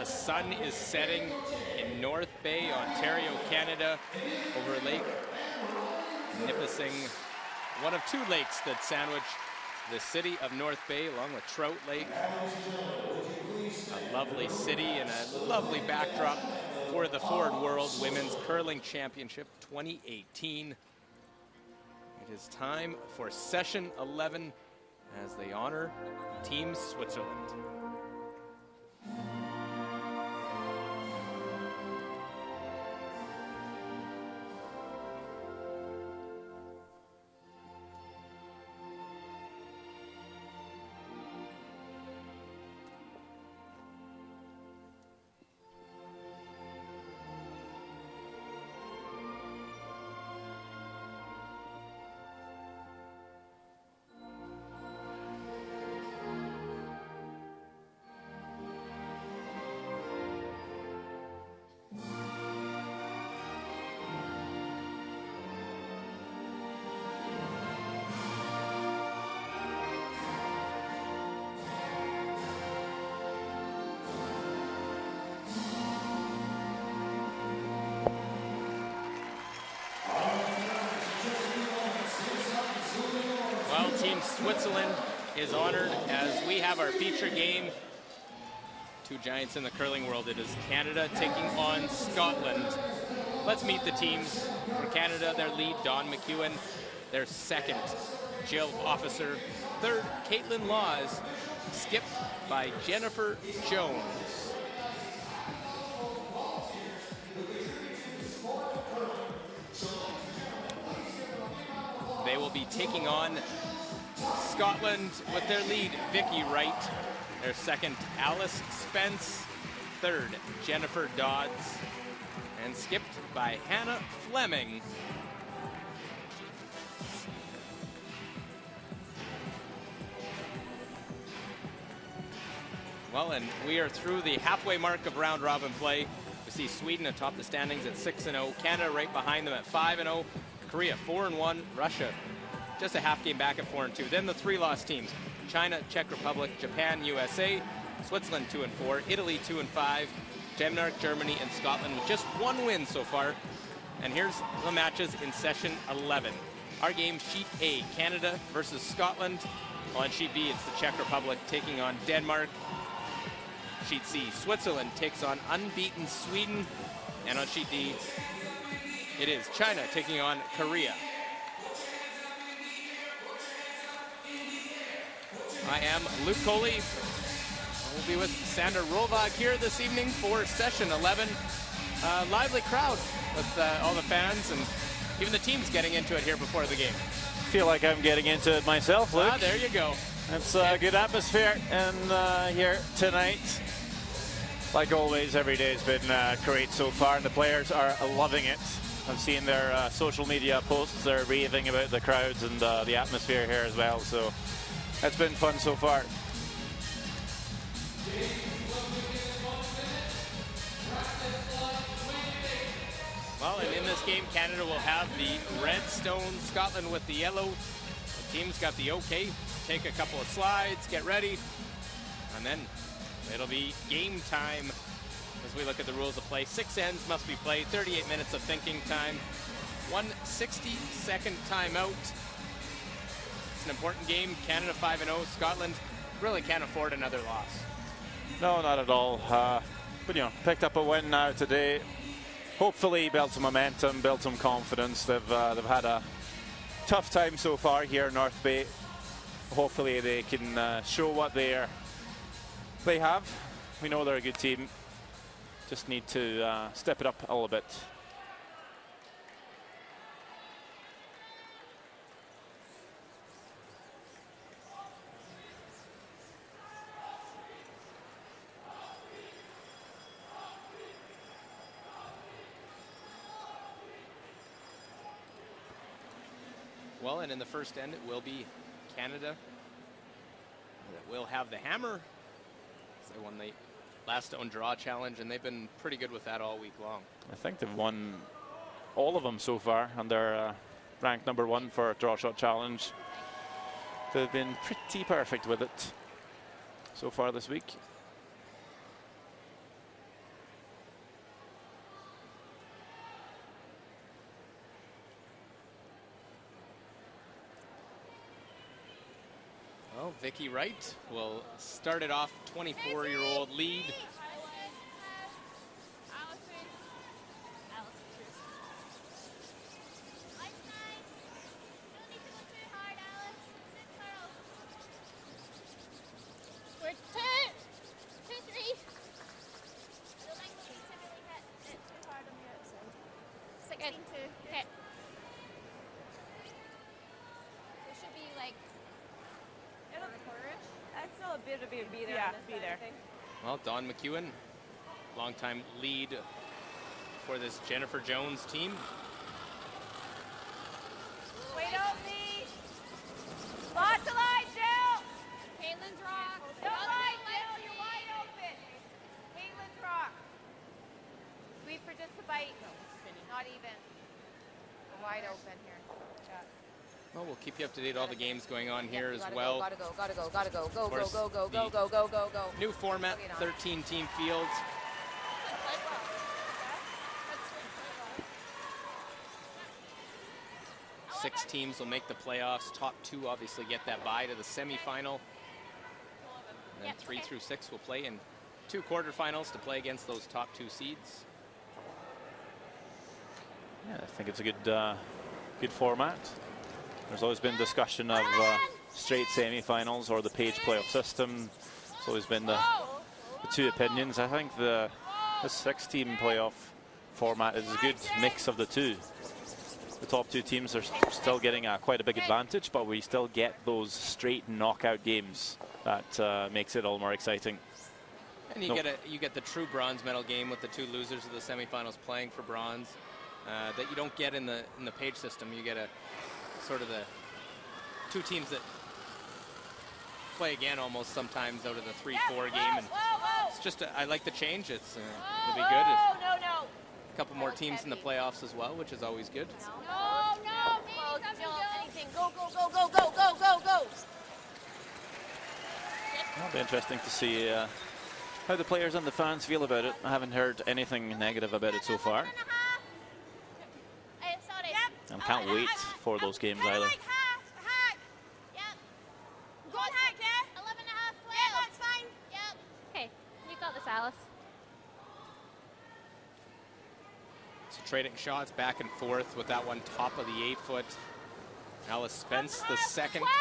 the sun is setting in North Bay, Ontario, Canada, over Lake Nipissing, one of 2 lakes that sandwich the city of North Bay, along with Trout Lake. A lovely city and a lovely backdrop for the Ford World Women's Curling Championship 2018. It is time for session 11 as they honor Team Switzerland. Well, Team Switzerland is honored as we have our feature game. 2 giants in the curling world. It is Canada taking on Scotland. Let's meet the teams. For Canada, their lead, Dawn McEwen. Their second, Jill Officer. Third, Caitlin Laws, skipped by Jennifer Jones. They will be taking on Scotland with their lead, Vicky Wright. Their second, Alice Spence. Third, Jennifer Dodds. And skipped by Hannah Fleming. Well, and we are through the halfway mark of round robin play. We see Sweden atop the standings at 6-0. Canada right behind them at 5-0. Korea 4-1. Russia just a half game back at 4-2. Then the 3 lost teams: China, Czech Republic, Japan, USA, Switzerland 2-4, Italy 2-5, Denmark, Germany, and Scotland with just 1 win so far. And here's the matches in session 11. Our game, Sheet A, Canada versus Scotland. On Sheet B, it's the Czech Republic taking on Denmark. Sheet C, Switzerland takes on unbeaten Sweden. And on Sheet D, it is China taking on Korea. I am Luke Coley. We'll be with Sander Rolvag here this evening for session 11. Lively crowd with all the fans and even the teams getting into it here before the game. Feel like I'm getting into it myself, Luke. There you go. It's a good atmosphere and here tonight. Like always, every day has been great so far, and the players are loving it. I've seen their social media posts. They're raving about the crowds and the atmosphere here as well. So it's been fun so far. Well, and in this game, Canada will have the red stone, Scotland with the yellow. The team's got the okay. Take a couple of slides, get ready, and then it'll be game time as we look at the rules of play. 6 ends must be played, 38 minutes of thinking time, 1 60-second timeout. It's an important game. Canada 5-0. Scotland really can't afford another loss. No, not at all. But, you know, picked up a win now today. Hopefully built some momentum, built some confidence. They've had a tough time so far here in North Bay. Hopefully they can show what they have. We know they're a good team. Just need to step it up a little bit. Well, and in the first end, it will be Canada that will have the hammer. They won the last stone draw challenge, and they've been pretty good with that all week long. I think they've won all of them so far, and they're ranked #1 for draw shot challenge. They've been pretty perfect with it so far this week. Well, Vicky Wright will start it off, 24-year-old lead. Well, Dawn McEwen, longtime lead for this Jennifer Jones team. Wait on me. Lots of line, Jill. Caitlin's rock. No line, Jill. You're wide open. Caitlin's rock. Sweep for just a bite. Not even. We're wide open here. Yeah. Well, we'll keep you up to date all the games going on here as well. Gotta go. Go. New format, 13-team fields. Six teams will make the playoffs. Top two obviously get that bye to the semifinal. And then 3 through 6 will play in 2 quarterfinals to play against those top 2 seeds. Yeah, I think it's a good format. There's always been discussion of straight semi-finals or the Page playoff system. It's always been the 2 opinions. I think the 6-team playoff format is a good mix of the 2. The top 2 teams are still getting quite a big advantage, but we still get those straight knockout games that makes it all more exciting. And you get the true bronze medal game with the 2 losers of the semifinals playing for bronze that you don't get in the Page system. You get a sort of the 2 teams that play again almost sometimes out of the 3-4 game, and it's just I like the change. It'll be good. A couple more teams in the playoffs as well, which is always good. Anything. Go. It'll be interesting to see how the players and the fans feel about it. I haven't heard anything negative about it so far. And can't wait for those games either. Okay, you got this, Alice. So trading shots back and forth with that one top of the 8-foot. Alice Spence, the second. 12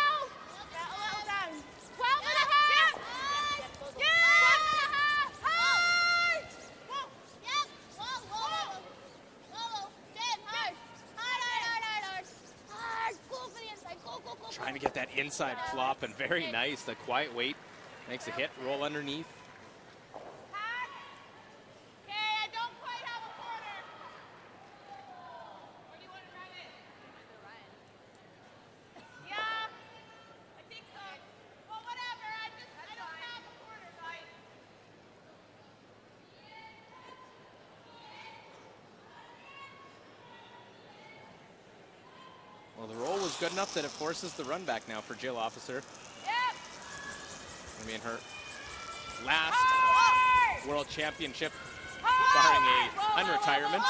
and a half. Trying to get that inside flop, and very nice. The quiet weight makes a hit, roll underneath. Well, the roll was good enough that it forces the run back now for Jill Officer. I mean, her last World Championship, barring a unretirement.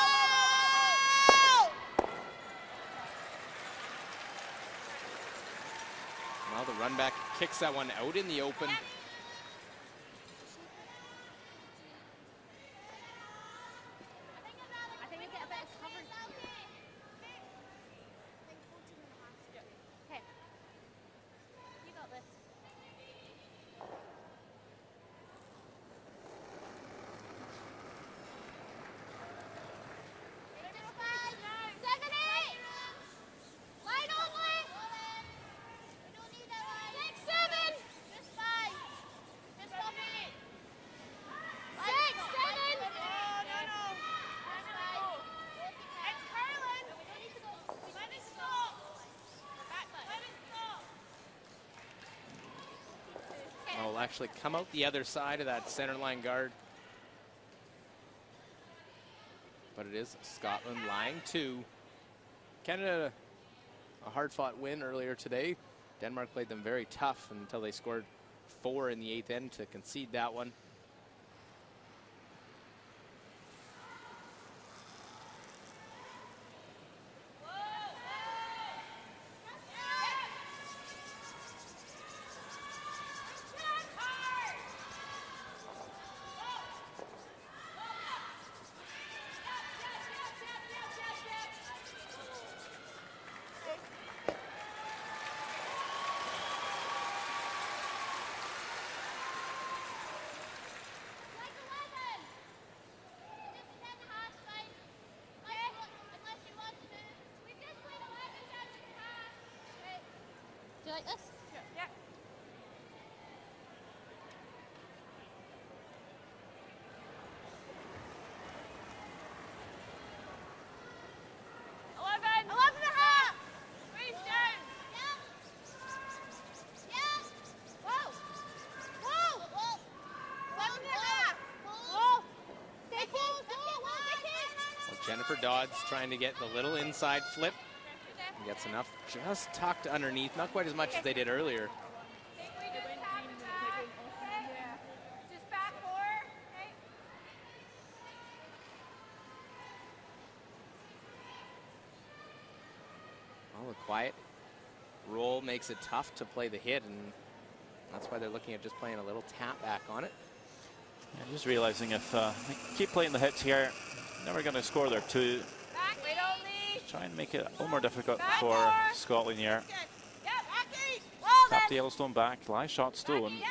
Well, the run back kicks that one out in the open. Will actually come out the other side of that center line guard. But it is Scotland line 2. Canada, a hard-fought win earlier today. Denmark played them very tough until they scored 4 in the 8th end to concede that one. like this? Yeah. Eleven and a half. Squeeze down. Whoa! Whoa! 11 and a half. Whoa! Stay close! Well, Jennifer Dodds trying to get the little inside flip. Gets enough just tucked underneath. Not quite as much as they did earlier. We just tap it back. Okay. Just back 4. Okay. Well, the quiet roll makes it tough to play the hit, and that's why they're looking at just playing a little tap back on it. Yeah, just realizing if they keep playing the hits here, never going to score their 2. Back. Wait only. Try and make it a little more difficult Back for more. Scotland here. Yep. Backy. Well Tap then. the Yellowstone back, live shot Stone. Yeah.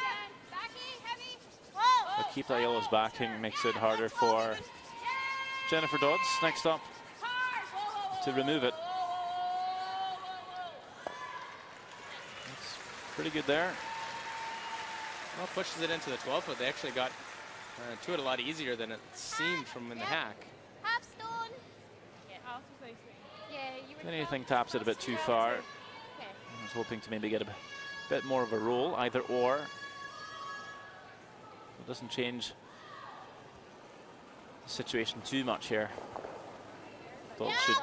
Backy. Heavy. Whoa. But keep that Yellow's backing makes it harder for Jennifer Dodds next up to remove it. That's pretty good there. Well, pushes it into the 12 foot. They actually got to it a lot easier than it seemed from in the hack. Half stone. Yeah, you were. Anything taps it a bit too far. Okay. I was hoping to maybe get a bit more of a roll, either or. It doesn't change the situation too much here. Dodds should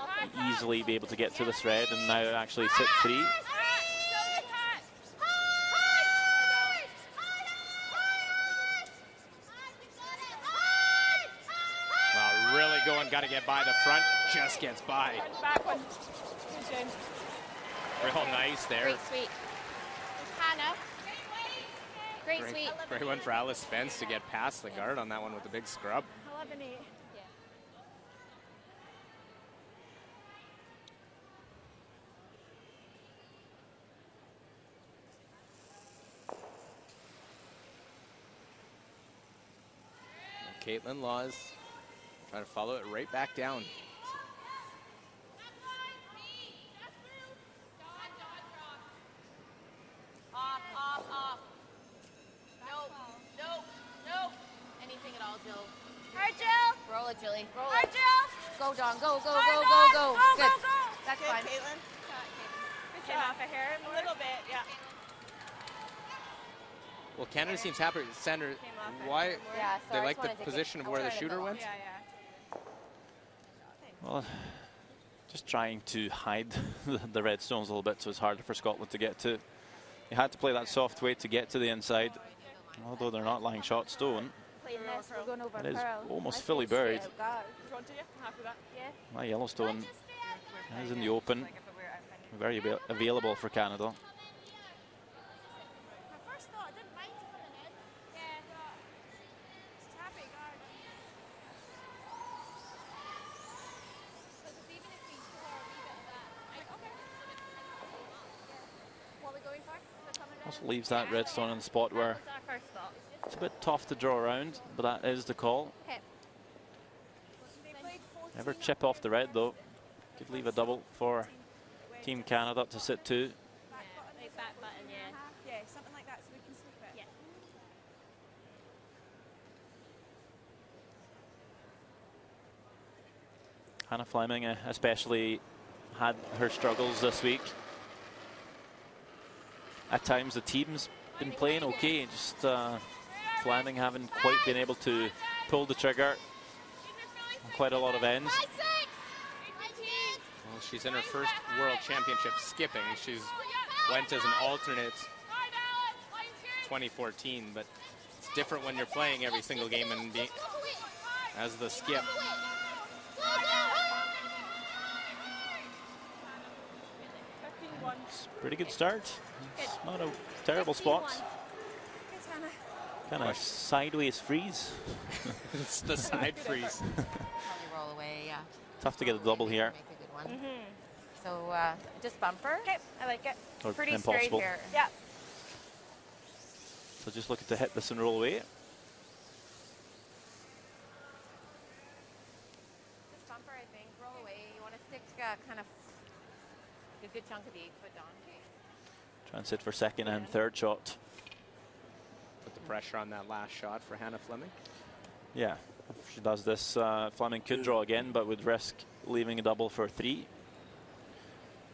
easily be able to get to the thread and now actually sit 3. Wow, really going, got to get by the front, just gets by. Back one. Real nice there. Great sweep. Hannah. Great sweep. Great one for Alice Spence to get past the guard on that one with the big scrub. 11-8. Yeah. Caitlin Laws trying to follow it right back down. Off. Nope. Anything at all, Jill. Hard, Jill. Roll it, Julie. Roll Hard, it. Jill. Go, Dawn. Go, go, Hard, go, Dawn. go, go. Go, Good. go. That's Good, fine. Caitlin. Came off a hair. A little bit, yeah. Well, Canada seems happy. Sandra, Came off it. why Yeah, they sorry, like I the just wanted to position get- of where the I wanted to shooter go. went? Yeah. Well, just trying to hide the red stones a little bit so it's harder for Scotland to get to. You had to play that soft way to get to the inside. Although they're not lying shot stone, Playing this, we're going over it is Pearl. almost I fully think buried. straight out guard. Front to you. I'm happy with that. Yeah. My Yellowstone is in the open, very available for Canada. My first thought, I didn't mind coming in. Yeah. She's happy, guard. What are we going for? We're coming Also leaves that red stone in the spot where That was our first thought. it's a bit tough to draw around, but that is the call. Okay. They played 14. Never chip off the red though. Could leave a double for Team Canada to sit 2. Like back button, yeah. Yeah, something like that so we can slip it. Yeah. Hannah Fleming especially had her struggles this week. At times the team's been playing okay, just Fleming haven't quite been able to pull the trigger on quite a lot of ends. Well, she's in her first World Championship skipping. She's went as an alternate 2014, but it's different when you're playing every single game and be as the skip. It's a pretty good start. It's not a terrible spot. Kind of sideways freeze. It's the side freeze. Probably roll away, yeah. Tough to get a double here. Make a good one. So just bumper. Okay, I like it. Or Pretty impossible. straight here. Yeah. So just looking to hit this and roll away. Just bumper, I think. Roll away. You want to stick kind of a good chunk of the 8 foot on. Try and sit for second and third shot. Put the pressure on that last shot for Hannah Fleming. Yeah, if she does this, Fleming could draw again, but would risk leaving a double for 3.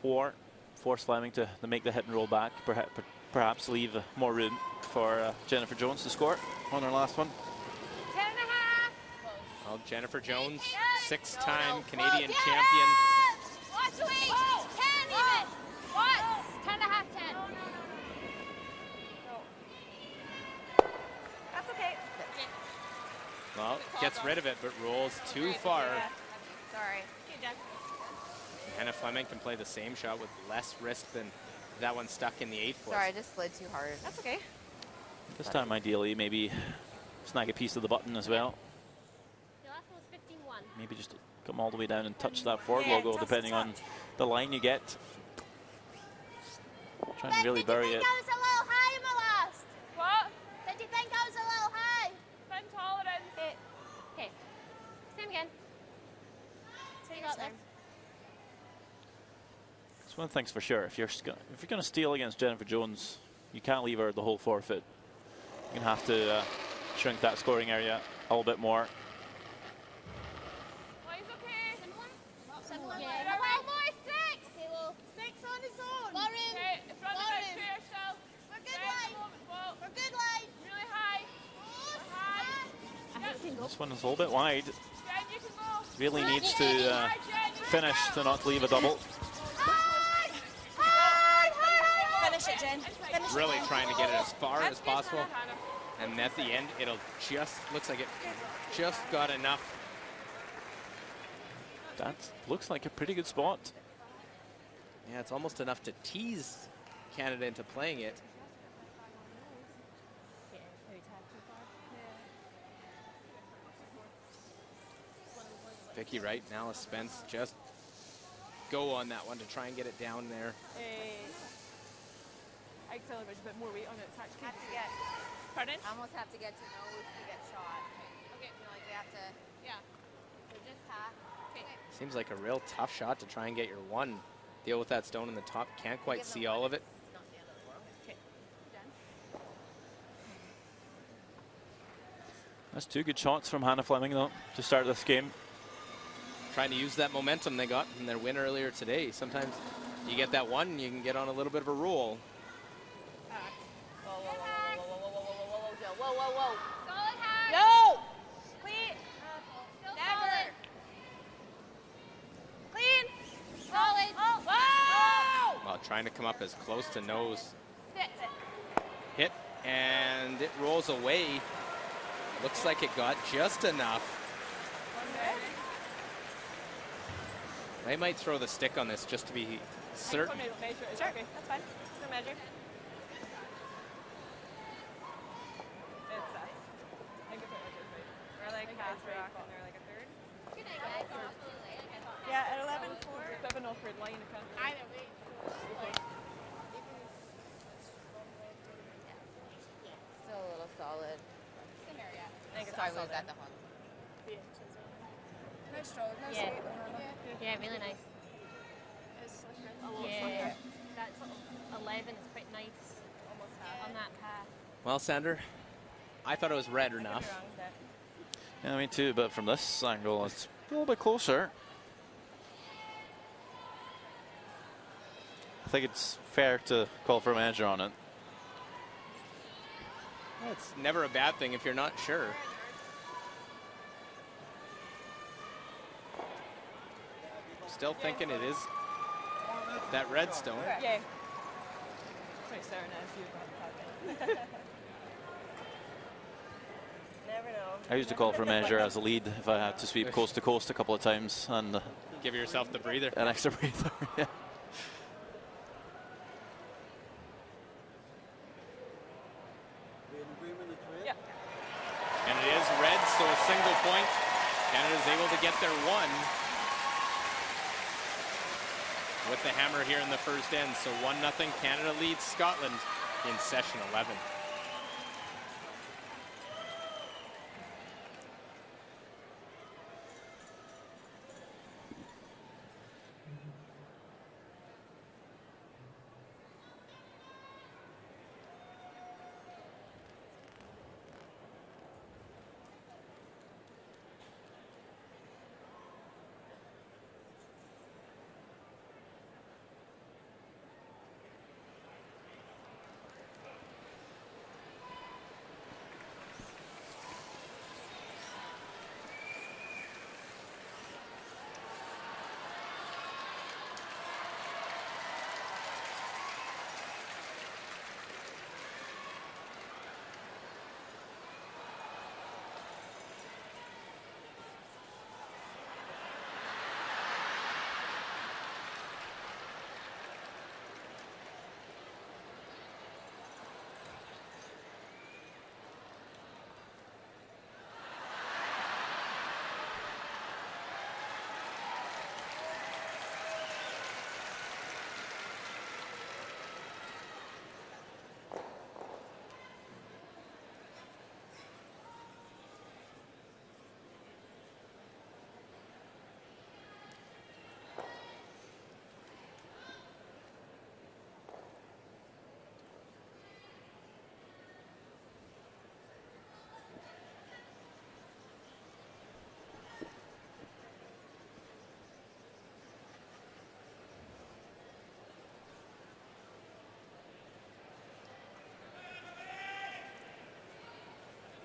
Or force Fleming to make the hit and roll back, perhaps leave more room for Jennifer Jones to score on her last one. 10 and a half. Well, Jennifer Jones, Yes. 6-time Yes. Canadian Yes. champion. Watch the way. 10 even. What? 10 and a half, 10. That's okay. Well, gets rid of it, but rolls too far. Yeah. Sorry. Okay, Jen. Hannah Fleming can play the same shot with less risk than that one stuck in the 8th was. Sorry, I just slid too hard. That's okay. This time, ideally, maybe snag a piece of the button as well. The last one was 15-1. Maybe just come all the way down and touch that forward Yeah, logo, touch the depending on touch. the line you get. Try and really bury it. I was a little high in my last? What? Did you think I was a little high? Fun tolerance. Okay. Same again. Take You got this. It's one thing's for sure. If you're going to steal against Jennifer Jones, you can't leave her the whole forfeit. You're going to have to shrink that scoring area a little bit more. Why is okay? Similar. Yeah. A little more 6. 6 on his own. Lauren. Okay, in front of Lauren. it, to yourself. For good Right, line. well, For good line. really high. High. Yep. This one is a little bit wide. Jen, you can go. Really needs to High, Jen, you can finish go. to not leave a double. Hard. Hard. Hard. Finish it, Jen. Finish it. Really trying to get it as far as possible. Hannah. And at the end, it'll just, looks like it just got enough. That looks like a pretty good spot. Yeah, it's almost enough to tease Canada into playing it. Vicky Wright and Alice Spence just go on that one to try and get it down there. I can tell a bit more weight on it. It's actually. Have to get, Pardon? almost have to get to nose to get shot. Okay. You know, like we have to, Yeah. so just half. Seems like a real tough shot to try and get your one. Deal with that stone in the top. Can't quite see all of it. That's 2 good shots from Hannah Fleming, though, to start this game. Trying to use that momentum they got in their win earlier today. Sometimes you get that one, you can get on a little bit of a roll. Whoa. Solid hard. No! Clean. Still Never. solid. Clean. Solid. Oh, wow! Well, trying to come up as close to nose. Sit. Hit, and it rolls away. Looks like it got just enough. They might throw the stick on this just to be certain. Measure it. Sure. Okay, that's fine. Just measure. It's I think it's a measure right. We're like half rock and they're like a third. Good night, guys. Yeah, at 11-4. It's a bit of an awkward line. Either way. Still a little solid. I think it's Sorry, also was that the hunk? Yeah. Yeah, really nice. Yeah. That sort of 11 is quite nice. Almost half. On that path. Well, Sander, I thought it was red enough. Yeah, me too, but from this angle, it's a little bit closer. I think it's fair to call for a measure on it. It's never a bad thing if you're not sure. Still thinking it is that red stone. Yeah. Sorry, Sarah, now if you never know. I used to call for a measure as a lead if I had to sweep coast to coast a couple of times and Give yourself the breather. an extra breather. Yeah. Yeah. And it is red, so a single point. Canada's able to get their one with the hammer here in the first end. So 1-0, Canada leads Scotland in session 11.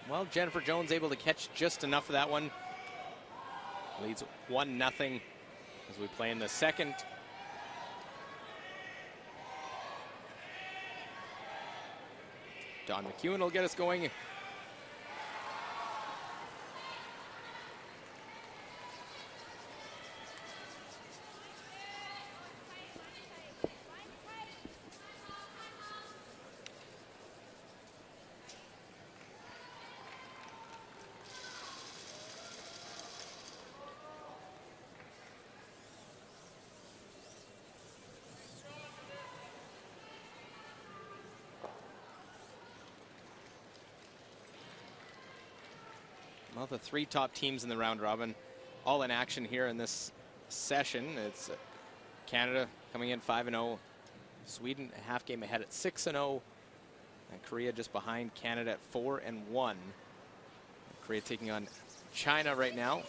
Well, Jennifer Jones able to catch just enough of that one. Leads 1-0 as we play in the second. Don McEwen will get us going. Well, the three top teams in the round robin, all in action here in this session. It's Canada coming in 5-0, Sweden a half game ahead at 6-0, and Korea just behind Canada at 4-1. Korea taking on China right now.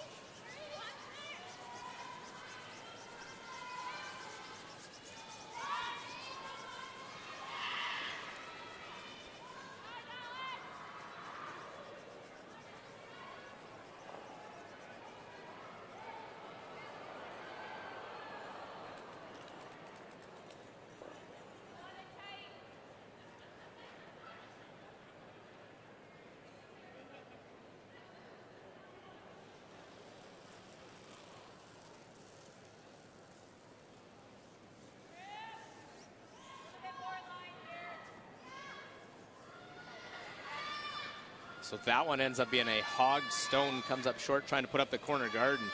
So that one ends up being a hog. Stone comes up short trying to put up the corner guard. And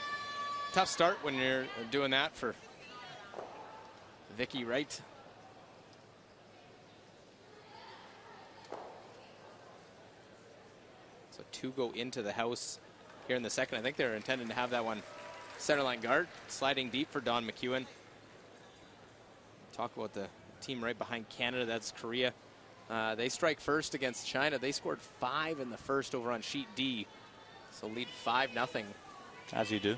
tough start when you're doing that for Vicky Wright. So two go into the house here in the second. I think they're intending to have that one center line guard. Sliding deep for Don McEwen. Talk about the team right behind Canada. That's Korea. They strike first against China. They scored 5 in the first over on sheet D. So lead 5-0. As you do.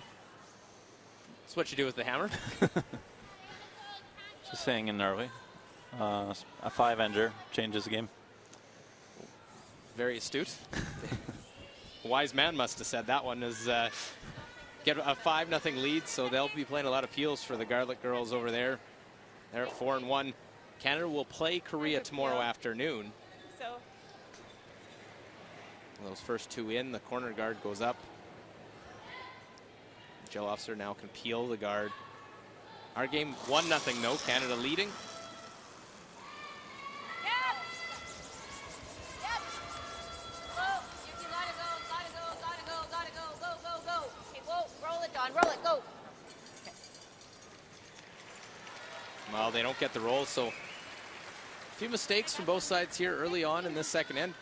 That's what you do with the hammer. Just saying in Norway. A 5-ender changes the game. Very astute. A wise man must have said that one is get a 5-0 lead. So they'll be playing a lot of peels for the Garlic girls over there. They're at 4-1. Canada will play Korea tomorrow afternoon. So those first two in, the corner guard goes up. Jill Officer now can peel the guard. Our game 1-0 though, Canada leading. Yep. Yep. Whoa. You gotta go. Okay, whoa, roll it, Don, roll it, go. Well, they don't get the roll, so a few mistakes from both sides here early on in this second end.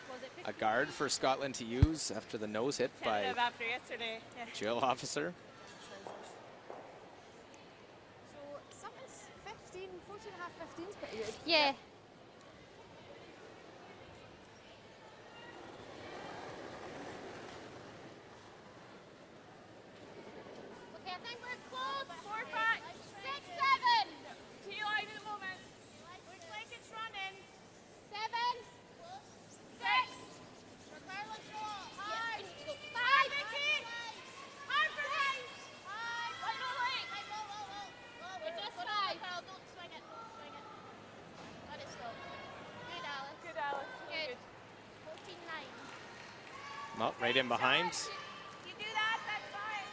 A guard for Scotland to use after the nose hit by tentative after yesterday. Yeah. Jill Officer. So something's 15, 14 and a half, 15's pretty good. Yeah. Okay, I think we're close. 4, 5, 6, 7. Too wide at the moment. Looks like it's running. 7, 6. High. 5, Vicky. hard for him. Right, no late. We're just 5. Don't swing it. Let it slow. Good, Alice. Good, Alice. Good. Good. 14-9. Well, right in behind. You do that, that's fine.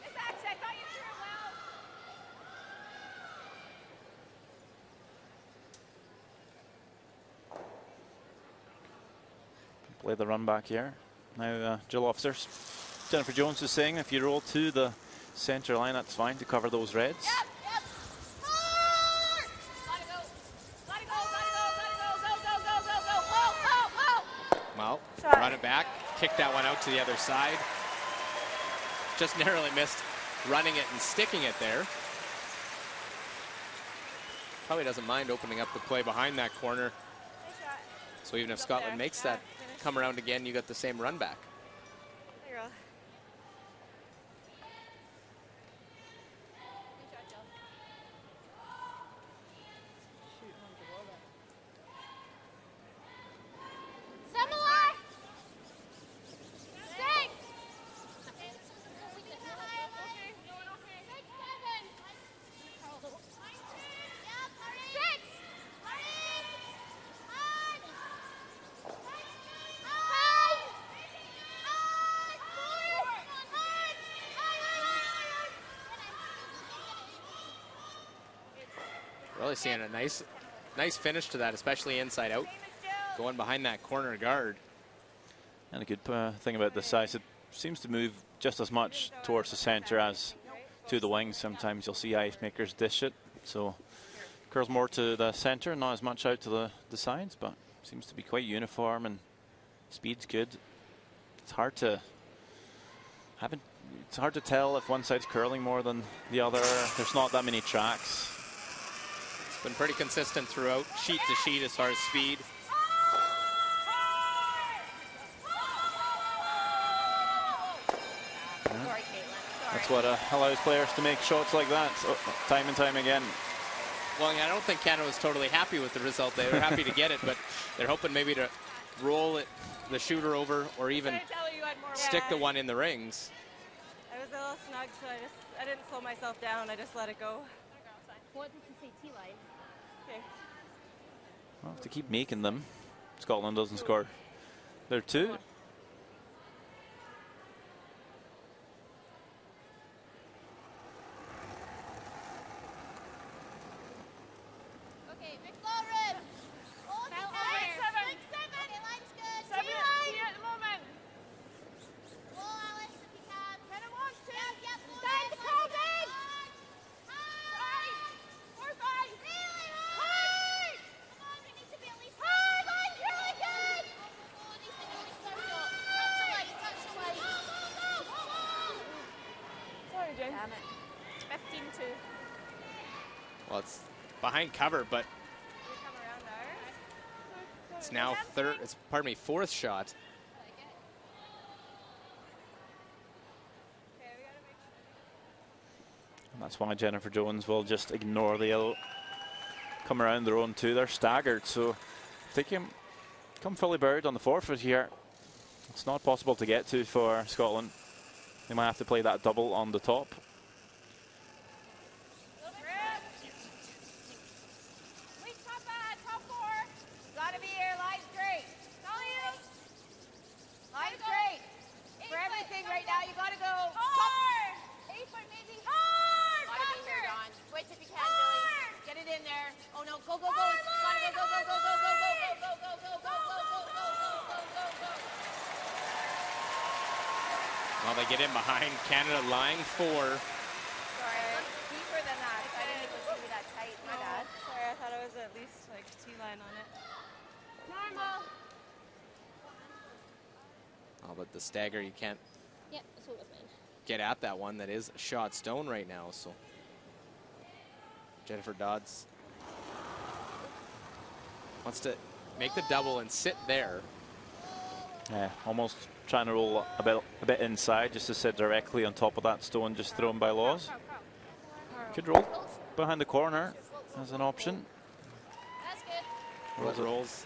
Miss Axe, I thought you threw it well. Play the run back here. Now Jill Officers. Jennifer Jones is saying if you roll to the center line, that's fine to cover those reds. Yep. Hard. Go. Well, Sorry. run it back, kick that one out to the other side. Just narrowly missed running it and sticking it there. Probably doesn't mind opening up the play behind that corner. Nice shot. So even if Up Scotland there. makes Yeah, that finish. come around again, you got the same run back. There you go. Similar. Really seeing a nice finish to that, especially inside out, going behind that corner guard. And a good thing about this size, it seems to move just as much towards the center as to the wings. Sometimes you'll see ice makers dish it, so curls more to the center, not as much out to the sides, but seems to be quite uniform and speed's good. It's hard to tell if one side's curling more than the other. There's not that many tracks. It's been pretty consistent throughout, sheet to sheet as far as speed. Sorry, Caitlin. That's what allows players to make shots like that time and time again. Well, yeah, I don't think Canada was totally happy with the result. They were happy to get it, but they're hoping maybe to roll it, the shooter over, or even Did I tell you had more stick the one in the rings. I was a little snug, so I didn't slow myself down. I just let it go. What did you say, T-line? Okay. Well, have to keep making them. Scotland doesn't score. They're two. Okay, McLaurin. Hold it there. 6-7. Okay, line's good. T-line. At the moment. Go, Alice, if you can. Kinda wants to. Yep, go Stand there. the clothing. Hard. 4-5. Really hard. Come on, we need to be at least hard. Line's really good. Go, Lisa, at least touch it. Touch the light. Sorry, Jen. Damn it. 15-2. Well, it's behind cover, but We come around ours. it's now fourth shot. Okay, we gotta make And that's why Jennifer Jones will just ignore the yellow. Come around their own two. They're staggered, so if they can come fully buried on the forefeit here, it's not possible to get to for Scotland. They might have to play that double on the top. Week's not bad. Top four. Gotta be here. Line's great. Line's great. For everything right now, you gotta go. Hard. 8 foot maybe. Hard. Gotta be here, Dawn. Switch if you can, Billy. Get it in there. Oh no, go, go, go. Gotta go, go, go, go, go, go, go, go, go, go, go, go, go, go, go, go, go. Well, they get in behind Canada, lying 4. Sorry. Deeper than that. I didn't think it was gonna be that tight. My bad. Sorry, I thought it was at least like T-line on it. Normal. Oh, but the stagger, you can't Yep, that's what was mine. get at that one. That is a shot stone right now. So Jennifer Dodds wants to make the double and sit there. Yeah, almost trying to roll a bit inside just to sit directly on top of that stone just thrown by Laws. Could roll behind the corner as an option. That's good. Rolls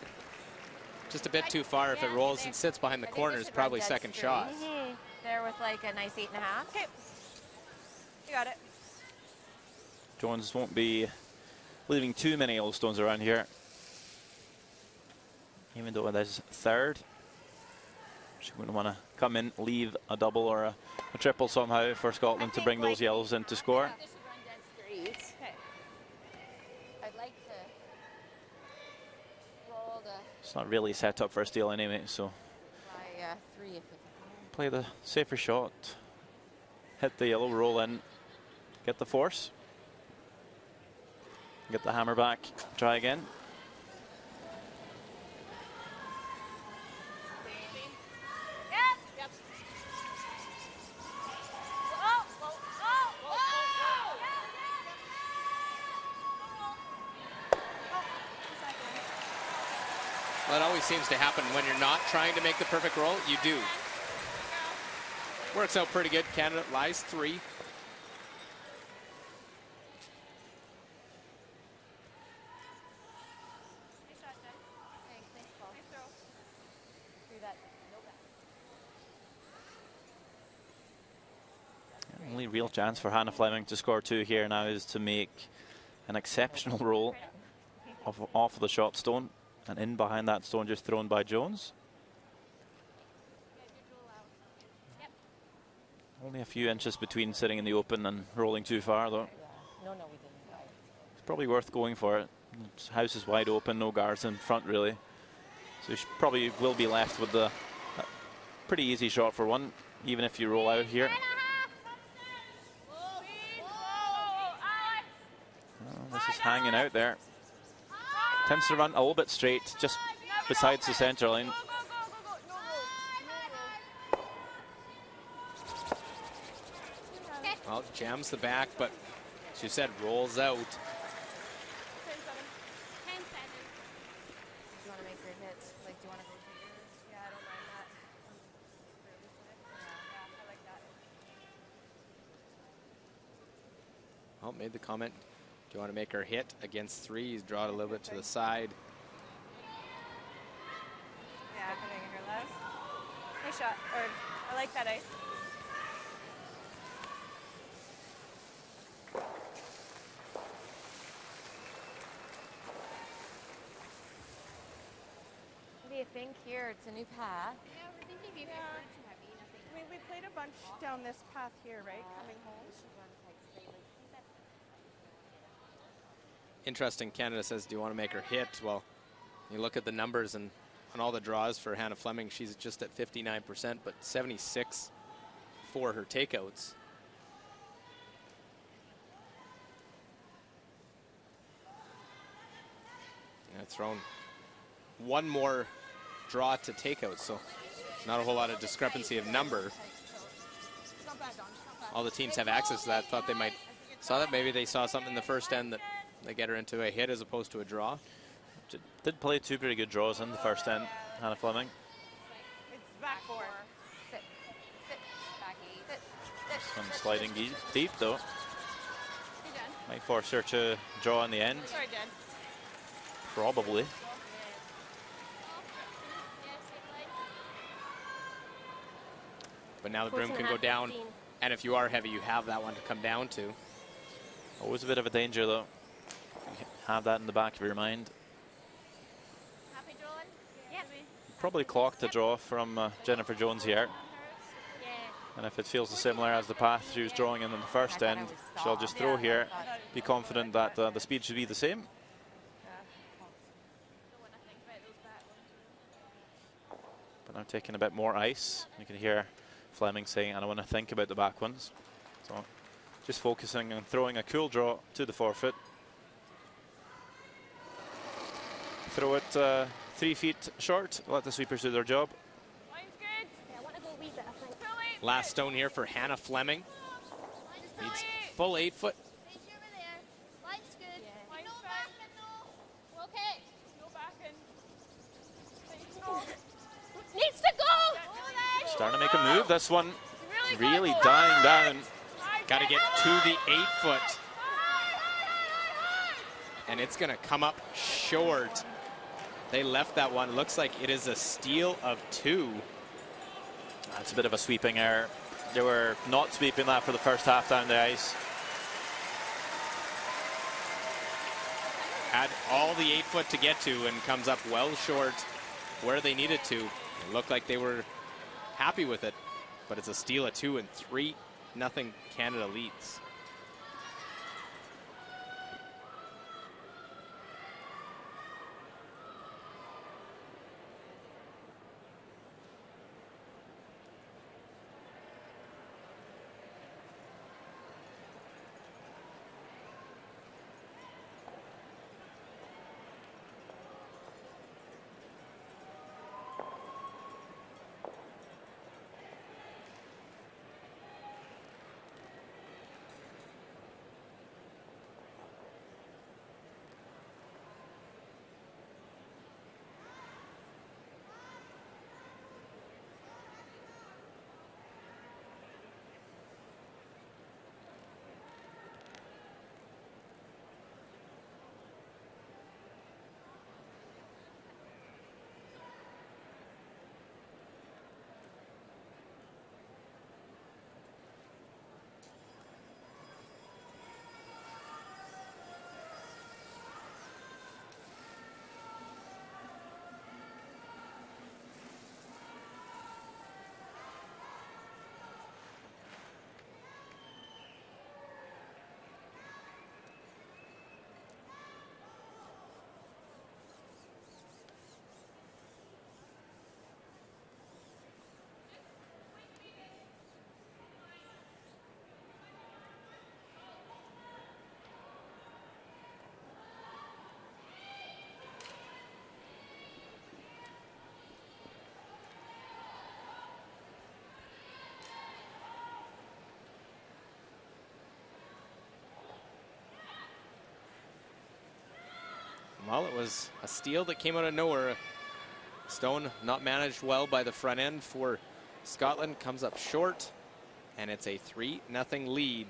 just a bit too far. If it rolls and sits behind the corner, it's probably second shot. There with like a nice 8.5. Okay. You got it. Jones won't be leaving too many yellow stones around here. Even though it is third. She wouldn't want to come in, leave a double or a triple somehow for Scotland to bring those yellows in to score. This would run down straight. Okay. I'd like to roll the It's not really set up for a steal anyway, so by 3 if we can. play the safer shot. Hit the yellow, roll in, get the force. Get the hammer back, try again. Yep. Oh, oh, oh, oh, Well, it always seems to happen when you're not trying to make the perfect roll. You do. Works out pretty good. Canada lies 3. Thanks, Paul. Do that. No bad. Only real chance for Hannah Fleming to score 2 here now is to make an exceptional roll off of the shot stone and in behind that stone just thrown by Jones. Only a few inches between sitting in the open and rolling too far though. No, we didn't. probably worth going for it. The house is wide open, no guards in front really. So you probably will be left with the pretty easy shot for one, even if you roll out here. This is hanging out there. Tends to run a little bit straight, just besides the center line. Well, jams the back, but as you said, rolls out. 10 seconds. Do you want to make your hit? Like, do you want to go for yours? Yeah, I don't mind that. Yeah, I like that. Well, made the comment. Do you want to make her hit against threes? Draw it a little bit to the side. Yeah, I'm making her left. Nice shot. Or I like that ice. What do you think here? It's a new path. Yeah, we're thinking maybe it's not too heavy. Nothing. I mean, we played a bunch down this path here, right? Coming home. Interesting, Canada says, do you want to make her hit? Well, you look at the numbers and on all the draws for Hannah Fleming, she's just at 59%, but 76 for her takeouts. Yeah, thrown one more draw to takeouts, so not a whole lot of discrepancy of number. All the teams have access to that. Thought they might saw that. Maybe they saw something in the first end that they get her into a hit as opposed to a draw. Did play two pretty good draws in the first end, Hannah Fleming. It's back four. Sit. Sit. Back 8. This one sliding deep though. Hey, Jen. Might force her to draw in the end. Sorry, Jen. Probably. Yeah, same line. But now the broom can go 14.5, down. 15. And if you are heavy, you have that one to come down to. Always a bit of a danger though. Have that in the back of your mind. Happy drawing? Yeah. Probably clocked a draw from Jennifer Jones here. Yeah. And if it feels similar as the path she was drawing in the first end, she'll just throw here, be confident that the speed should be the same. Don't want to think about those back ones. But now taking a bit more ice. You can hear Fleming saying, I don't want to think about the back ones. So just focusing on throwing a cool draw to the forefooot. Throw it 3 feet short, let the sweepers do their job. Line's good. Yeah, I want to go a wee bit, I think. Last stone here for Hannah Fleming. Line's Needs good. full 8 foot. Stay over there. Line's good. Yeah. No Line's back back. and no. We're okay. Go back and. Needs to go. Over there. Starting to make a move. This one Really really gotta go dying hard. down. Got to get to the 8 foot. And it's going to come up short. They left that one. Looks like it is a steal of 2. That's a bit of a sweeping error. They were not sweeping that for the first half down the ice. Had all the 8 foot to get to and comes up well short where they needed to. It looked like they were happy with it, but it's a steal of 2 and 3-0 Canada leads. Well, it was a steal that came out of nowhere. Stone not managed well by the front end for Scotland, comes up short, and it's a 3-0 lead.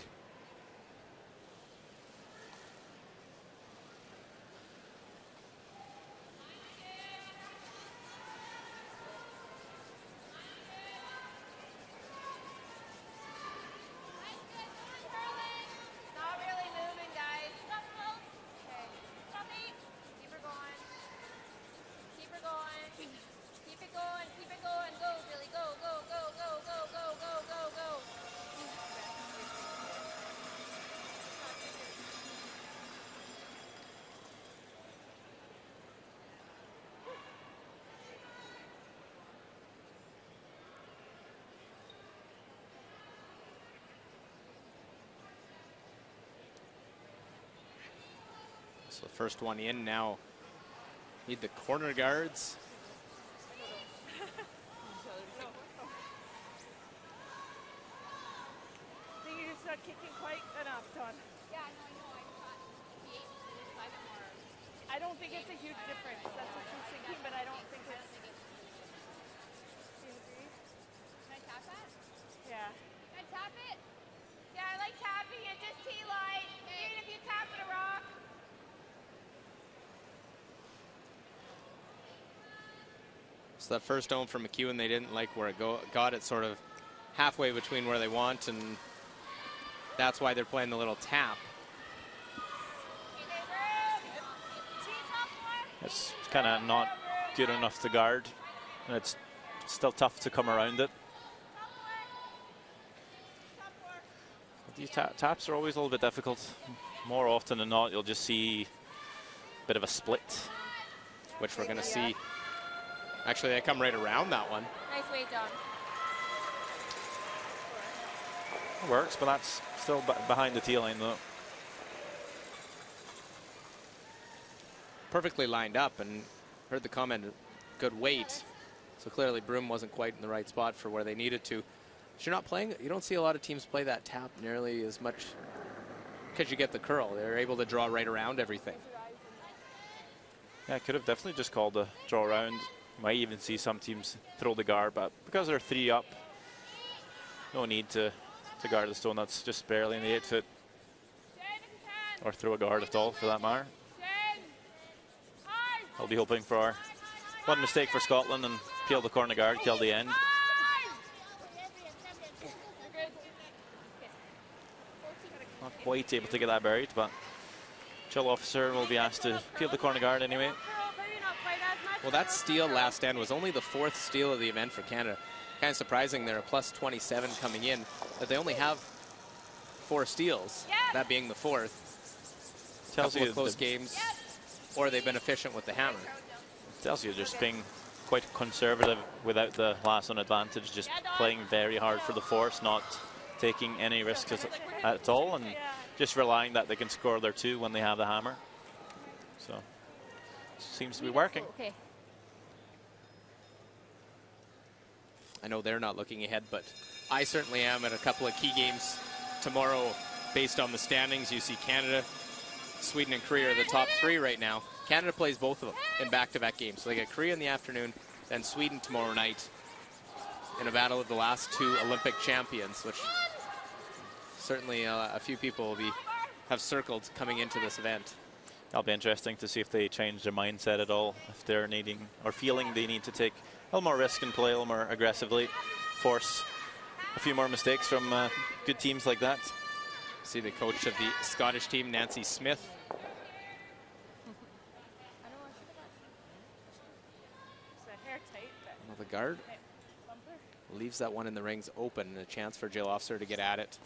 Not really moving, guys. Okay. Keep her going. Keep her going. Keep it going. Keep it going. Go, Billy. Go, go, go, go, go, go, go, go, go. So the first one in now. Need the corner guards. I think you're just not kicking quite enough, Don. Yeah, no, I know. I thought the 8 was 5 more. I don't think it's a huge difference. That's what she's thinking, but I don't think it's. Do you agree? Can I tap that? Yeah. Can I tap it? Yeah, I like tapping it. Just T-line. Even if you tap it a rock. So that first dome from McEwen, they didn't like where it got it sort of halfway between where they want, and that's why they're playing the little tap. It's kind of not good enough to guard, and it's still tough to come around it. These taps are always a little bit difficult. More often than not, you'll just see a bit of a split, which we're going to see. Actually, they come right around that one. Nice weight, John. It works, but that's still behind the tee line, though. Perfectly lined up, and heard the comment, good weight. So clearly Broome wasn't quite in the right spot for where they needed to. But you're not playing, you don't see a lot of teams play that tap nearly as much because you get the curl. They're able to draw right around everything. Yeah, I could have definitely just called the draw around. Might even see some teams throw the guard, but because they're 3 up, no need to guard the stone that's just barely in the 8 foot, or throw a guard at all for that matter. I'll be hoping for one mistake for Scotland and peel the corner guard, kill the end. Not quite able to get that buried, but Jill Officer will be asked to peel the corner guard anyway. Well, that steal last end was only the 4th steal of the event for Canada. Kind of surprising, they're a plus 27 coming in, but they only have 4 steals, that being the 4th. Tells you of close games, or they've been efficient with the hammer. Tells you just being quite conservative without the last on advantage, just playing very hard for the force, not taking any risks at all, and just relying that they can score their 2 when they have the hammer. So, seems to be working. Okay. I know they're not looking ahead, but I certainly am at a couple of key games tomorrow based on the standings. You see Canada, Sweden, and Korea are the top 3 right now. Canada plays both of them in back-to-back games. So they get Korea in the afternoon, then Sweden tomorrow night in a battle of the last 2 Olympic champions, which certainly a few people will have circled coming into this event. That'll be interesting to see if they change their mindset at all, if they're needing or feeling they need to take a little more risk and play a little more aggressively, force a few more mistakes from good teams like that. See the coach of the Scottish team, Nancy Smith. Well, the guard leaves that one in the rings open, and a chance for Jill Officer to get at it.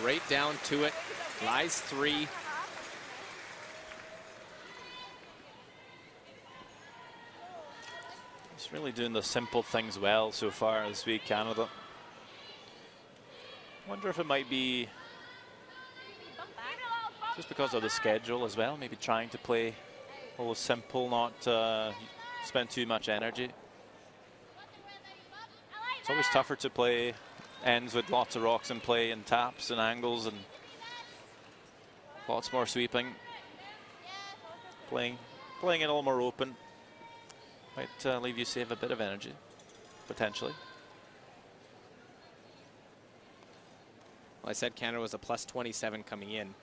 Right down to it, lies 3. Just really doing the simple things well so far this week, Canada. Wonder if it might be just because of the schedule as well, maybe trying to play a little simple, not spend too much energy. It's always tougher to play ends with lots of rocks in play and taps and angles and lots more sweeping. Playing it a little more open might leave you save a bit of energy, potentially. Well, I said Canada was a plus 27 coming in.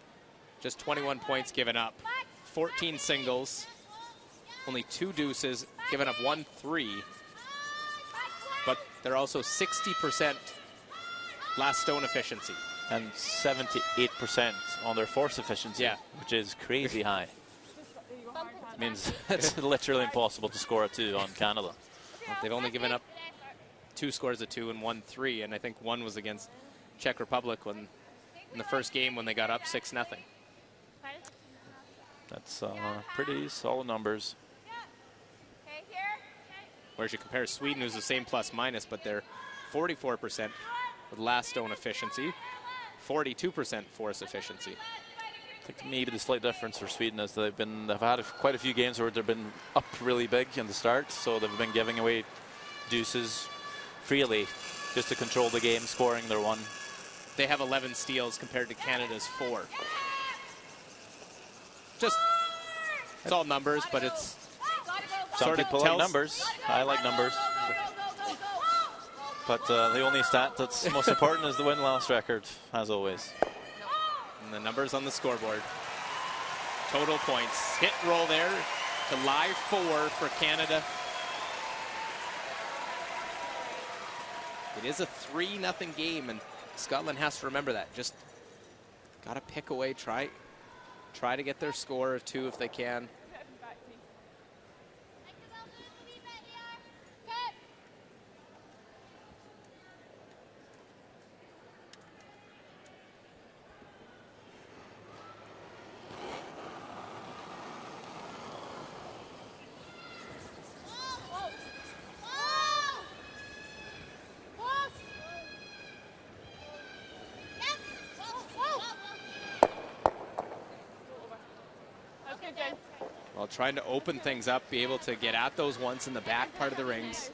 Just 21 points given up, 14 singles, only 2 deuces, given up 1-3. But they're also 60% last stone efficiency. And 78% on their force efficiency, yeah, which is crazy high. Means it's literally impossible to score a 2 on Canada. They've only given up 2 scores of 2 and 1-3, and I think one was against Czech Republic when in the first game when they got up 6-0. That's pretty solid numbers. Whereas you compare Sweden, who's the same plus minus, but they're 44% with last stone efficiency, 42% force efficiency. I think maybe the slight difference for Sweden is they've had quite a few games where they've been up really big in the start, so they've been giving away deuces freely just to control the game, scoring their 1. They have 11 steals compared to Canada's 4. It's all numbers, but it's some sort of people like numbers. I like numbers. But the only stat that's most important is the win-loss record, as always. And the numbers on the scoreboard. Total points. Hit roll there to live 4 for Canada. It is a 3-0 game, and Scotland has to remember that. Just got to pick away, try to get their score of 2 if they can. Well, trying to open things up, be able to get at those ones in the back part of the rings.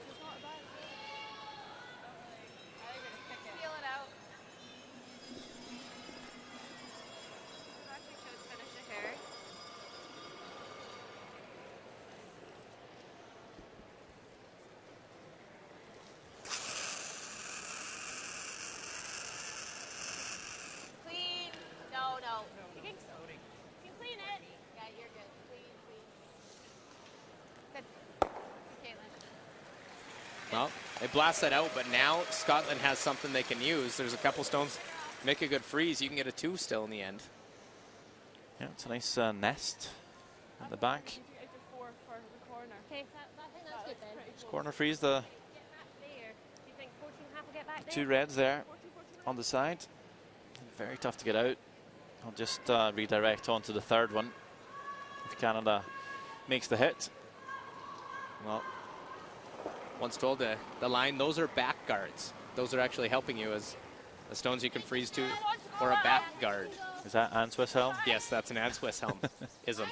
Clean. No. You can clean it. Yeah, you're good. Clean. Good. Caitlin. Well, they blast that out, but now Scotland has something they can use. There's a couple stones. Make a good freeze. You can get a 2 still in the end. Yeah, it's a nice nest at the back. Okay, I think that's good then. Just corner freeze the Do you think 14 half will get back there? 2 reds there on the side. Very tough to get out. I'll just redirect onto the 3rd one if Canada makes the hit. Well, once told the line, those are back guards. Those are actually helping you as the stones you can freeze to, or a back guard. Is that Anne Swiss Helm? Yes, that's an Anne Swiss Helm ism.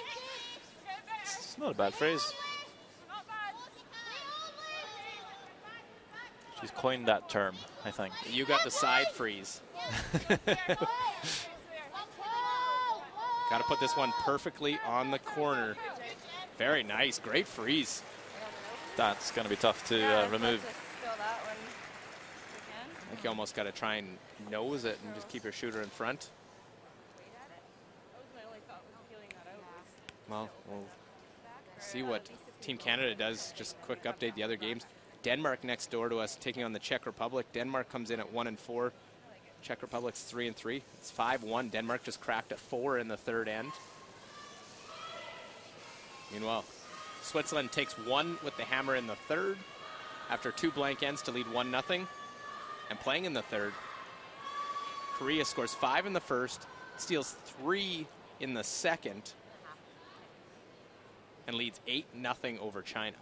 It's not a bad phrase. She's coined that term, I think. You got the side freeze. Got to put this one perfectly on the corner. Very nice, great freeze. That's going to be tough to remove. I think you almost got to try and nose it and just keep your shooter in front. Well, we'll see what Team Canada does. Just a quick update, the other games. Denmark next door to us taking on the Czech Republic. Denmark comes in at 1-4. Czech Republic's 3-3. It's 5-1. Denmark just cracked a 4 in the 3rd end. Meanwhile, Switzerland takes 1 with the hammer in the 3rd after 2 blank ends to lead 1-0. And playing in the 3rd, Korea scores 5 in the 1st, steals 3 in the 2nd, and leads 8-0 over China.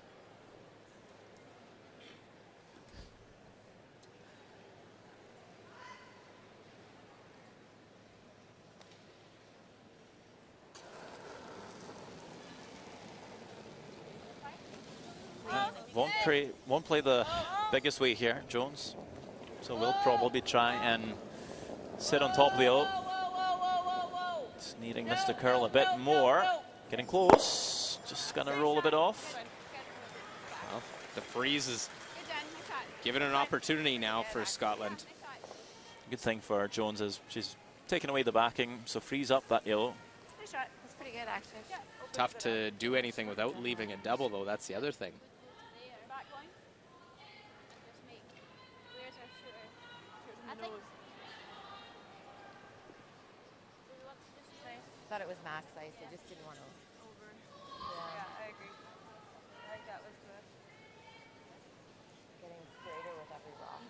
Won't play the biggest weight here, Jones. So we'll probably try and sit on top of the O. Just needing Mr. Curl a bit more. Getting close. Just gonna roll a bit off. Well, the freeze is given an opportunity now for Scotland. Good thing for Jones is she's taking away the backing, so frees up that yellow. Nice shot. That's pretty good, actually. Tough to do anything without leaving a double, though. That's the other thing. Thought it was max ice. I just didn't want to. Yeah, I agree. I think that was the. Getting straighter with every rock.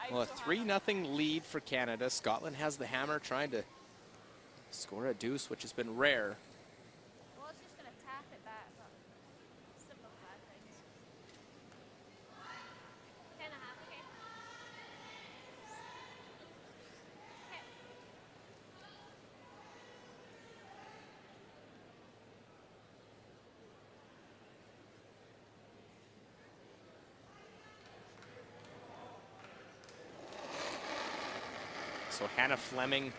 Well, a 3-0 lead for Canada. Scotland has the hammer trying to score a deuce, which has been rare. Well, it's just going to tap it back, but simplify things. 10.5, okay. So Hannah Fleming,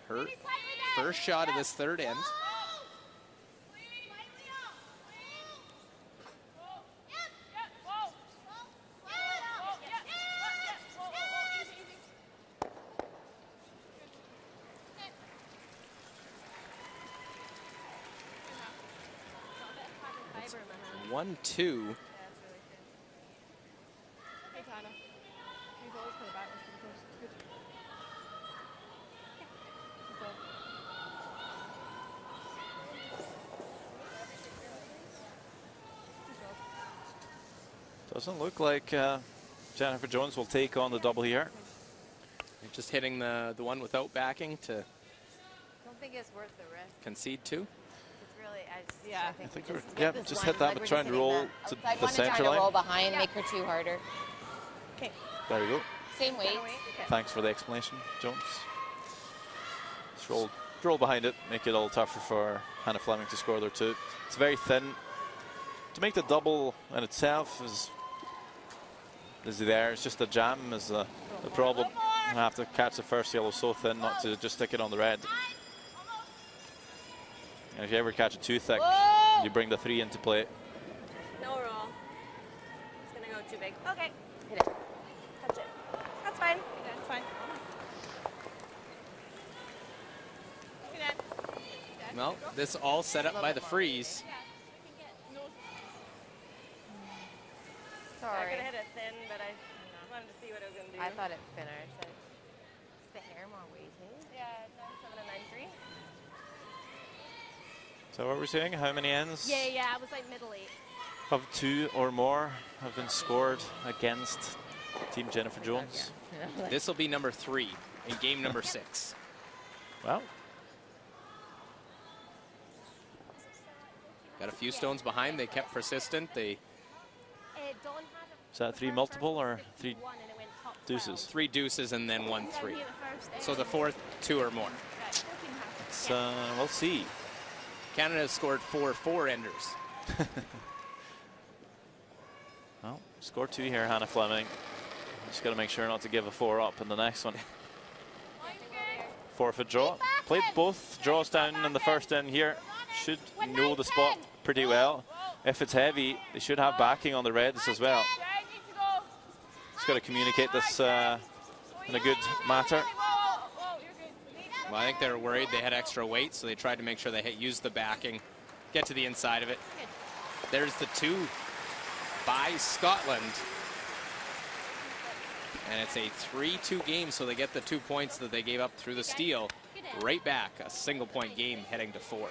10.5. her first shot of this third end. Fiber in my hand. 1-2. Yeah, it's really thin. Hey, Tana. You always play back. It's good. Good goal. Doesn't look like Jennifer Jones will take on the double here. Just hitting the one without backing to Don't think it's worth the risk. concede to. It's really, Yeah. I think, I think we we're, just yeah, get this just one, hit that, like but we're try just and hitting roll that to outside the one and center trying to roll line. behind, make her too harder. Okay. There you go. Same weight. Okay. Thanks for the explanation, Jones. Just roll behind it, make it all tougher for Hannah Fleming to score there too. It's very thin. To make the double in itself is there. It's just the jam is the problem. You have to catch the first yellow so thin not to just stick it on the red. And if you ever catch it too thick, you bring the 3 into play. No roll. It's going to go too big. Okay. Hit it. Touch it. That's fine. That's fine. Good end. Well, this all set up by the freeze. I Sorry. could have hit it thin, but I wanted to see what it was going to do. I thought it finished. Is the hair more weighted? Yeah, 9.7 and 9.3. So what we're saying, how many ends Yeah, I was like middle 8. of 2 or more have been scored against Team Jennifer Jones? This will be number 3 in game number 6. Well, Got a few stones behind. They kept persistent. They Dawn had is that 3 multiple or 3 1 and it went top deuces? 3 deuces and then 1 3. Here the first So the fourth 2 or more. It's, we'll see. Canada has scored 4 enders. Well, score 2 here, Hannah Fleming. Just got to make sure not to give a 4 up in the next one. Forfeit draw. Played both draws down in the first end here. Should know the spot pretty well. If it's heavy, they should have backing on the reds as well. Just got to communicate this in a good matter. Well, I think they were worried they had extra weight, so they tried to make sure they used the backing, get to the inside of it. There's the 2 by Scotland. And it's a 3-2 game, so they get the 2 points that they gave up through the steal. Right back, a single-point game heading to 4.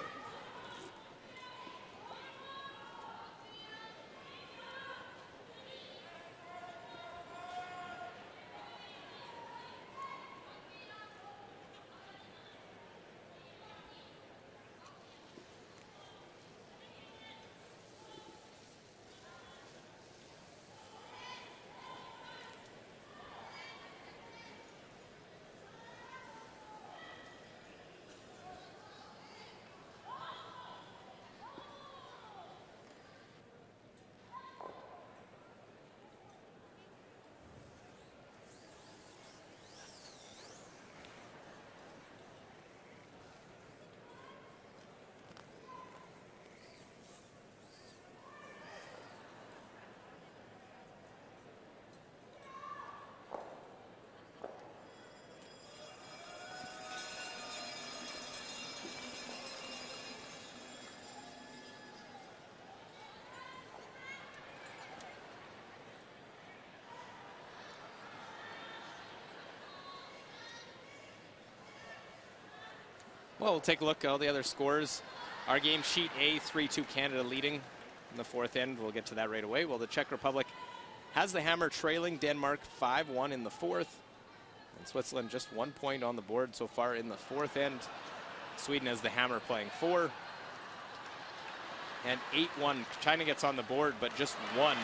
Well, we'll take a look at all the other scores. Our game sheet A, 3-2 Canada leading in the fourth end. We'll get to that right away. Well, the Czech Republic has the hammer trailing Denmark 5-1 in the fourth. And Switzerland just 1 point on the board so far in the fourth end. Sweden has the hammer playing 4. And 8-1. China gets on the board, but just 1.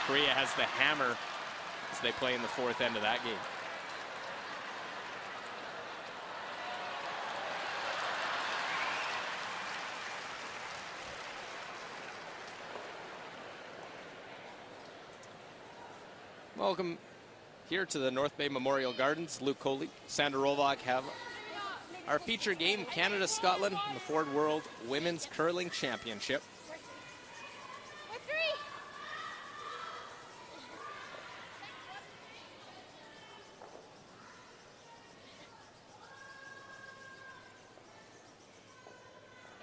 Korea has the hammer as they play in the fourth end of that game. Welcome here to the North Bay Memorial Gardens. Luke Coley, Sandra Rolvak have our feature game, Canada-Scotland in the Ford World Women's Curling Championship. Okay,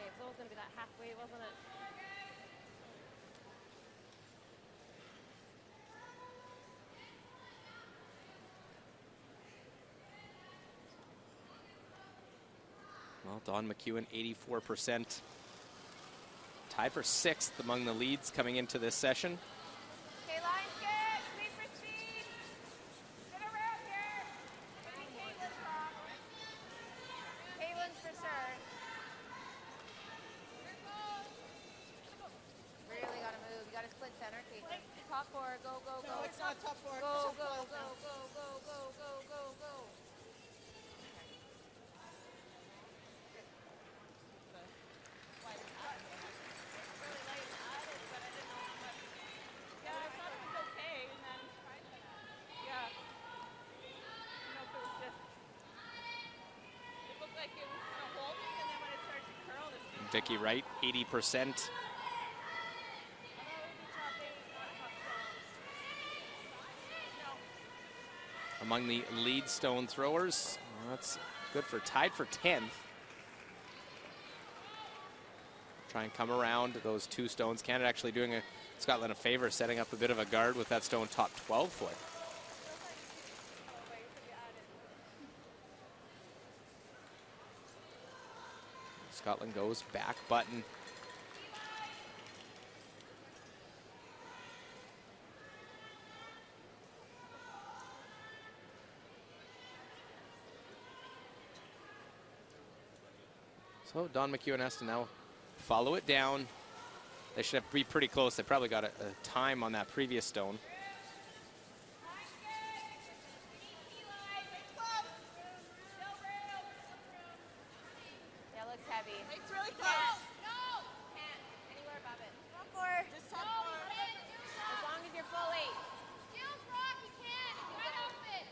it's always going to be that halfway, wasn't it? Well, Dawn McEwen, 84%. Tied for 6th among the leads coming into this session. Okay, lines good. Speed for speed. Get around here. Maybe Caitlin's wrong. Caitlin's for sure. Really got to move. You got to split center, Caitlin. Top four. Go, go, go. No, it's not top four. Go, go, go, go, go, go, go, go, go. Yeah, I thought it was okay, and then, yeah. I don't know if it was just, it looked like it was kind of holding, and then when it started to curl, the speed. Vicky Wright, 80%. Among the lead stone throwers. Well, that's good for tied for 10th. Try and come around those 2 stones. Canada actually doing Scotland a favor, setting up a bit of a guard with that stone top 12 foot. Scotland goes back button. So Dawn McEwen has to now follow it down. They should have be pretty close. They probably got a time on that previous stone. Yeah, looks heavy. It's really close. No! Can't. Anywhere above it. Top four. Just top four. As long as you're full 8. Skills rock, you can. You can help it.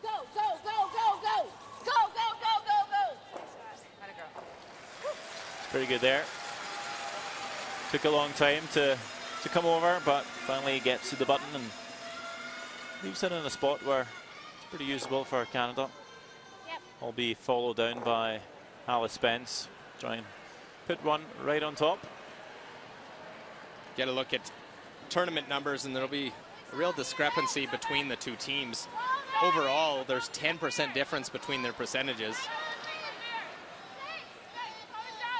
Go, go, go, go, go. Go, go, go, go, go. Got a girl. Pretty good there. Took a long time to come over, but finally gets to the button and leaves it in a spot where it's pretty usable for Canada. Yep. Will be followed down by Alice Spence. Try and put one right on top. Get a look at tournament numbers, and there'll be a real discrepancy between the 2 teams. Overall, there's 10% difference between their percentages.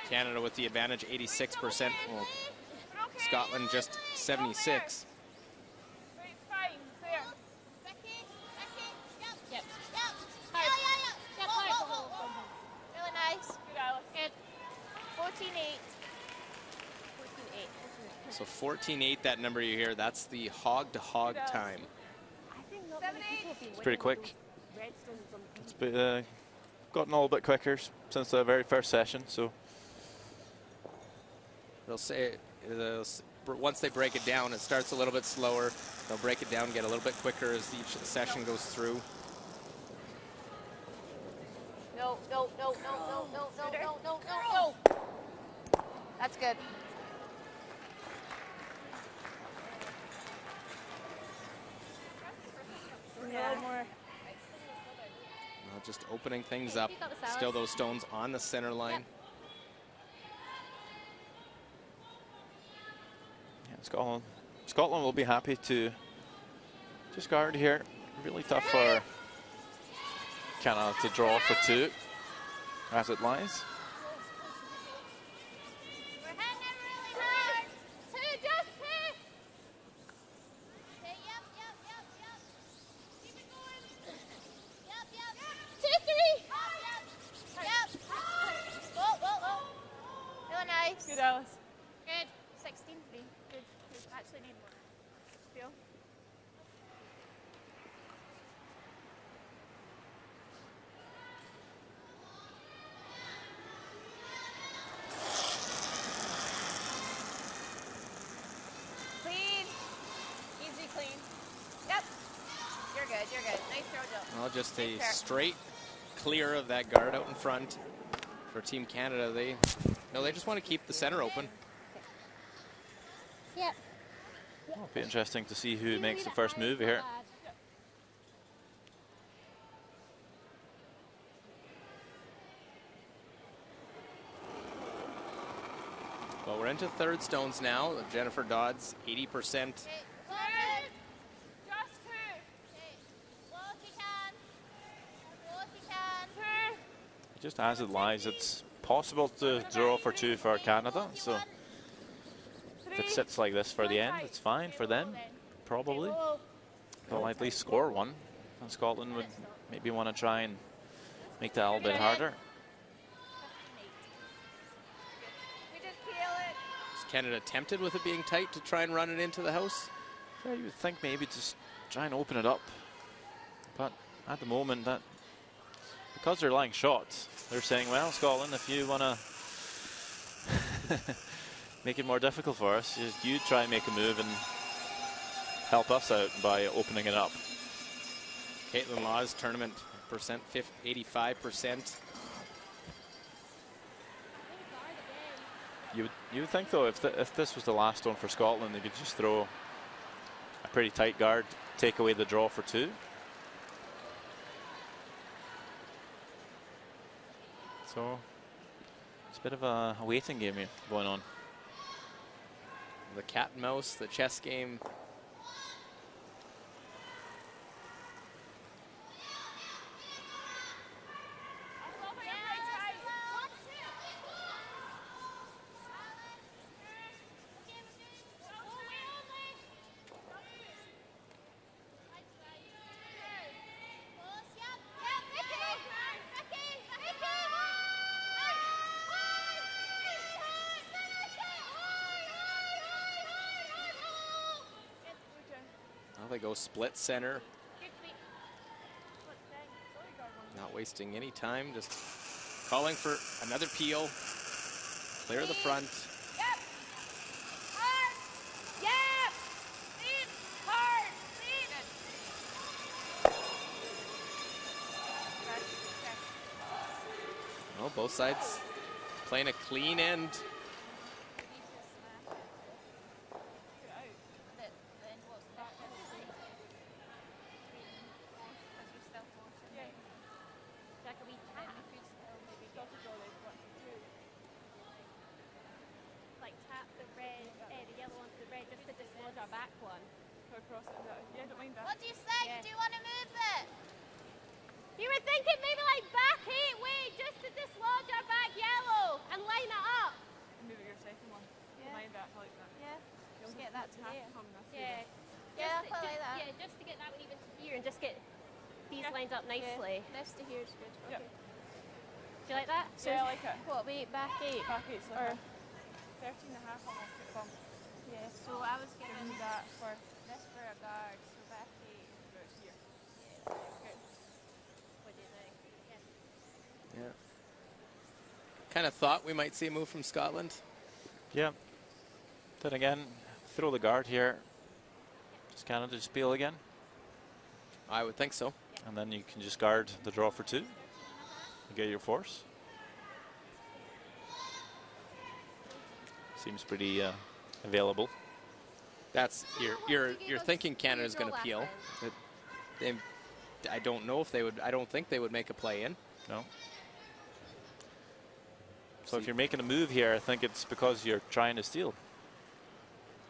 Canada with the advantage, 86%. Well, Scotland just 76. Great spine, clear. Yep. Really nice. Good, Alice. Good. 14-8. 14-8. So 14-8, that number you hear, that's the hog-to-hog time. I think not many people have been It's pretty winning quick. those redstones on It's gotten all a bit quicker since the very first session. So They'll say, once they break it down, it starts a little bit slower. They'll break it down, get a little bit quicker as each session goes through. No, no, no, no, no, no, no, no, no, no, no. That's good. A little more. Well, just opening things up. Still those stones on the center line. Yeah, Scotland will be happy to just guard here. Really tough for Canada to draw for 2 as it lies. We're hitting it really hard. 2, just 2. Okay, yep. Keep it going. Yep. 2, 3. Yep. Whoa. Really nice. Good, Alice. Good. 16-3. Good. Actually need more. Steal. Clean. Easy clean. Yep. You're good. Nice throw, Jill. Well, just a Nice start. straight clear of that guard out in front for Team Canada. They just want to keep the center open. Yep. It'll be interesting to see who makes the first move here. Well, we're into third stones now. Jennifer Dodds, 80%. Okay. Just 2. Roll if you can. 2. Just as it lies, it's possible to draw for 2 for Canada. So if it sits like this for the end, it's fine for them, probably. They'll at least score 1. And Scotland would maybe want to try and make that a little bit harder. We just peel it. Is Canada tempted with it being tight to try and run it into the house? Yeah, you would think maybe just try and open it up. But at the moment, that because they're lying shots, they're saying, well, Scotland, if you want to make it more difficult for us, you try and make a move and help us out by opening it up. Caitlin Law's tournament percent 85%. You would think, though, if this was the last stone for Scotland, they could just throw a pretty tight guard, take away the draw for 2. So it's a bit of a waiting game here going on. The cat and mouse, the chess game. Well, they go split center. Not wasting any time, just calling for another peel. Clear the front. Yep. Hard. Yep. Lead. Hard. Lead. Well, both sides playing a clean end. What do you think? Do you want to move it? You were thinking maybe like back 8 way just to dislodge our back yellow and line it up. Move it your second one. Yeah. Mind that, I like that. Yeah. Just get that to Half there. come, that's Yeah. good. Yeah, I quite like that. Yeah, just to get that one even to here and just get these Yeah. lined up nicely. Yeah. Next to here is good. Yep. Okay. Do you like that? So Yeah, I like it. what, wait, back 8? Back 8, so Or, 13 and a half almost at the bump. yeah, so I was Give giving me that for this for a guard, so back 8. about here. Yeah. Okay. What do you think? Yeah. Kind of thought we might see a move from Scotland. Yeah. Then again, throw the guard here. Does Canada just peel again? I would think so. And then you can just guard the draw for 2. You get your force. Seems pretty available. That's you're thinking Canada's going to peel. I don't know if they would. I don't think they would make a play in. No. So if you're making a move here, I think it's because you're trying to steal.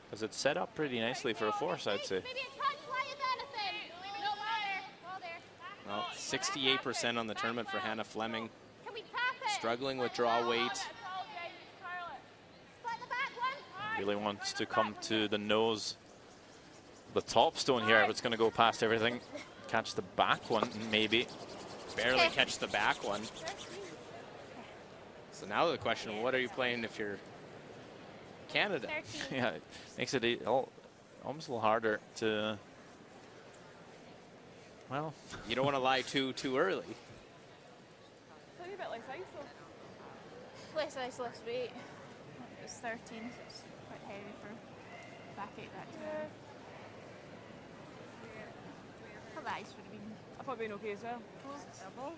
Because it's set up pretty nicely for a force, I'd say. Maybe a touch wide of anything. No, ball there. Ball there. Well, 68% on the tournament for Hannah Fleming. Can we tap it? Struggling with draw weight. That's all, Jay. Just curl it. Split the back one. Really wants to come to the nose. The top stone here, if it's going to go past everything. Catch the back one, maybe. Barely catch the back one. So now the question, what are you playing if you're Canada? 13. Yeah, it makes it almost a little harder to, well. You don't want to lie too early. It's a bit less ice though. Less ice, less weight. It's 13, so it's quite heavy for back eight that time. How the ice would have been. I thought it'd been okay as well. Double.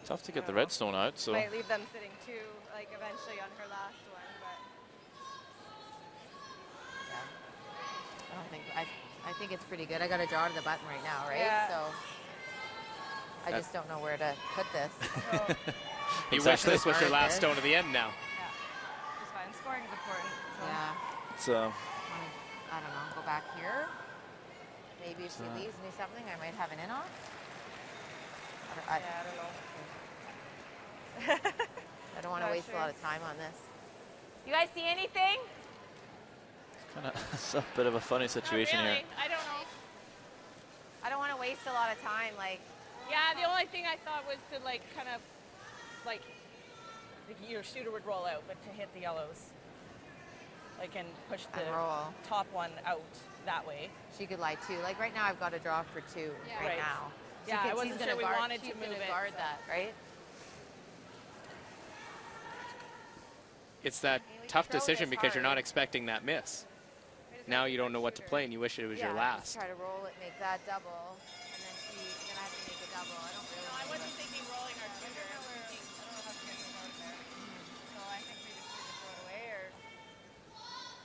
Tough to get the redstone out, so. Might leave them sitting too, like eventually on her last one, but I don't think I think it's pretty good. I got to draw to the button right now, right? Yeah. So I just don't know where to put this. You wish this was your Alright, last good. stone of the end now. yeah, just fine. Scoring is important. So. Yeah. It's, I don't know. Go back here. Maybe if she leaves me something, I might have an in off. Yeah, I don't know. I don't want to Not waste sure. a lot of time on this. You guys see anything? it's a bit of a funny situation Not really. here. I don't know. I don't want to waste a lot of time. Like, Yeah, the only thing I thought was to like kind of like your shooter would roll out, but to hit the yellows. Like and push the And roll. top one out that way. She could lie too. Like right now, I've got a draw for 2 right Right. now. Yeah, I wasn't she's sure gonna we guard, wanted to she's move gonna it, guard so. that, right? It's that tough decision because you're not expecting that miss. Now you don't know what to play and you wish it was your Just last. try to roll it, make that double, and then she's gonna have to make a double. I don't really. No, I know wasn't what- thinking rolling our shooter. I was thinking I don't know how to get them out there. So I think we just need to throw it away, or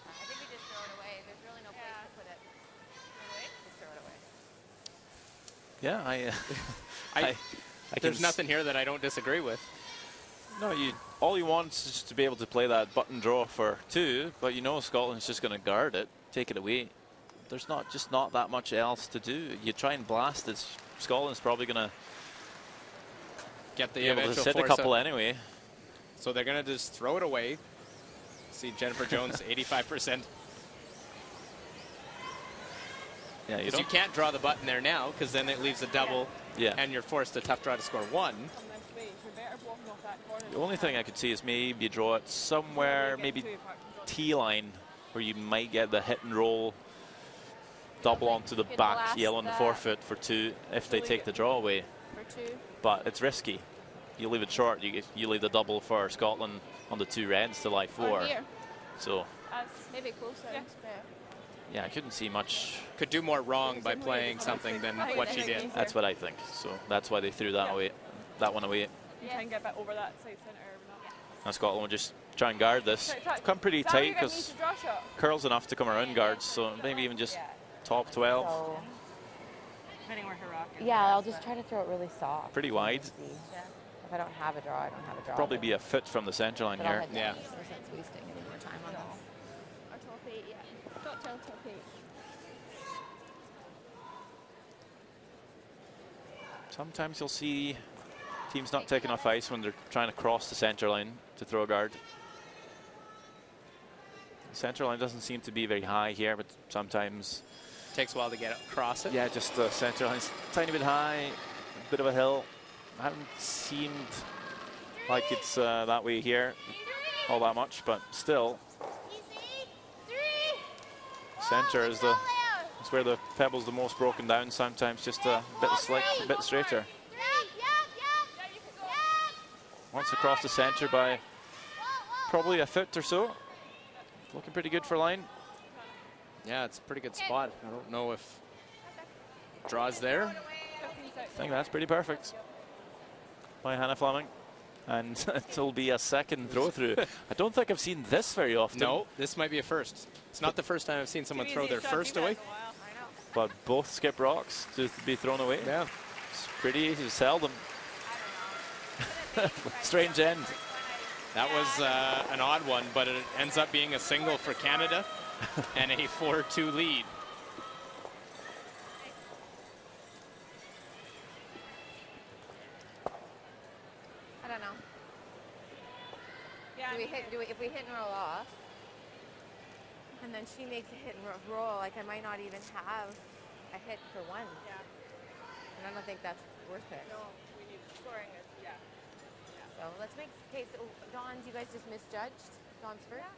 I think we just throw it away. There's really no place Yeah. to put it. Just throw it away. Yeah, I- I There's can nothing here that I don't disagree with. No, all you want is just to be able to play that button draw for 2, but you know Scotland's just going to guard it, take it away. There's not that much else to do. You try and blast it, Scotland's probably going to Get the be able to eventual sit a force couple up. anyway. So they're going to just throw it away. See Jennifer Jones, 85%. Yeah, Because you can't draw the button there now because then it leaves a double Yeah. and you're forced to tough draw to score 1. come this way. You're better blocking off that corner. The only thing I could see is maybe you draw it somewhere, maybe T line, where you might get the hit and roll double onto the You can back blast yellow on the that. forfeit for 2 if they take the draw away. For 2. But it's risky. You leave it short, you leave the double for Scotland on the 2 reds to lie 4. Or here. So, Maybe closer. Yeah. It's better. yeah, I couldn't see much. Could do more wrong by playing something than what she did. That's what I think. So that's why they threw that away, that one away. You try and get back over that side centre. And Scotland will just try and guard this. Come pretty tight because curls enough to come around guards, so maybe even just top 12. So, depending where her rock is. yeah, I'll just try to throw it really soft. Pretty wide. See. If I don't have a draw, I don't have a draw. Probably be a foot from the centre line But I'll here. head Yeah. down. No sense wasting any more time on this. Or top 8, yeah. Top 10, top 8. Sometimes you'll see teams not taking off ice when they're trying to cross the centre line to throw a guard. The centre line doesn't seem to be very high here, but sometimes, Takes a while to get across it. yeah, just the centre line's a tiny bit high, a bit of a hill. Haven't seemed like it's that way here all that much, but still, centre is it's where the pebble's the most broken down. Sometimes just a bit slick, a bit straighter. Once across the centre by probably a foot or so. Looking pretty good for line. Yeah, it's a pretty good spot. I don't know if draws there. I think that's pretty perfect by Hannah Fleming. And it'll be a second throw through. I don't think I've seen this very often. No, this might be a first. It's not the first time I've seen someone throw their first away. But both skip rocks to be thrown away. Yeah. It's pretty seldom. Strange end. That was an odd one, but it ends up being a single for Canada and a 4-2 lead. don't know. Yeah, If we hit and roll off, and then she makes a hit and roll, like I might not even have a hit for one. Yeah. And I don't think that's worth it. No, we need scoring is, yeah. So let's make, okay, so Dawn's, you guys just misjudged Dawn's first? Yeah.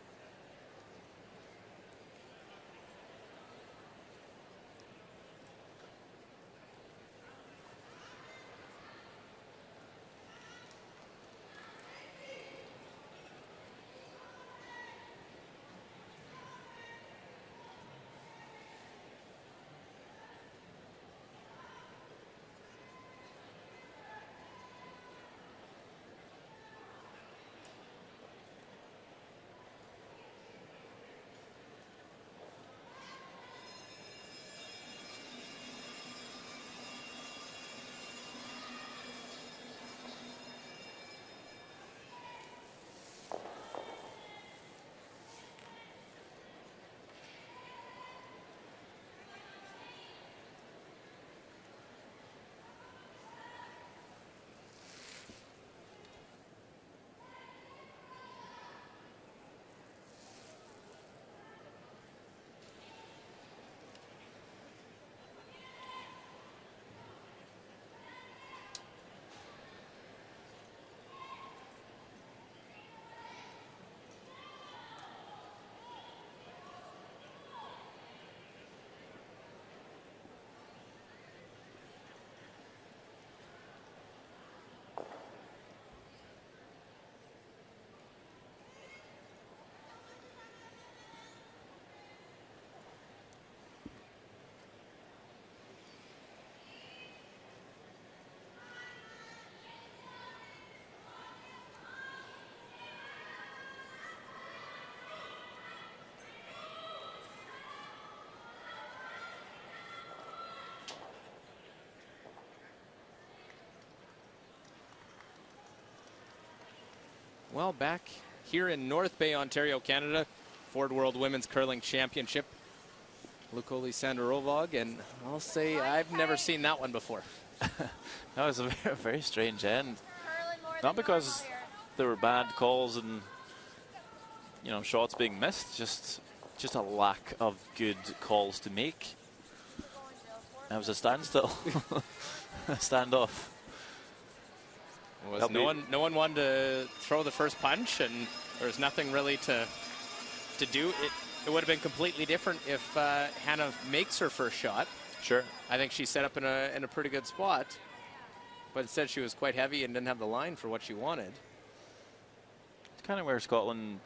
Well, back here in North Bay, Ontario, Canada, Ford World Women's Curling Championship. Lukoli Sandorovog, and I'll say I've never seen that one before. That was a very, very strange end. Curling more Not than because normal here. there were bad calls and, you know, shots being missed, just a lack of good calls to make. That was a standstill. A standoff. Was no one wanted to throw the first punch, and there was nothing really to do. It would have been completely different if Hannah makes her first shot. Sure. I think she set up in a pretty good spot, but instead she was quite heavy and didn't have the line for what she wanted. It's kind of where Scotland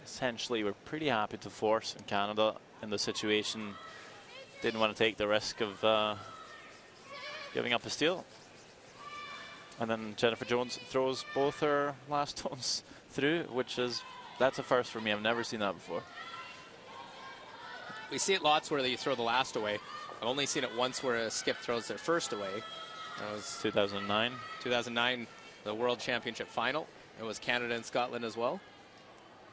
essentially were pretty happy to force in Canada in the situation. Didn't want to take the risk of giving up a steal. And then Jennifer Jones throws both her last stones through, that's a first for me. I've never seen that before. We see it lots where they throw the last away. I've only seen it once where a skip throws their first away. That was 2009. 2009, the World Championship final. It was Canada and Scotland as well.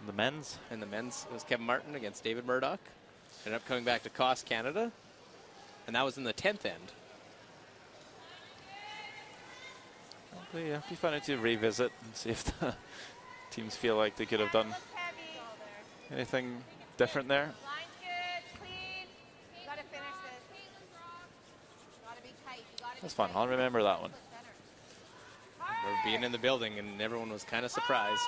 The men's. And the men's, it was Kevin Martin against David Murdoch. Ended up coming back to cost Canada. And that was in the 10th end. It'd be funny to revisit and see if the teams feel like they could have done anything different there. Line's good, clean. You gotta finish this. Gotta be tight. You gotta That's be fun. tight. I'll remember that one. We're being in the building, and everyone was kind of surprised.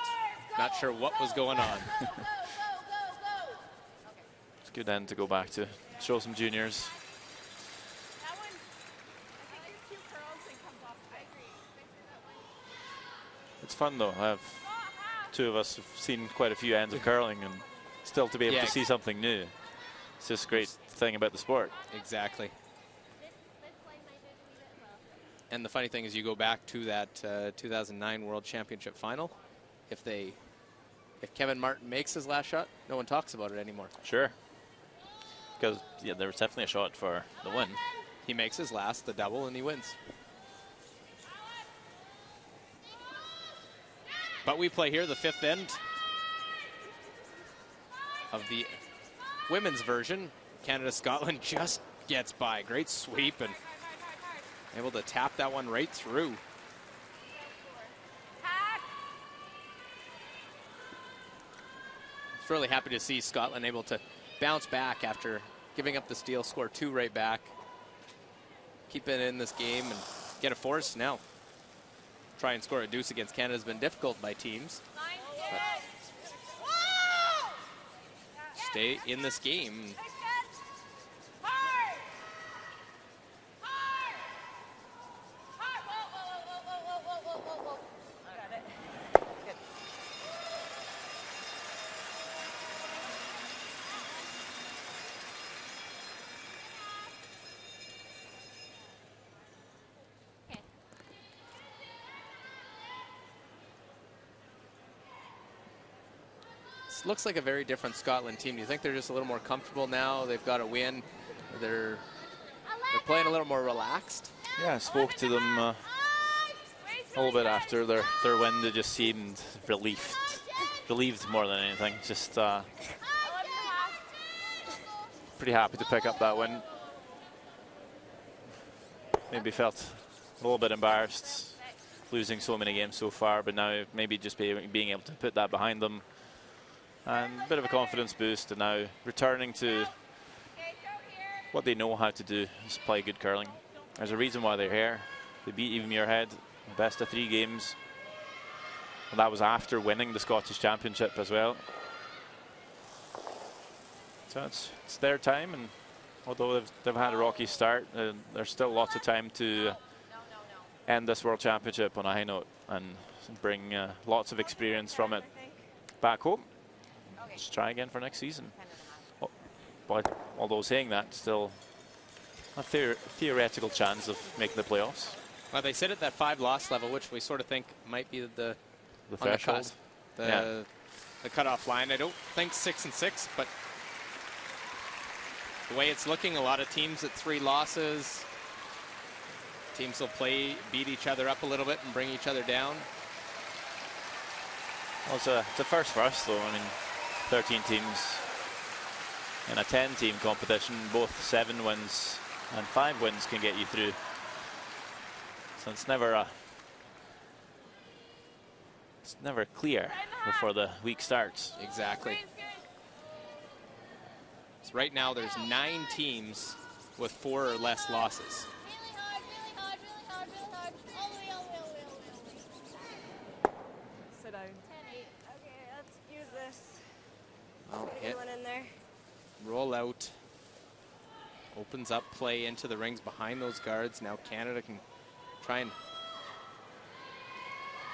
Not sure what was going on. Go, go, go, go. It's a good end to go back to. Show some juniors. That one, I think your two curls and comes off. I agree. It's fun though. Two of us have seen quite a few ends of curling, and still to be able to see something new. It's just a great thing about the sport. Exactly. This line might do it a wee bit as well. And the funny thing is, you go back to that 2009 World Championship final. If Kevin Martin makes his last shot, no one talks about it anymore. Sure. Because there was definitely a shot for the win. He makes his last, the double, and he wins. But we play here the 5th end of the women's version. Canada-Scotland just gets by. Great sweep and able to tap that one right through. Tap. Just really happy to see Scotland able to bounce back after giving up the steal, score 2 right back. Keep it in this game and get a force now. Try and score a deuce against Canada has been difficult by teams. But stay in this game. Looks like a very different Scotland team. Do you think they're just a little more comfortable now? They've got a win. They're playing a little more relaxed. Yeah, I spoke to them a little bit after their win. They just seemed relieved more than anything. Just pretty happy to pick up that win. Maybe felt a little bit embarrassed losing so many games so far, but now maybe just being able to put that behind them. And a bit of a confidence boost, and now returning to what they know how to do, is play good curling. There's a reason why they're here. They beat Even Muirhead, best of 3 games. And that was after winning the Scottish Championship as well. So it's their time, and although they've had a rocky start, there's still lots of time to end this World Championship on a high note and bring lots of experience from it back home. Let's try again for next season. But although saying that, still a theoretical chance of making the playoffs. Well, they sit at that 5-loss level, which we sort of think might be the threshold, the cutoff line. I don't think 6-6, but the way it's looking, a lot of teams at 3 losses. Teams will beat each other up a little bit and bring each other down. Well, it's a first for us, though. I mean, 13 teams in a 10-team competition, both 7 wins and 5 wins can get you through. So it's never clear before the week starts. Exactly. So right now there's 9 teams with 4 or less losses. Really hard, really hard. All the way. Sit down. 10-8. Okay, let's use this. Well, Put a good one in there. roll out. Opens up play into the rings behind those guards. Now Canada can try and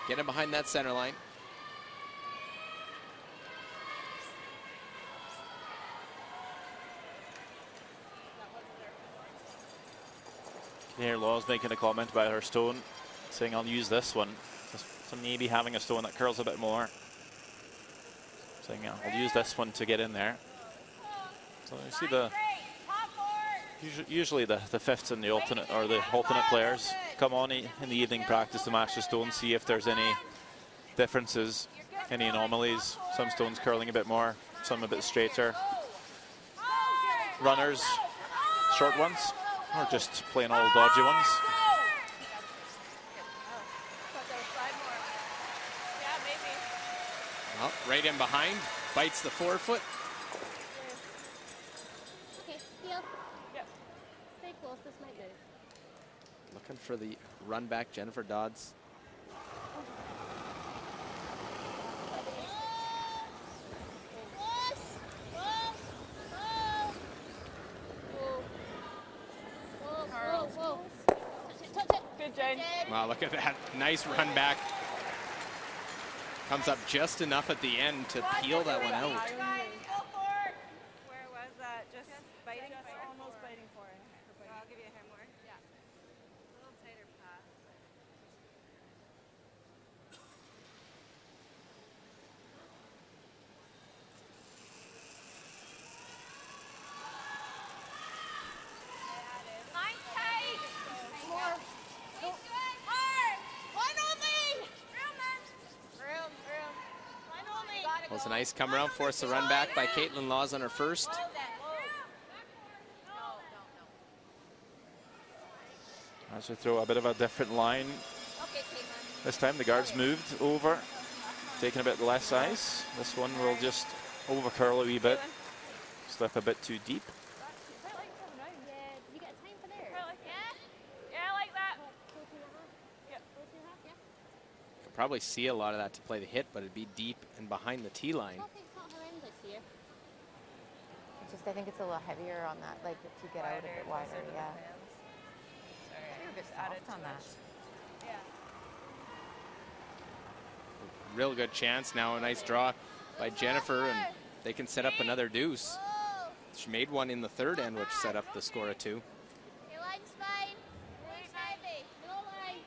get him behind that center line. Here, Laws making a comment about her stone, saying I'll use this one. So maybe having a stone that curls a bit more. Saying I'll use this one to get in there. So you see usually the fifths and the alternate players come on in the evening practice to match the stones, see if there's any differences, any anomalies. Some stones curling a bit more, some a bit straighter. Runners, short ones, or just plain old dodgy ones. Well, right in behind, bites the forefoot. Okay, heel. Yep. Stay close, this might move. Looking for the run back, Jennifer Dodds. Whoa. Touch it. Good, Jane. Wow, look at that. Nice run back. Comes up just enough at the end to peel that one out. Where was that? Just biting? Almost biting for it. I'll give you a hair more. Yeah. A little tighter pass. Line tight. More. Hard. Line only. Room. Line only. Well, it's a nice come around, force a run back by Caitlin Laws on her first. As we throw a bit of a different line. This time the guards moved over, taking a bit less ice. This one will just over curl a wee bit. Slip a bit too deep. Quite like 7 rounds. Yeah, did you get a time for there? Quite like it. Yeah, I like that. 14 and a half. Yep. 14 and a half, yeah. Could probably see a lot of that to play the hit, but it'd be deep and behind the tee line. I think it's not horrendous here. It's just I think it's a little heavier on that, like if you get out a bit wider, closer to the yeah. fans. Sorry, I You're a bit just added soft on too that. much. Yeah. Real good chance now. A nice draw by Jennifer, and they can set up another deuce. She made one in the third end, which set up the score of 2. Your line's fine. Line's heavy. No line.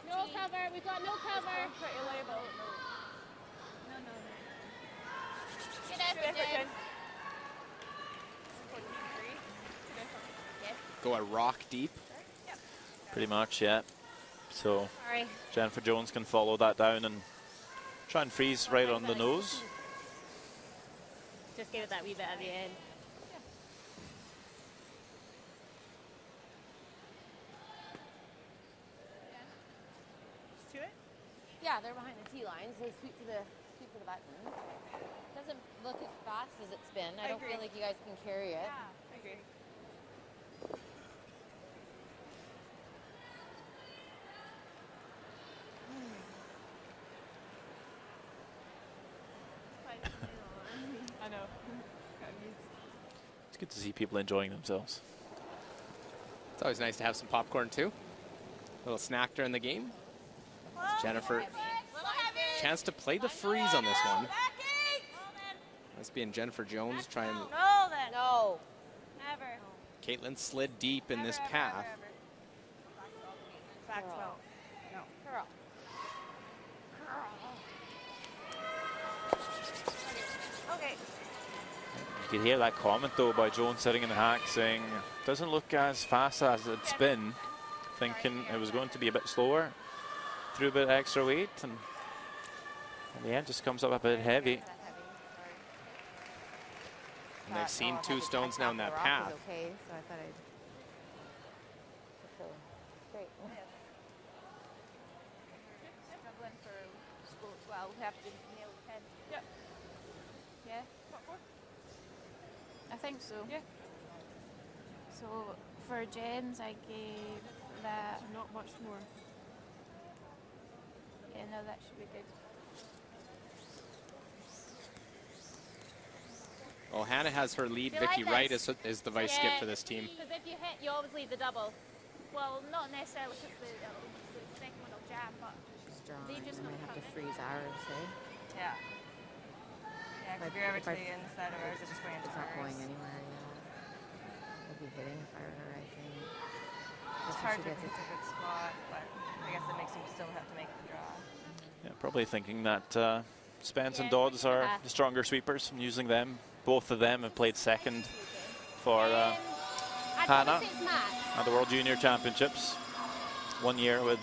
No cover. We've got no cover. Pretty label. Good effort, Jen. Go a rock deep. Pretty much, yeah. So Sorry. Jennifer Jones can follow that down and try and freeze right on the nose. Just give it that wee bit at the end. To it? Yeah, they're behind the tee lines. They sweep for the button. Doesn't look as fast as it's been. I don't agree. feel like you guys can carry it. Yeah, I agree. I know. It's good to see people enjoying themselves. It's always nice to have some popcorn too. A little snack during the game. Jennifer, chance to play the freeze on this one. That's being Jennifer Jones trying. No, then. No. Never. Caitlin slid deep in this path. Back 12. No. Curl. Okay. You could hear that comment though by Jones sitting in the hack saying, doesn't look as fast as it's been. Thinking it was going to be a bit slower. Threw a bit extra weight, and in the end just comes up a bit heavy. And they've seen 2 stones now in that path. Okay, so I thought I'd just so straight. Struggling for school. Well, we have to nail the pen. Yep. Yeah, What for? I think so. Yeah. So for Jen's, I gave that. Not much more. Yeah, no, that should be good. Well, Hannah has her lead. You Vicky like Wright this? is the vice skip for this team. Because if you hit, you always lead the double. Well, not necessarily because the second one will jam, but She's drawing. They just I might don't have to come in. freeze ours, eh? Yeah. Yeah, If because if you're ever I- to the inside of ours, it's just going into It's not going ours. anywhere, yeah. I'd be hitting if I were her, I think. It's Just so hard she to gets pick it. a good spot, but I guess it makes you still have to make the draw. Yeah, probably thinking that Spence and Yeah, Dodds are path. the stronger sweepers and using them. Both of them have played second for I'd Hannah probably say it's Max. at the World Junior Championships. 1 year with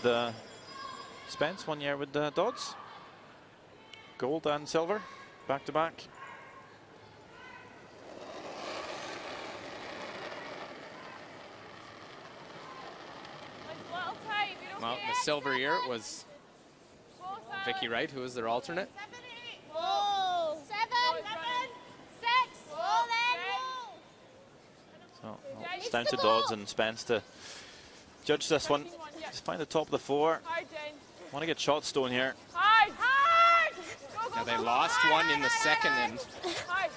Spence, 1 year with Dodds. Gold and silver, back to back. Like, little tight. We don't Well, get the silver year it was full Vicky silent. Wright, who was their alternate. 7, 8. Whoa! 7, 6. Whoa, then. So it's down to Dodds and Spence to judge this one. Just find the top of the 4. Hard, Jane. Want to get shot stone here. Hard! Hard! Go, go, Now they go, go, lost hard, one in the second hard, end. Hard.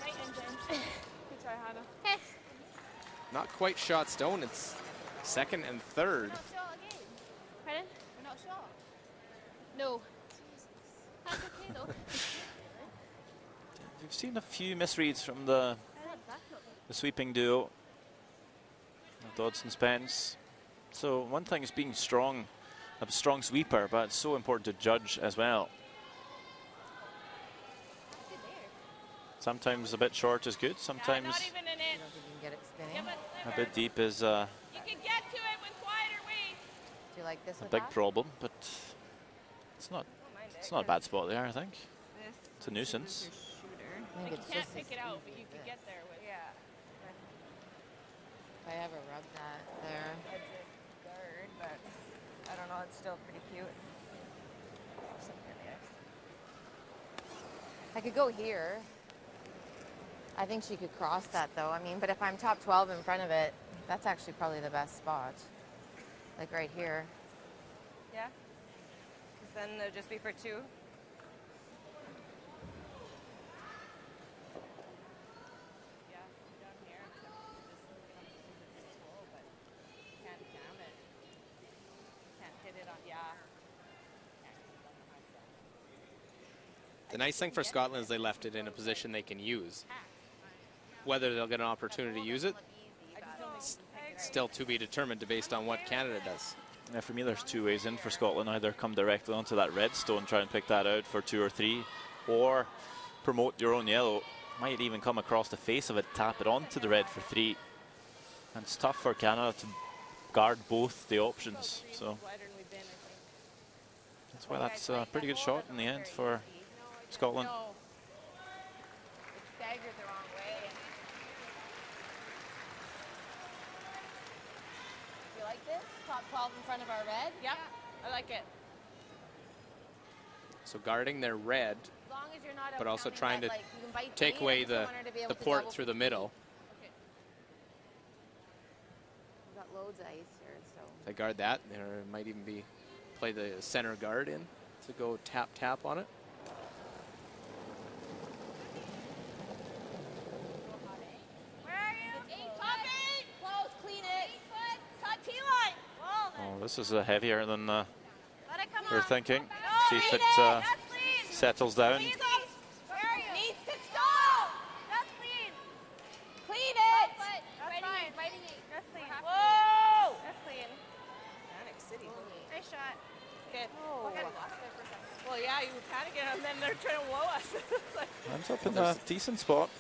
Right in, Jen. Good try, Hannah. Not quite shot stone. It's second and third. Not shot again. Pardon? we're not shot. No. That's okay though. We've seen a few misreads from the sweeping duo, Dodds and Spence. So one thing is being strong, a strong sweeper, but it's so important to judge as well. Sometimes a bit short is good. Sometimes Not even in I it. don't think you can get it spinning. Yeah, but a bit deep is you can get to it with quieter weight. Do you like this a with big that? problem, but it's not. It's not a bad spot there, I think. This It's a nuisance. is your shooter. I think Like, you it's can't just pick as it out, easy but you as can this. get there with. Yeah. If I ever rub that there. It's a guard, but I don't know, it's still pretty cute. I could go here. I think she could cross that though. I mean, but if I'm top 12 in front of it, that's actually probably the best spot. Like right here. Yeah? Because then they'll just be for 2. Yeah, down here, except this comes slow, but you can't jam it. You can't hit it on, yeah. The nice thing for Scotland is they left it in a position they can use. Whether they'll get an opportunity to use it, still to be determined based on what Canada does. Yeah, for me, there's 2 ways in for Scotland. Either come directly onto that red stone, try and pick that out for 2 or 3, or promote your own yellow. Might even come across the face of it, tap it onto the red for 3. And it's tough for Canada to guard both the options. So that's why that's a pretty good shot in the end for Scotland. It's staggered the wrong way. You like this? Top 12 in front of our red? Yeah, I like it. So guarding their red, As long as you're not but also outcounting trying that, to like, you can bite take me, away I just the want her to be able to port double through the middle. Okay. We've got loads of ice here, so. They guard that, there might even be play the center guard in to go tap on it. Where are you? Top 8! Close, clean it. Top T-line. Whoa, then. Oh, this is heavier than Let it come we're on. thinking. No, See if lead it That's clean. settles down. Please, where are you? Needs to stop. That's clean. Clean it! That's fine. Writing 8. That's clean. Whoa. That's clean. Panic City. Nice shot. Good. Oh. Okay. Well, yeah, you panic it, and then they're trying to whoa us. It's like, Ends up in a decent spot.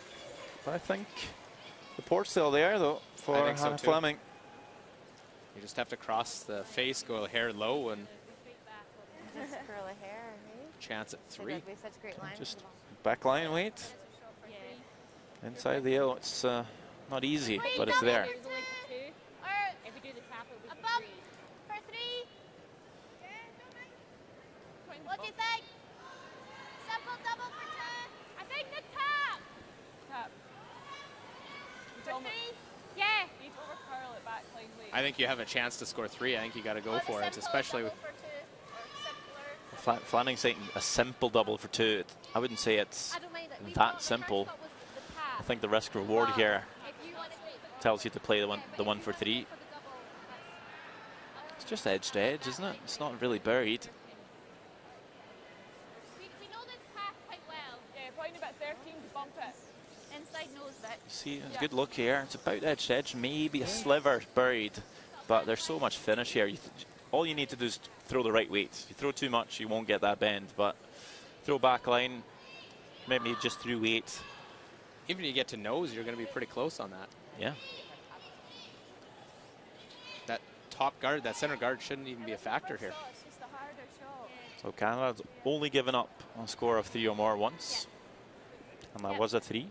But I think the port's still there, though, for think so Hannah too. Fleming. You just have to cross the face, go hair low, and Just curl a hair, hey? chance at So 3. that we have such great lines. Just back line weight. Inside the yellow, it's not easy, but it's there. There's only 2. or If we do the tap, it would be above 3. for 3. What do you think? Simple double for 2. I think the tap. Tap. For 3. Yeah. Need to over curl it back line weight. I think you have a chance to score 3. I think you got to go for it, especially with For 2. Or simpler. Flanning's saying a simple double for 2. I wouldn't say it's I don't mind it. that simple. I think the risk reward here If you want to wait, tells you to play the one for 3. It's just edge to edge, isn't it? It's not really buried. we know this path quite well. Yeah, probably about 13 to bump it. Inside nose bit. You see, it's a good look here. It's about edge to edge, maybe a sliver buried, but there's so much finish here. All you need to do is throw the right weight. If you throw too much, you won't get that bend, but throw back line, maybe just through weight. even if you get to nose, you're going to be pretty close on that. Yeah. That top guard, that center guard shouldn't even be a factor here. It's just a harder shot. So Canada's only given up a score of 3 or more once, and that was a 3.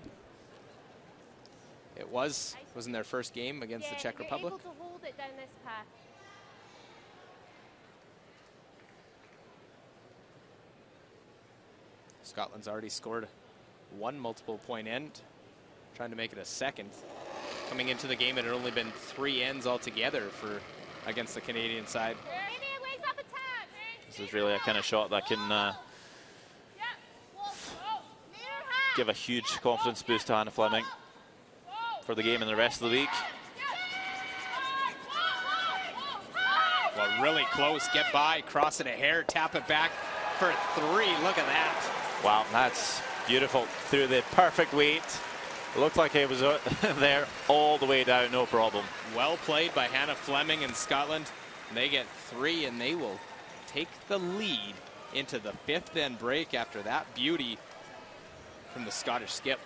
It was in their first game against the Czech Republic. You're able to hold it down this path. Scotland's already scored one multiple point end, trying to make it a second. Coming into the game, it had only been 3 ends altogether for against the Canadian side. This is really a kind of shot that can give a huge confidence boost to Hannah Fleming for the game and the rest of the week. Well, really close, get by, cross it a hair, tap it back for 3. Look at that. Wow, that's beautiful. Through the perfect weight. It looked like it was there all the way down, no problem. Well played by Hannah Fleming in Scotland. They get 3 and they will take the lead into the 5th end break after that beauty from the Scottish skip.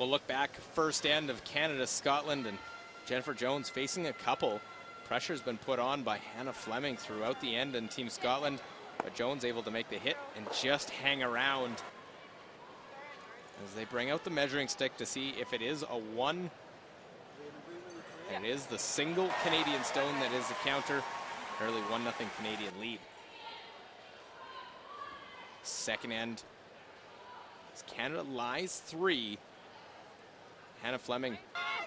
We'll look back first end of Canada, Scotland, and Jennifer Jones facing a couple. Pressure's been put on by Hannah Fleming throughout the end and Team Scotland, but Jones able to make the hit and just hang around as they bring out the measuring stick to see if it is a 1. And it is the single Canadian stone that is the counter. Early 1-0 Canadian lead. Second end. As Canada lies 3. Hannah Fleming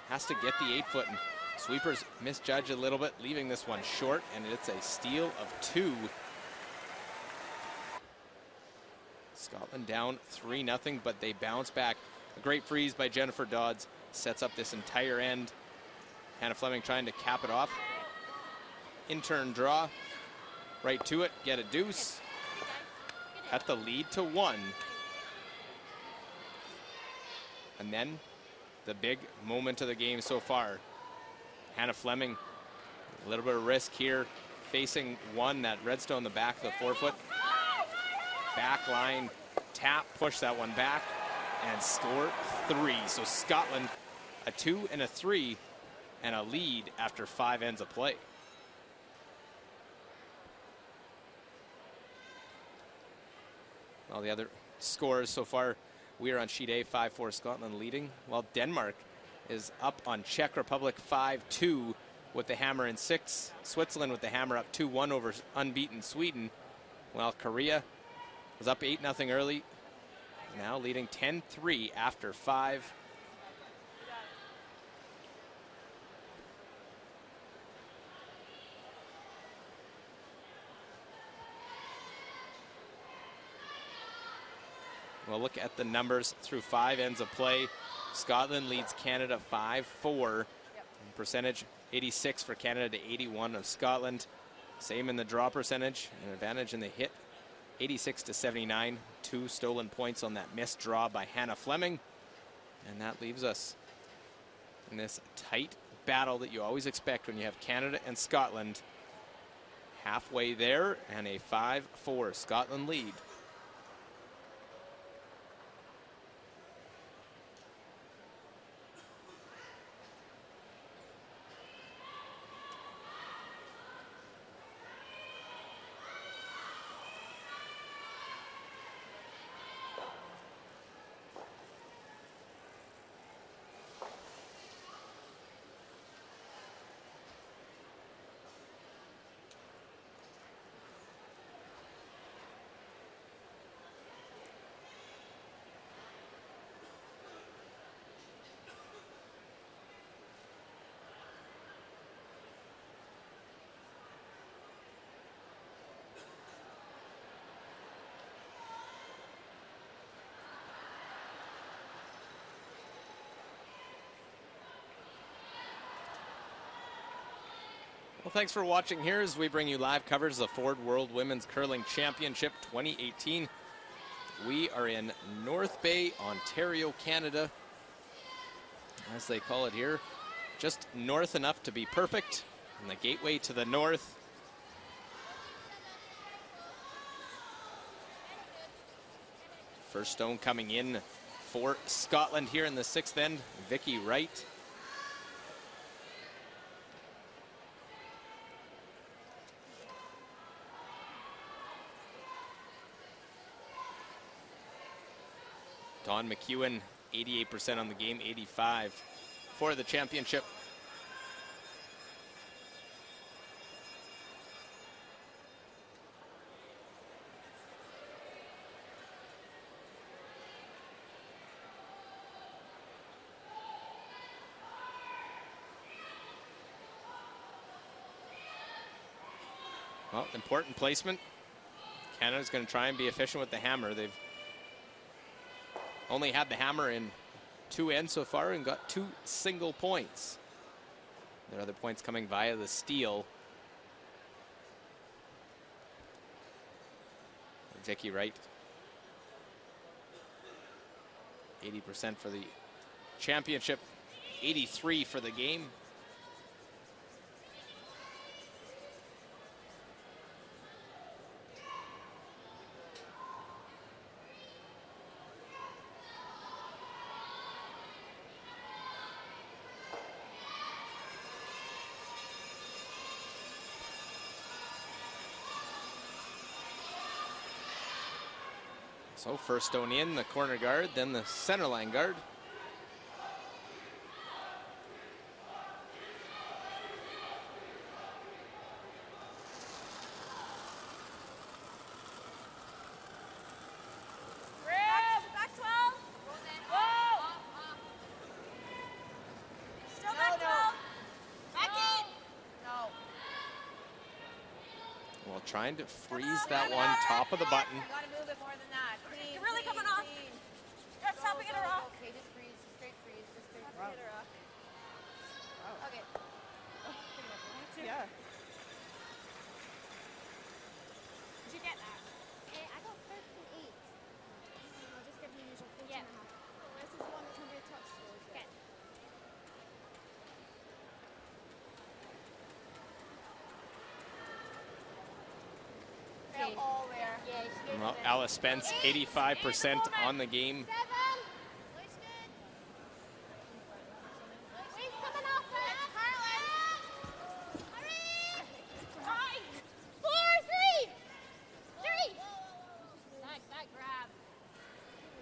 has to get the 8-foot, and sweepers misjudge a little bit, leaving this one short, and it's a steal of 2. Scotland down 3-0, but they bounce back. A great freeze by Jennifer Dodds sets up this entire end. Hannah Fleming trying to cap it off. In-turn draw, right to it, get a deuce. Cut the lead to 1. And then the big moment of the game so far. Hannah Fleming, a little bit of risk here, facing 1, that redstone in the back of the 4-foot. Back line, tap, push that one back, and score 3. So Scotland, a 2 and a 3, and a lead after 5 ends of play. All the other scores so far, we are on sheet A, 5-4 Scotland leading, while Denmark is up on Czech Republic 5-2 with the hammer in 6. Switzerland with the hammer up 2-1 over unbeaten Sweden, while Korea was up 8-0 early, now leading 10-3 after 5. We'll look at the numbers through 5 ends of play. Scotland leads Canada 5-4. Percentage 86 for Canada to 81 of Scotland. Same in the draw percentage, an advantage in the hit, 86 to 79. 2 stolen points on that missed draw by Hannah Fleming. And that leaves us in this tight battle that you always expect when you have Canada and Scotland. Halfway there, and a 5-4 Scotland lead. Well, thanks for watching here as we bring you live coverage of the Ford World Women's Curling Championship 2018. We are in North Bay, Ontario, Canada, as they call it here. Just north enough to be perfect, and the gateway to the north. First stone coming in for Scotland here in the 6th end, Vicky Wright. Dawn McEwen, 88% on the game, 85 for the championship. Well, important placement. Canada's going to try and be efficient with the hammer. They've only had the hammer in 2 ends so far and got 2 single points. Their other points coming via the steal. Vicky Wright, 80% for the championship, 83 for the game. So first stone in, the corner guard, then the center line guard. Back 12. Whoa. Still back 12. Back in. No. Well, trying to freeze that one, top of the button. You gotta move it more than that. Clean, You're really clean, coming off. clean. Just stopping at a rock. Okay, just freeze. Straight freeze. Just straight Stopping freeze. at a rock. Okay. Yeah. Did you get that? I got 13.8. I'll just give you usual 14 Yeah. and a half. This is the one that's under a touch score. Okay. They're all there. Yeah, she gave Well, it. Alice Spence, 85% on the game. 7. Looks good. Wade's coming off it. Hurry! 4, 3. 3. That grab.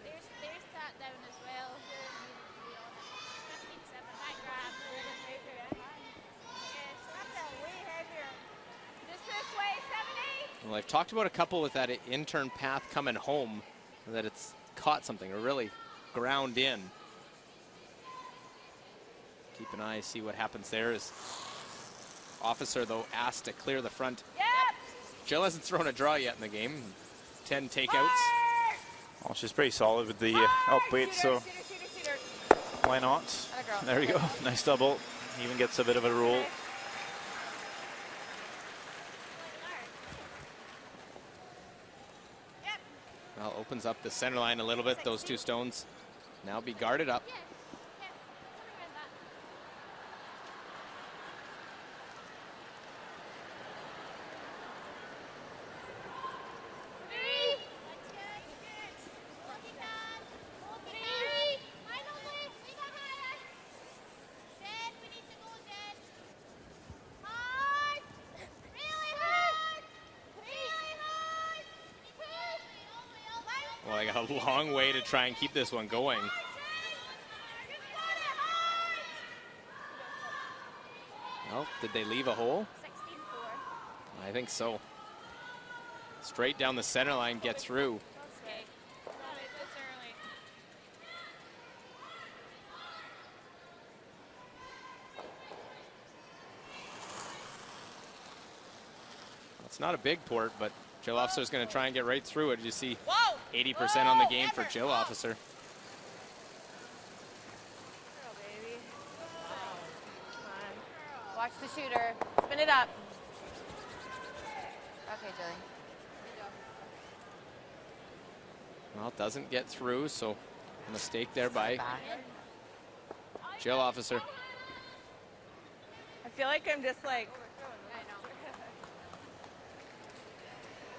There's that down as well. 15-7. That grab. Way heavier. Just this way, 7, 8. Well, I've talked about a couple with that intern path coming home, that it's caught something or really ground in. Keep an eye, see what happens there. Is Officer, though, asked to clear the front. Yep. Jill hasn't thrown a draw yet in the game. 10 takeouts. Well, she's pretty solid with the up weight, so Shooter. why not? Atta girl. There we go. Nice double. Even gets a bit of a roll. Yep. Well, opens up the center line a little bit. Those two stones now be guarded up. Yeah. Yeah. Coming around that. Well, I got a long way to try and keep this one going. Well, did they leave a hole? 16-4. I think so. Straight down the center line, get through. Okay. Got it this early. It's not a big port, but Jill Officer's going to try and get right through it. You see Whoa. 80% on the game for Jill Officer. Girl, baby. Come on. Watch the shooter. Spin it up. Okay, Jilly. Well, it doesn't get through, so a mistake there by Back. Jill Officer. I feel like I'm just like,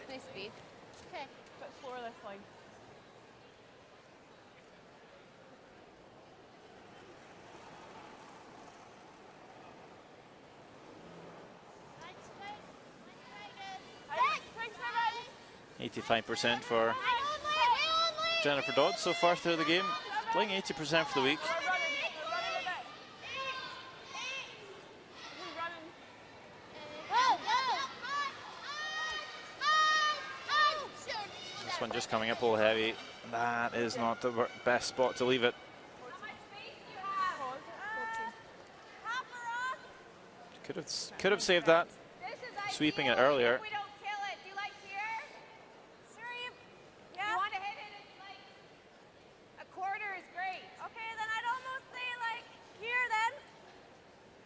Nice speed. Okay. but floorless, like. Six. 85% for Jennifer Dodds so far through the game. Playing 80% for the week. This one just coming up a little heavy. That is not the best spot to leave it. Could have saved that. Sweeping it earlier. We don't kill it. Do you like here? Sure. You want to hit it? It's like a quarter is great. Okay, then I'd almost say like here then.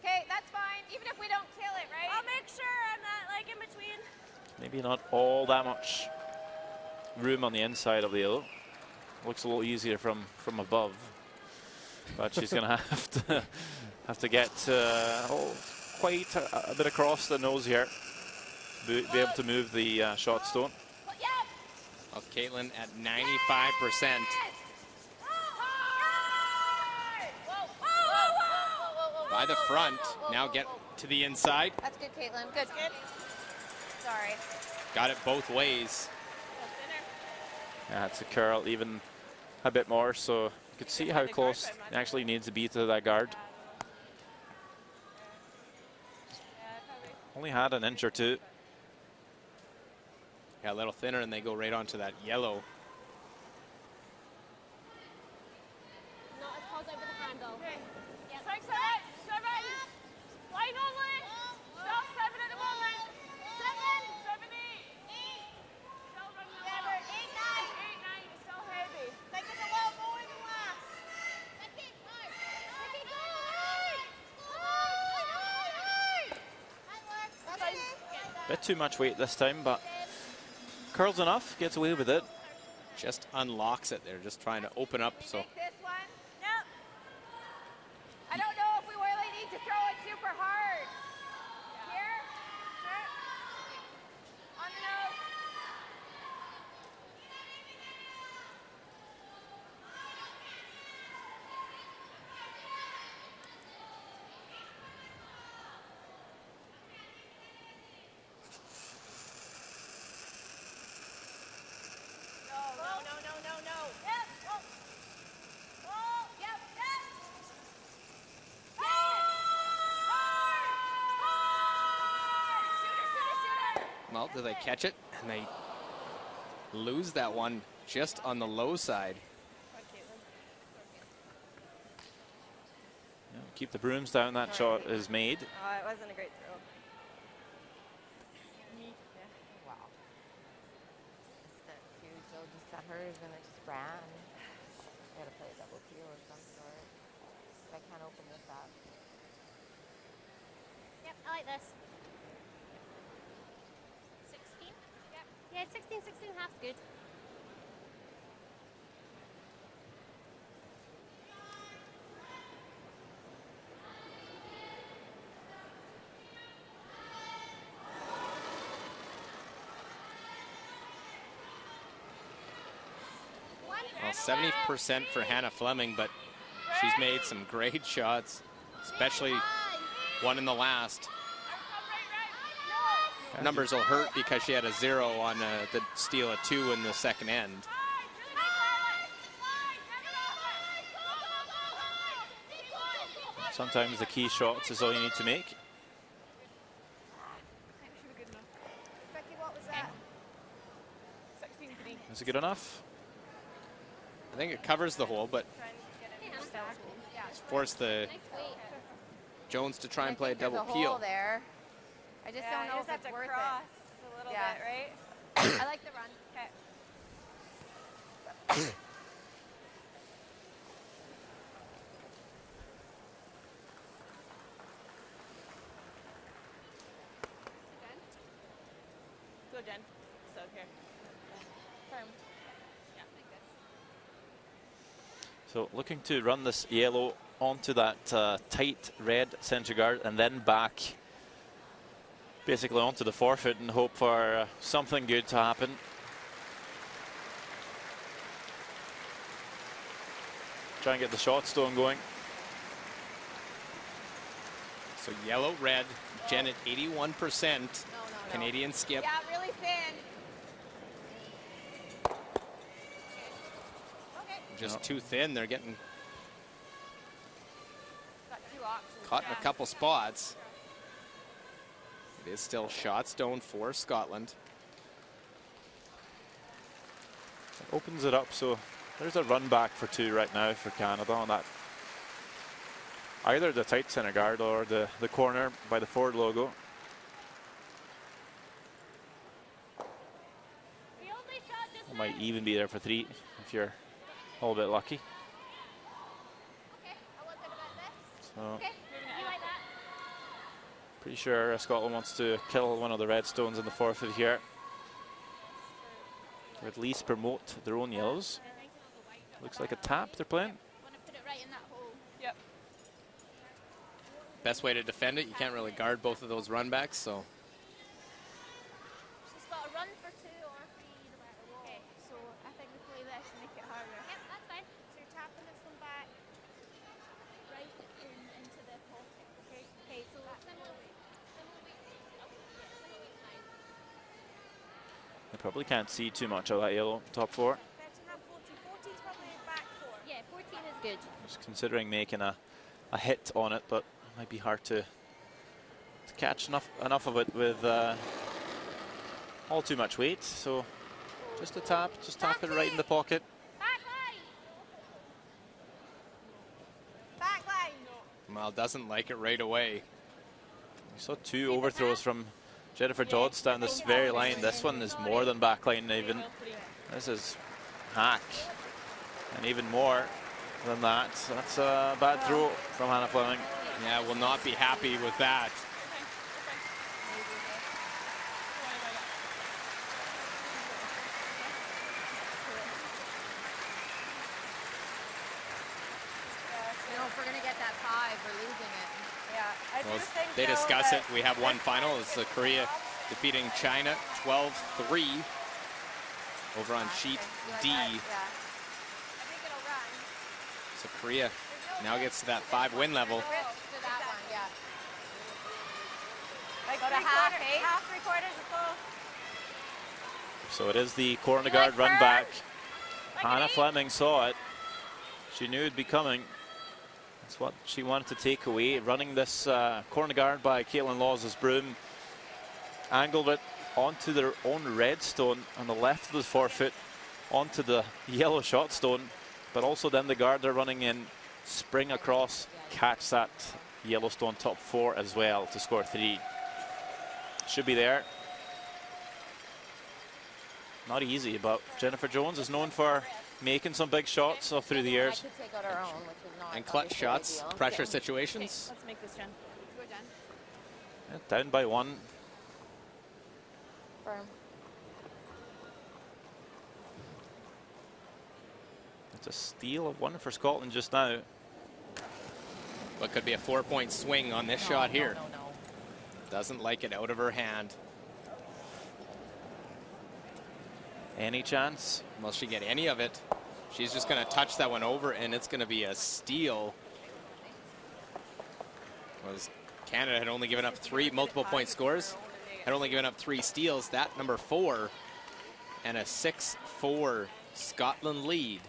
Okay, that's fine. Even if we don't kill it, right? I'll make sure I'm not like in between. Maybe not all that much room on the inside of the yellow. Looks a little easier from above, but she's going to have to get quite a bit across the nose here to be able to move the shot stone. Well, Caitlin at 95%. By the front, now get to the inside. That's good, Caitlin. Good. Sorry. Got it both ways. Yeah, it's a curl even a bit more, so you could see how close it actually needs to be to that guard. Only had an inch or two. Yeah, a little thinner, and they go right onto that yellow. Not as close over the handle. Yeah. 6, 7, 7. Line only. Still 7 at the moment. 7, 7, 8. Still running along. 8, 9. 8, 9. It's still heavy. Think it's a little more than last. Bit too much weight this time, but curls enough, gets away with it. Just unlocks it. They're just trying to open up. So Take this one. Yep. I don't know if we really need to throw it super hard. Here. Sure. On the nose. No. Yep. Oh, yep. Yep. Shooter. well, do they catch it? And they lose that one just on the low side. Yeah, keep the brooms down. That shot is made. Oh, it wasn't a great throw. Wow. That too. Jill just set hers and it just ran. I gotta play a double Q or some sort. I can't open this up. Yep, I like this. 16? Yep. Yeah, 16, 16 and a half's good. Well, 70% for Hannah Fleming, but she's made some great shots, especially one in the last. Numbers will hurt because she had a 0 on the steal of 2 in the second end. Sometimes the key shots is all you need to make. Becky, what was that? 16-3. Is it good enough? I think it covers the hole, but forced the Nice weight. Jones to try and I play a think there's double a hole peel. there. I just don't know you if just have it's to worth cross it. a little Yeah. bit, right? I like the run. Okay. Go, Jen. So here. Firm. Yeah, like this. So looking to run this yellow onto that tight red center guard and then back basically onto the forfeit and hope for something good to happen. Try and get the shot stone going. So yellow, red, Jen at 81%. No. Canadian skip. Yeah, really thin. Okay. Just too thin. They're getting Got 2 options. caught in a couple spots. It is still shot stone for Scotland. Opens it up, so there's a run back for 2 right now for Canada on that. Either the tight center guard or the corner by the Ford logo. The only shot just Might even be there for 3 if you're a little bit lucky. Okay, I was good about this. So Okay, you like that? pretty sure Scotland wants to kill one of the red stones in the forfeit here, or at least promote their own yellows. Looks like a tap they're playing. Want to put it right in that hole. Yep. Best way to defend it. You can't really guard both of those run backs, so She's got a run for 2 or 3 no matter what. Okay, so I think we play this to make it harder. Yep, that's fine. So you're tapping this one back right into the pocket. Okay. Okay, so Similar weight. Similar weight. Okay, yeah, similar weight, fine. They probably can't see too much of that yellow top 4. very good. Just considering making a hit on it, but it might be hard to catch enough of it with all too much weight. So just a tap, just tap it right in the pocket. Back line. Back line. Well, doesn't like it right away. We saw 2 overthrows from Jennifer Dodds down this very line. This one is more than backline even. This is hack. And even more than that. That's a bad throw from Hannah Fleming. Yeah, will not be happy with that. You know, if we're gonna get that 5, we're losing it. Yeah, I do Well, think they though, discuss that it. We have one final. It's Korea defeating China 12-3 over on sheet D. Yeah. I think it'll run. So Korea now gets to that 5-win level. To that one, yeah. Like Go to half 3/4 is close. So it is the corner guard run back. Hannah Fleming saw it. She knew it'd be coming. That's what she wanted to take away. Running this corner guard by Caitlin Laws' broom. Angled it onto their own red stone on the left of the forefoot, onto the yellow shot stone, but also then the guard they're running in, spring across, catch that yellow stone top 4 as well to score 3. Should be there. Not easy, but Jennifer Jones is known for making some big shots all through the years. Had to take out our own, which is not And clutch obviously shots, ideal. pressure Yeah. situations. Let's make this, Jen. We're done. Yeah, down by 1. Firm. It's a steal of 1 for Scotland just now. What could be a 4-point swing on this shot here. Doesn't like it out of her hand. Any chance? Will she get any of it? She's just going to touch that one over, and it's going to be a steal. Was Canada had only given up 3 multiple point scores, had only given up 3 steals. That number 4, and a 6-4 Scotland lead.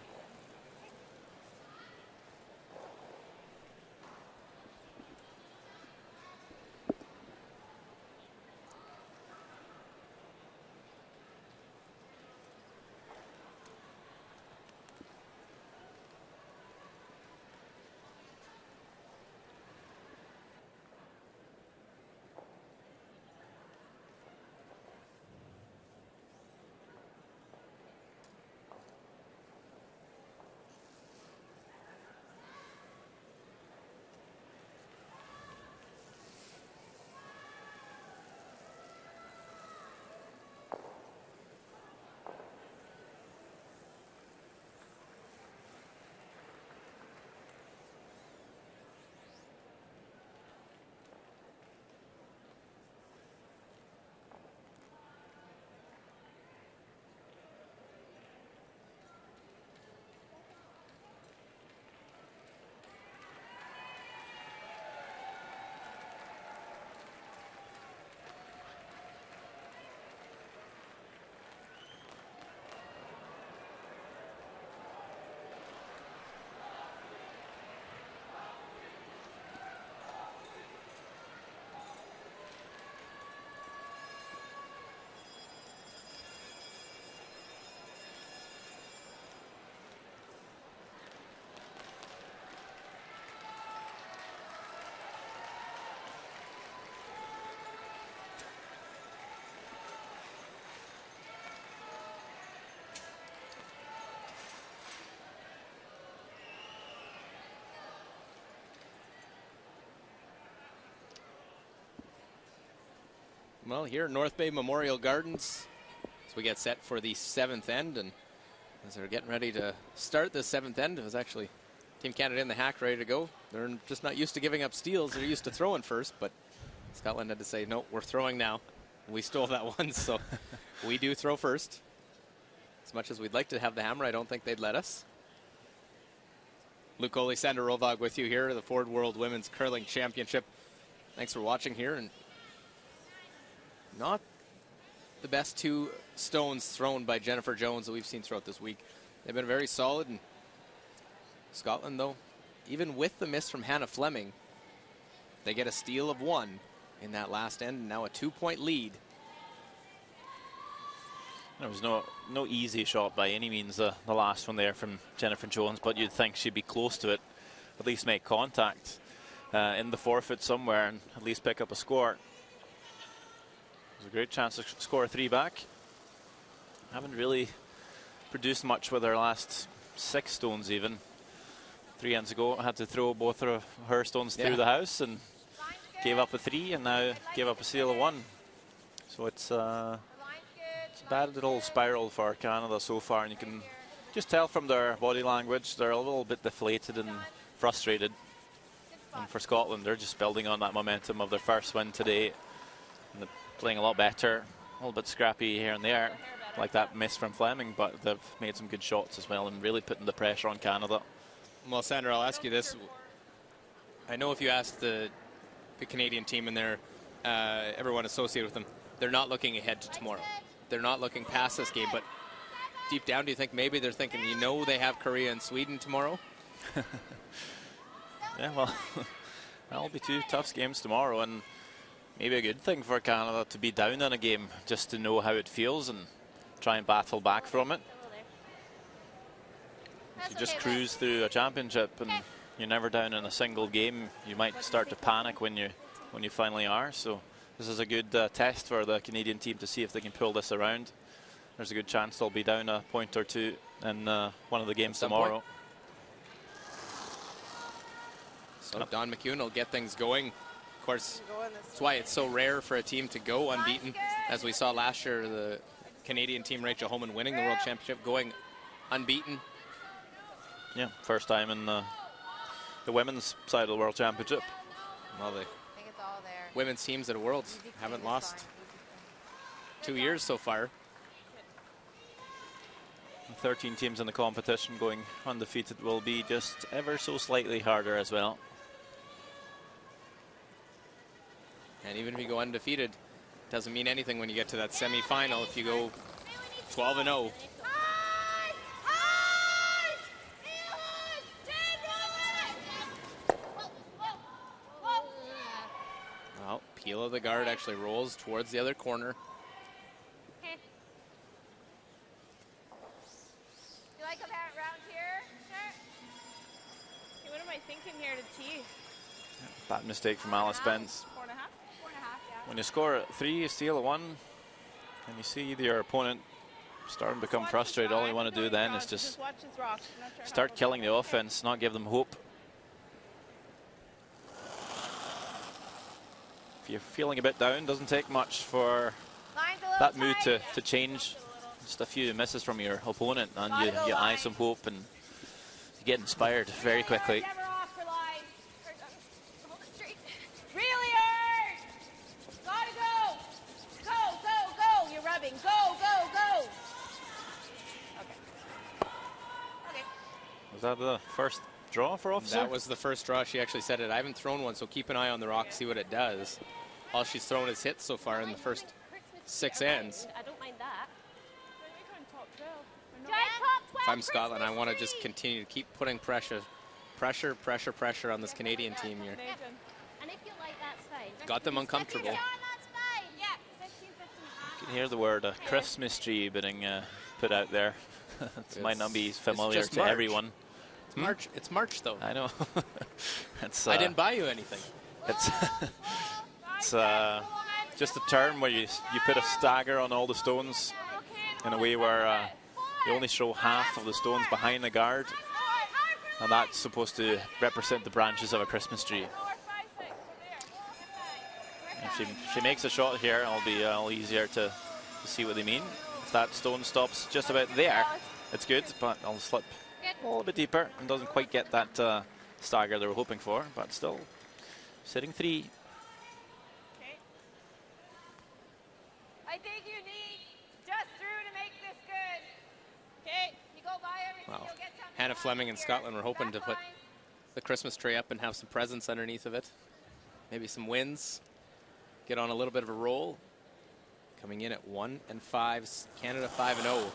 Well, here at North Bay Memorial Gardens, as we get set for the 7th end, and as they're getting ready to start the 7th end, it was actually Team Canada in the hack ready to go. They're just not used to giving up steals. They're used to throwing first, but Scotland had to say, no, we're throwing now. We stole that one, so we do throw first. As much as we'd like to have the hammer, I don't think they'd let us. Luke Coley, Sandra Rovag with you here, the Ford World Women's Curling Championship. Thanks for watching here, and not the best 2 stones thrown by Jennifer Jones that we've seen throughout this week. They've been very solid, and Scotland, though, even with the miss from Hannah Fleming, they get a steal of 1 in that last end, and now a 2-point lead. There was no easy shot by any means, the last one there from Jennifer Jones, but you'd think she'd be close to it, at least make contact in the forefoots somewhere and at least pick up a score. There's a great chance to score a 3 back. Haven't really produced much with her last 6 stones even. 3 ends ago, had to throw both of her stones through the house and gave up a 3 and now gave up a steal of 1. So it's a bad little spiral for Canada so far, and you can just tell from their body language they're a little bit deflated and frustrated. And for Scotland, they're just building on that momentum of their first win today, and they're playing a lot better, a little bit scrappy here and there, like that miss from Fleming, but they've made some good shots as well and really putting the pressure on Canada. Well, Sandra, I'll ask you this. I know if you ask the Canadian team and everyone associated with them, they're not looking ahead to tomorrow. They're not looking past this game, but deep down, do you think maybe they're thinking, they have Korea and Sweden tomorrow? Yeah, well, that'll be 2 tough games tomorrow, and maybe a good thing for Canada to be down in a game just to know how it feels and try and battle back from it. If you just cruise through a championship and you're never down in a single game, you might start to panic when you finally are. So this is a good test for the Canadian team to see if they can pull this around. There's a good chance they'll be down a point or 2 in one of the games tomorrow. Point. So Don McEwen will get things going. Of course, that's why it's so rare for a team to go unbeaten. As we saw last year, the Canadian team, Rachel Homan, winning the World Championship, going unbeaten. Yeah, first time in the women's side of the World Championship. Well, the I think it's all there. women's teams at a Worlds haven't lost 2 years so far. 13 teams in the competition going undefeated will be just ever so slightly harder as well. And even if you go undefeated, it doesn't mean anything when you get to that semi-final if you go 12-0. Well, Peel of the guard actually rolls towards the other corner. You like a parent round here? Sure. Okay, what am I thinking here to tee? Bad mistake from Alice Spence. 4.5? 4.5, yeah. When you score a 3, you steal a 1, and you see your opponent starting to become frustrated, all you want to do then is just watch this rock. I'm not sure start how killing the offense, not give them hope. If you're feeling a bit down, doesn't take much for that mood to change. Just a few misses from your opponent and you eye some hope and you get inspired very quickly. Never off for line. Hold it straight. Really hard. Gotta go. Go, go, go. You're rubbing. Go, go, go. Okay. Okay. Was that the first draw for Officer? That was the first draw. She actually said it. I haven't thrown one, so keep an eye on the rock, see what it does. All she's thrown is hits so far in the first 6 ends. I don't mind that. If I'm Scotland, I want to just continue to keep putting pressure on this Canadian team here. And if you like, that's fine. Got them uncomfortable. That's fine. Yeah. 15, 15 You can hear the word Christmas tree being put out there. It might not be familiar just to March. everyone. It's March. It's March, though. I know. It's, I didn't buy you anything. It's just a term where you put a stagger on all the stones in a way where you only show half of the stones behind the guard, and that's supposed to represent the branches of a Christmas tree. If she makes a shot here, it'll be a little easier to see what they mean. If that stone stops just about there, it's good, but it'll slip a little bit deeper and doesn't quite get that stagger they were hoping for, but still sitting 3. I think you need just through to make this good. Okay. You go buy everything. Wow. You'll get something. Hannah Fleming in here. Scotland were hoping to Back put line. the Christmas tree up and have some presents underneath of it. Maybe some wins. Get on a little bit of a roll. Coming in at 1-5. Canada 5-0.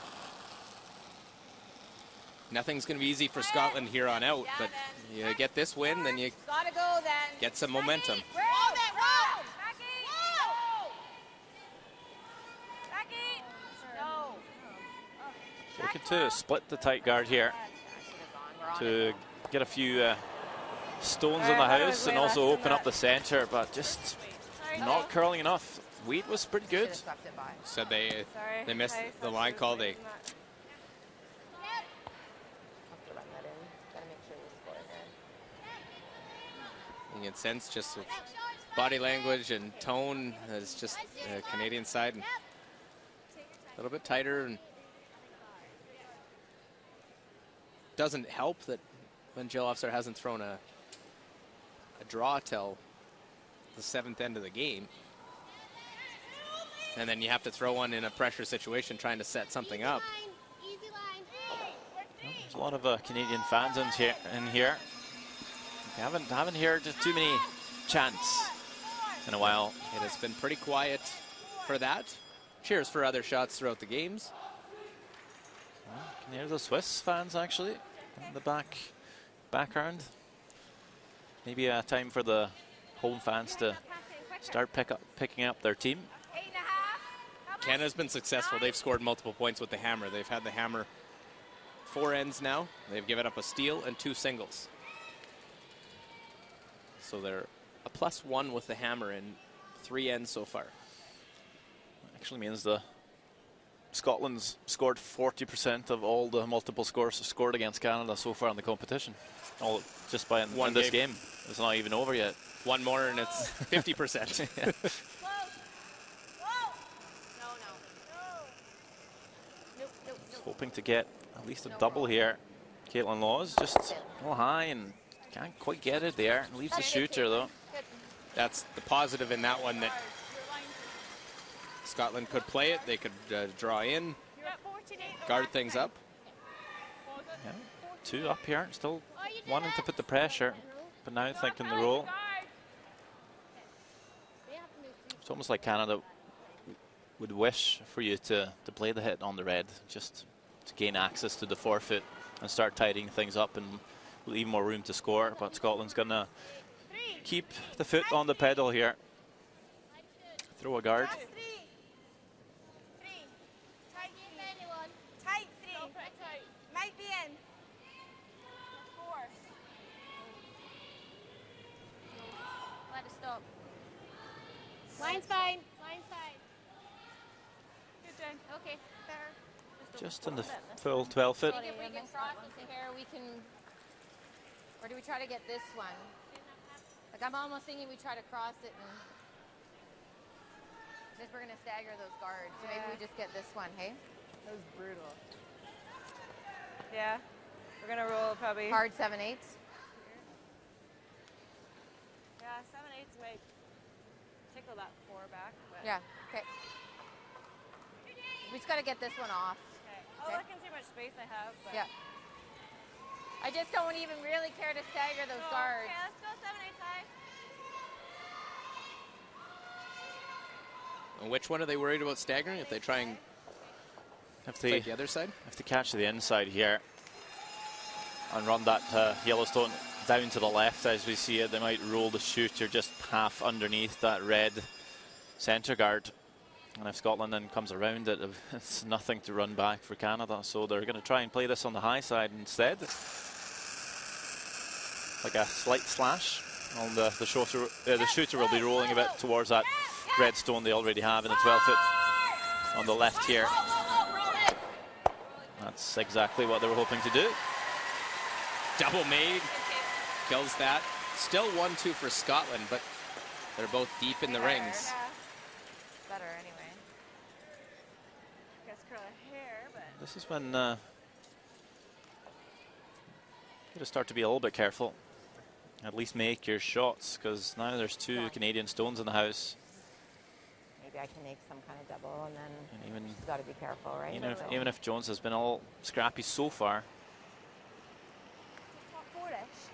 Nothing's going to be easy for Scotland here on out, but you get this win, then you Gotta go then. get some momentum. Roll that roll. Becky. Becky. No. Looking to split the tight guard here to get a few stones in the house and also open up the center, but just not curling enough. Wheat was pretty good. Should've swept it by. Said they missed the line call. They Have to run that in. Gotta make sure we score here. you can sense just with body language and tone, it's just the Canadian side a little bit tighter, and doesn't help that when Jill Officer hasn't thrown a draw till the 7th end of the game. And then you have to throw one in a pressure situation trying to set something up. There's a lot of Canadian fans in here. We haven't heard too many chants in a while. It has been pretty quiet for that. Cheers for other shots throughout the games. Can you hear the Swiss fans actually in the background? Maybe a time for the home fans to start picking up their team. 8.5. Canada's been successful. They've scored multiple points with the hammer. They've had the hammer 4 ends now. They've given up a steal and 2 singles. So they're a +1 with the hammer in 3 ends so far. Actually means the Scotland's scored 40% of all the multiple scores scored against Canada so far in the competition. All just by in this game. It's not even over yet. One more and it's 50%. Yeah. Hoping to get at least a double here. Caitlin Laws just a little high and can't quite get it there. Leaves the shooter though. That's the positive in that one, that Scotland could play it. They could draw in, guard things up. Yeah. 2 up here, still wanting to put the pressure, but now thinking the roll. It's almost like Canada would wish for you to play the hit on the red, just to gain access to the forefoot and start tidying things up and leave more room to score. But Scotland's gonna keep the foot on the pedal here. Throw a guard. Tight 3. Might be in. 4. Let it stop. Line's fine. Line's fine. Good, Jen. Okay, better. Just in the full 12 foot. I think if we can cross this here, we can. Or do we try to get this one? Like, I'm almost thinking we try to cross it and. Just we're going to stagger those guards. So maybe we just get this one, hey? That was brutal. Yeah. We're gonna roll probably. Hard 7/8. Yeah, 7/8 might tickle that 4 back. But Yeah, okay. We just got to get this one off. Okay. I'll look and see how much space I have. But Yeah. I just don't even really care to stagger those guards. Okay, let's go 7/8 high. And which one are they worried about staggering? If they try and play the other side? Have to catch the inside here and run that Yellowstone down to the left as we see it. They might roll the shooter just half underneath that red centre guard. And if Scotland then comes around it, it's nothing to run back for Canada. So they're going to try and play this on the high side instead. Like a slight slash on the shooter. The shooter will be rolling a bit towards that red stone they already have in the 12 foot on the left here. That's exactly what they were hoping to do. Double made, kills that. Still 1-2 for Scotland, but they're both deep in the rings. Better anyway. Guess curl her hair, but This is when you gotta start to be a little bit careful. At least make your shots, because now there's 2 Canadian stones in the house. Maybe I can make some kind of double, and then And even she's got to be careful, right? even if Jones has been all scrappy so far, top 4-ish.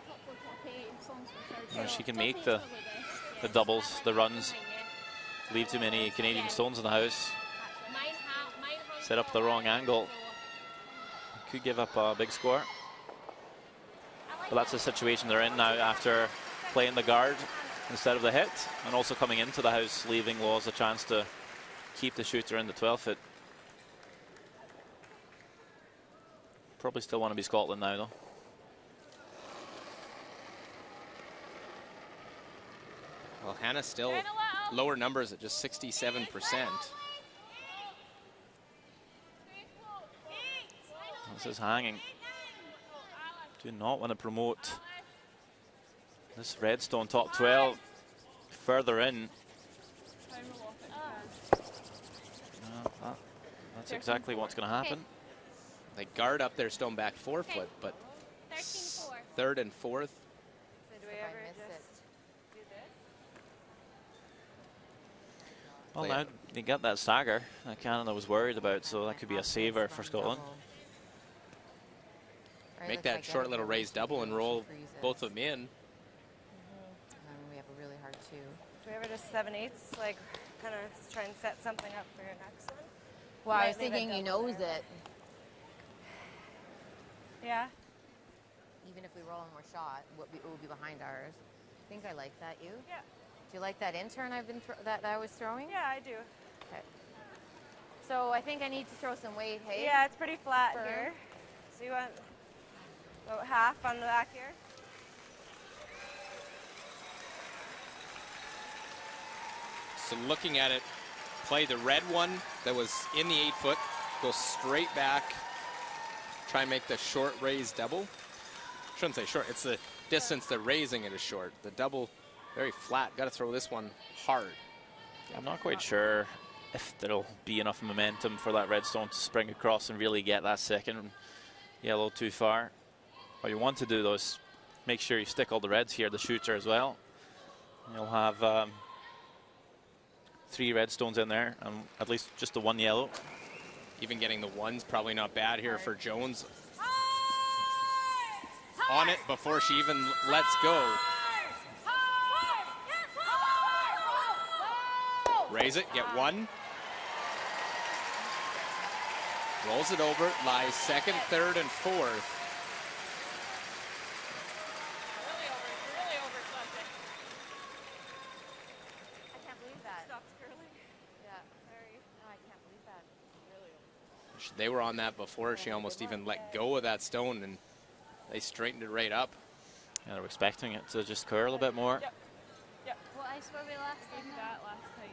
Top 4, top 8. Songs for you know, third. she can Top make eight's the probably best. doubles, the runs, leave too many Canadian stones in the house, Mine set up the wrong angle. could give up a big score. But that's the situation they're in now after playing the guard instead of the hit, and also coming into the house, leaving Laws a chance to keep the shooter in the 12-foot. Probably still want to be Scotland now, though. Well, Hannah still lower numbers at just 67%. This is hanging. Do not want to promote this Redstone top 12 further in. That's exactly what's going to happen. They guard up their stone back 4 foot, but 13-4. third and fourth. So do we ever just do this? Well, now they got that stagger that Canada was worried about, so that could be a saver for Scotland. Make that short little raised double and roll both of them in. And then we have a really hard 2. Do we ever just 7/8, like kind of try and set something up for your next one? Well, I was Might leave it thinking you double knows there. it. Yeah. Even if we roll and we're shot, it will be behind ours. I think I like that. You? Yeah. Do you like that in turn that I was throwing? Yeah, I do. Okay. So I think I need to throw some weight, hey? Yeah, it's pretty flat For- here. So you want about half on the back here? So looking at it, play the red one that was in the 8 foot, go straight back, try and make the short raise double. Shouldn't say short, it's the distance that raising it is short. The double, very flat, got to throw this one hard. I'm not quite sure if there'll be enough momentum for that Redstone to spring across and really get that second yellow too far. What you want to do, though, is make sure you stick all the reds here, the shooter as well. You'll have 3 redstones in there, and at least just the 1 yellow. Even getting the ones, probably not bad here for Jones. On it before she even lets go. Raise it, get 1. Rolls it over, lies second, third, and fourth. Really over something. I can't believe that. Stops curling. Yeah. Very. No, I can't believe that. Really over. They were on that before she almost even let go of that stone, and they straightened it right up. Yeah, they're expecting it to just curl a bit more. Yep. Yep. What ice were we last Like in? that last time.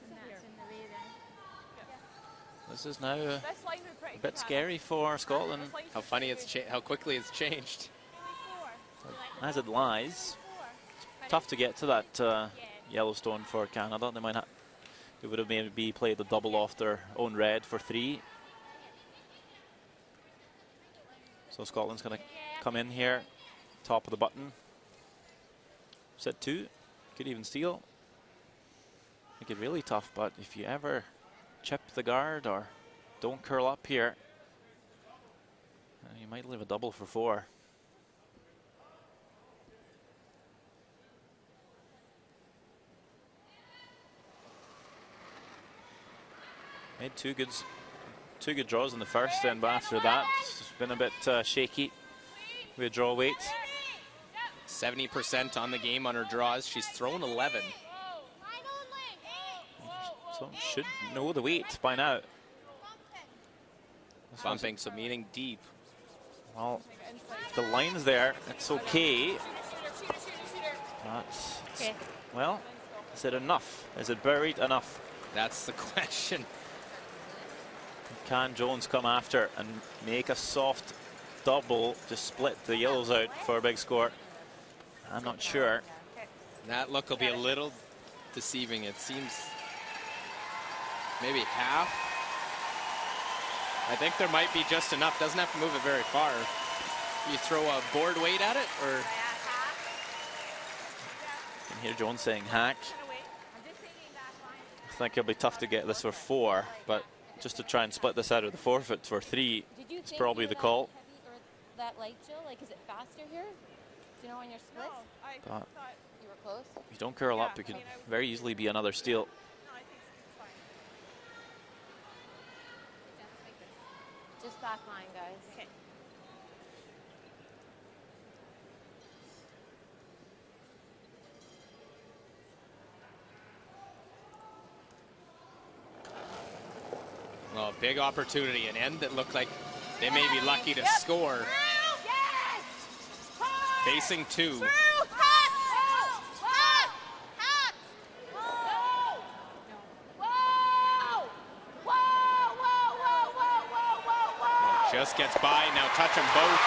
And that's in the way then. This is now This line was pretty a bit good. scary for Scotland. This line's How funny it's how quickly it's changed. As it lies, tough to get to that Yellowstone for Canada. They might have, they would have maybe played the double off their own red for 3. So Scotland's going to come in here, top of the button. Set 2, could even steal. Make it really tough, but if you ever chip the guard or don't curl up here, you might leave a double for 4. Made two good draws in the first, and but after that, it's been a bit shaky with draw weight. 70% on the game on her draws. She's thrown 11. So should know the weight by now. Bumping, so meaning deep. Well, the line's there. It's okay. But Okay. well, is it enough? Is it buried enough? That's the question. Can Jones come after and make a soft double to split the yellows out for a big score? I'm not sure. That look will be a little deceiving. It seems maybe half. I think there might be just enough. Doesn't have to move it very far. You throw a board weight at it, or You can hear Jones saying hack. I think it'll be tough to get this for 4, but just to try and split this out of the 4 foot for 3 is probably the call. That light, Jill? Like, is it faster here? Do you know when you're split? I But thought, You were close. if you don't curl up, it could very easily be another steal. no, I think it's fine. Just back line, guys. Okay. Well, big opportunity, an end that looked like they may be lucky to score. Yes! Facing two. Through! Hot! Hot! Hot! Whoa! Whoa! Whoa! Whoa! Whoa! Whoa! Whoa! Whoa! Just gets by. Now touch them both.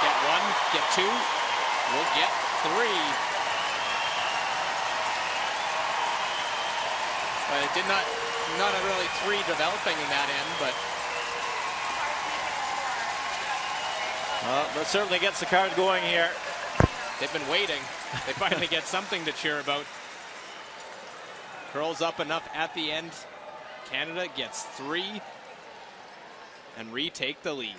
Get one, get two. We'll get three. But it did not a really three developing in that end, but Well, that certainly gets the crowd going here. they've been waiting. They finally get something to cheer about. Curls up enough at the end. Canada gets three and retake the lead.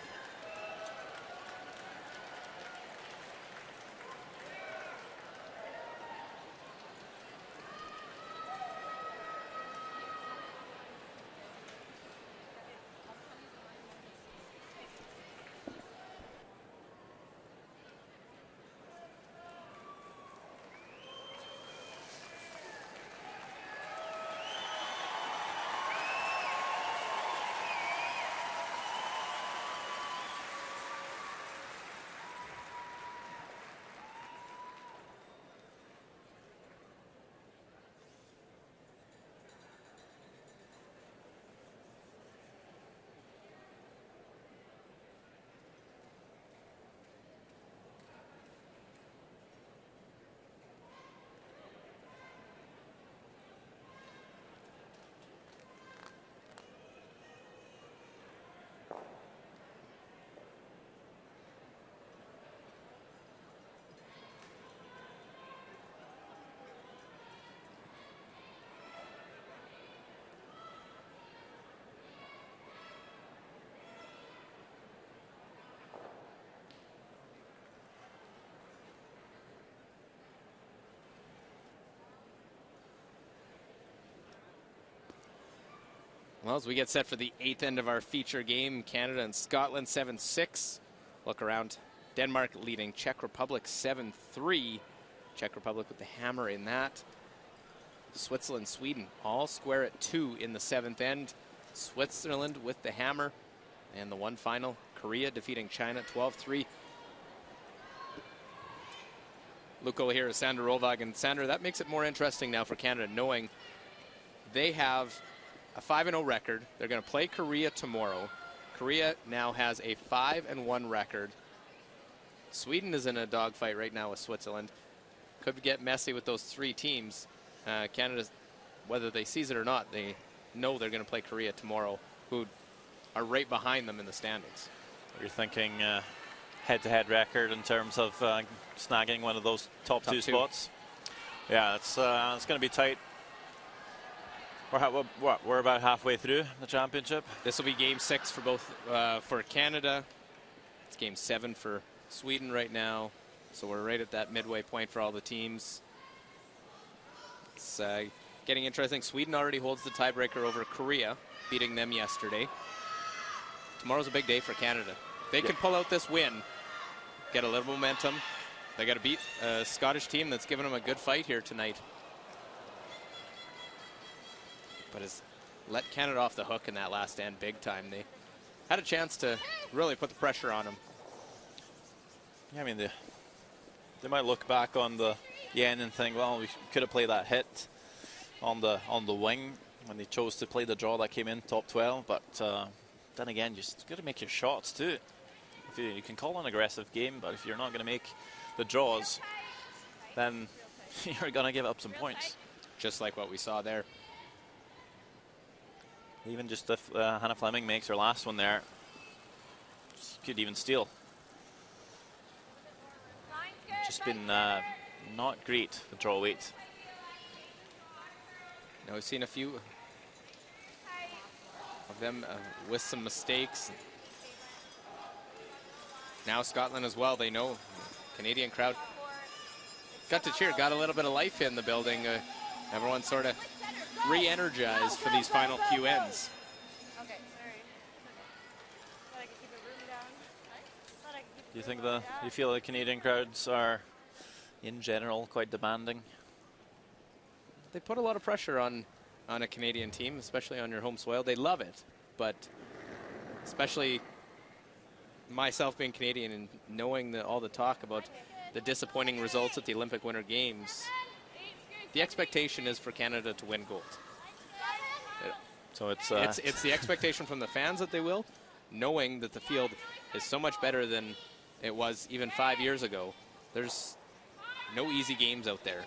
Well, as we get set for the 8th end of our feature game, Canada and Scotland 7-6. Look around. Denmark leading Czech Republic 7-3. Czech Republic with the hammer in that. Switzerland, Sweden all square at 2 in the 7th end. Switzerland with the hammer. And the one final, Korea defeating China 12-3. Luko here is Sandra Rolvag. And Sandra, that makes it more interesting now for Canada, knowing they have a 5-0 record. They're going to play Korea tomorrow. Korea now has a 5-1 record. Sweden is in a dogfight right now with Switzerland. Could get messy with those three teams. Canada, whether they seize it or not, they know they're going to play Korea tomorrow, who are right behind them in the standings. You're thinking head-to-head record in terms of snagging one of those top two spots. Yeah, it's going to be tight. We're about halfway through the championship. This will be game 6 for both for Canada. It's game 7 for Sweden right now. So we're right at that midway point for all the teams. It's getting interesting. Sweden already holds the tiebreaker over Korea, beating them yesterday. Tomorrow's a big day for Canada. They can pull out this win, get a little momentum. They got to beat a Scottish team that's given them a good fight here tonight. But has let Canada off the hook in that last end big time. They had a chance to really put the pressure on them. Yeah, I mean, they might look back on the end and think, well, we could have played that hit on the wing when they chose to play the draw that came in top 12. But then again, you just got to make your shots too. If you can call an aggressive game, but if you're not going to make the draws, then you're going to give up some points. Just like what we saw there. Even just if Hannah Fleming makes her last one there, she could even steal. Just been not great, the draw weight. Now we've seen a few of them with some mistakes. Now Scotland as well, they know. Canadian crowd got to cheer, got a little bit of life in the building. Everyone sort of re-energized for these final few ends. Okay, Do you think you feel the Canadian crowds are, in general, quite demanding? They put a lot of pressure on a Canadian team, especially on your home soil. They love it, but especially myself being Canadian and knowing all the talk about the disappointing results at the Olympic Winter Games, the expectation is for Canada to win gold. So it's the expectation from the fans that they will, knowing that the field is so much better than it was even 5 years ago. There's no easy games out there.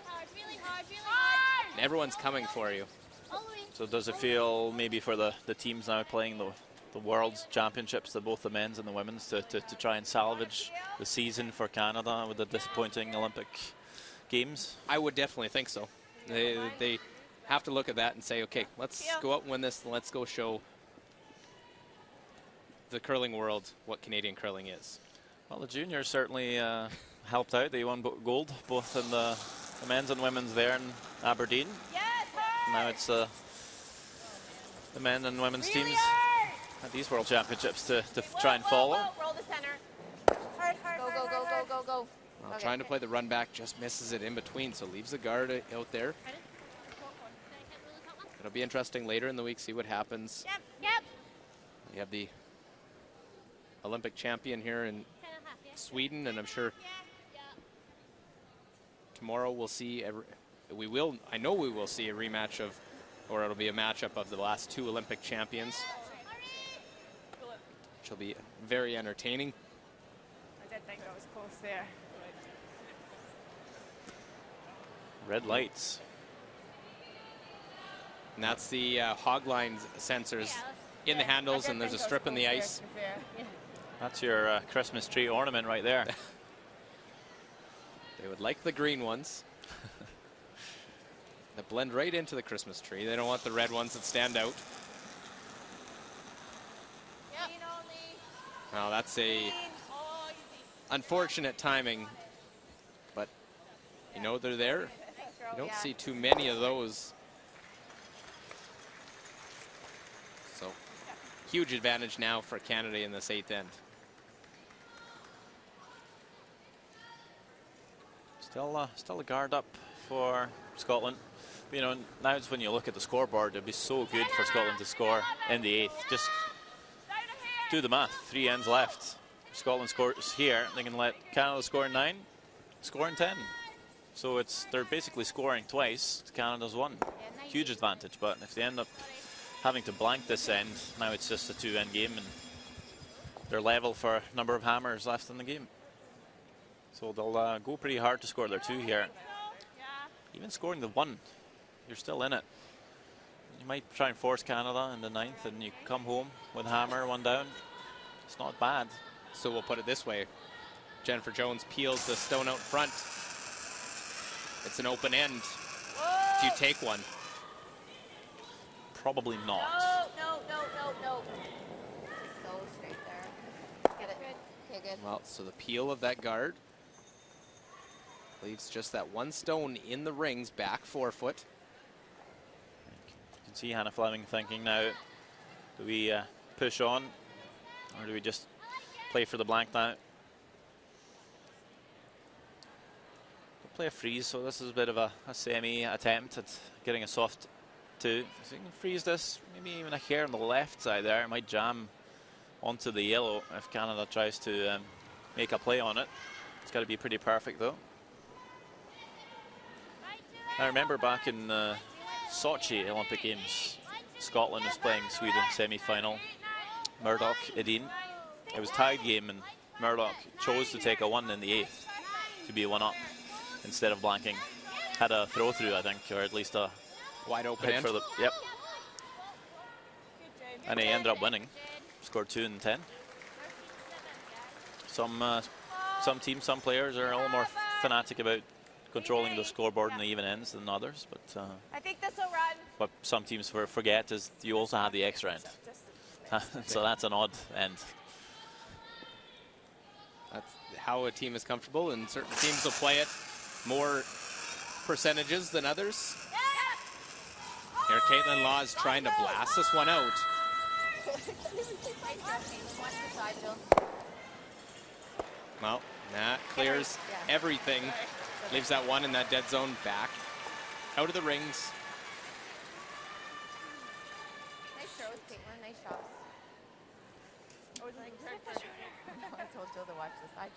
Everyone's coming for you. So does it feel maybe for the teams now playing the World's Championships, both the men's and the women's, to try and salvage the season for Canada with the disappointing Olympic Games? I would definitely think so. They have to look at that and say, okay, let's go out and win this, and let's go show the curling world what Canadian curling is. Well, the juniors certainly helped out. They won gold both in the men's and women's there in Aberdeen. Now it's the men and women's teams at these World Championships to try and follow. Roll the center. Hard, Go. Well, Okay. trying to play the run back, just misses it in between, so leaves the guard out there. It'll be interesting later in the week, see what happens. Yep. We have the Olympic champion here in Sweden, and I'm sure tomorrow we'll see. I know we will see a rematch of, or it'll be a matchup of the last two Olympic champions, which will be very entertaining. I did think that was close there. Red lights. And that's the hog line sensors in the handles, and there's a strip in the ice. That's your Christmas tree ornament right there. They would like the green ones that blend right into the Christmas tree. They don't want the red ones that stand out. Well, that's a unfortunate timing, but you know they're there. You don't see too many of those. So huge advantage now for Canada in this eighth end. Still a guard up for Scotland. But, you know, now it's when you look at the scoreboard, it'd be so good for Scotland to score in the eighth. Just do the math. 3 ends left. If Scotland scores here, they can let Canada score in 9, score in 10. So they're basically scoring twice to Canada's 1. Huge advantage. But if they end up having to blank this end, now it's just a 2-end game, and they're level for number of hammers left in the game. So they'll go pretty hard to score their 2 here. Even scoring the 1, you're still in it. You might try and force Canada in the 9th, and you come home with hammer 1 down. It's not bad. So we'll put it this way. Jennifer Jones peels the stone out front. It's an open end. Do you take one? Probably not. No. So straight there. Get it. Okay, good. Well, so the peel of that guard leaves just that 1 stone in the rings, back 4 foot. You can see Hannah Fleming thinking now, do we push on, or do we just play for the blank now? We'll play a freeze, so this is a bit of a semi-attempt at getting a soft 2. So you can freeze this, maybe even a hair on the left side there. It might jam onto the yellow if Canada tries to make a play on it. It's got to be pretty perfect though. I remember back in Sochi Olympic Games, Scotland was playing Sweden semi-final. Murdoch, Edin. It was tied game, and Murdoch chose to take a 1 in the 8th to be 1 up instead of blanking. Had a throw through, I think, or at least a wide open hit end. for the yep. And he ended up winning. Scored 2 in 10. Some teams, some players are a little more fanatic about controlling the scoreboard in the even ends than others, but I think this will run. what some teams forget is you also have the extra end. So that's an odd end. That's how a team is comfortable, and certain teams will play it more percentages than others. Here, Caitlin Law is trying to blast this one out. Well, that clears everything. Leaves that one in that dead zone back. Out of the rings. Nice throws, Caitlin. Nice shots. I told Jill to watch the side.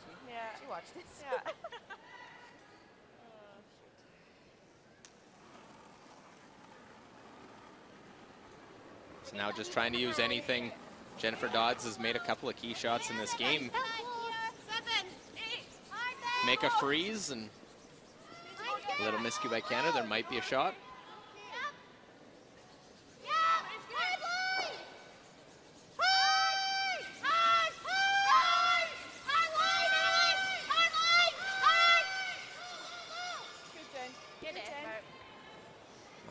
She watched this. Yeah. So now just trying to use anything. Jennifer Dodds has made a couple of key shots in this game. Make a freeze and a little miscue by Canada. There might be a shot.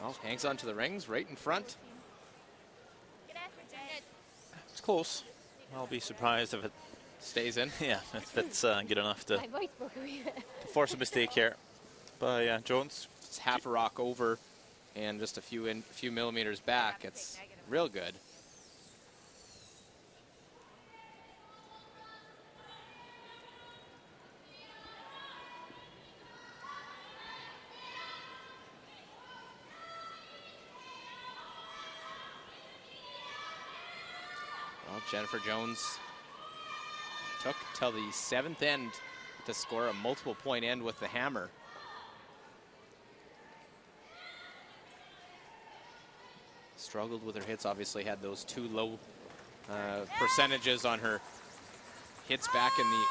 Well, hangs on to the rings right in front. It's close. I'll be surprised if it stays in. Yeah, if it's good enough to force a mistake here by Jones. It's half a rock over and just a few millimeters back. It's real good. Well, Jennifer Jones took till the 7th end to score a multiple point end with the hammer. Struggled with her hits, obviously had those 2 low percentages on her hits back in the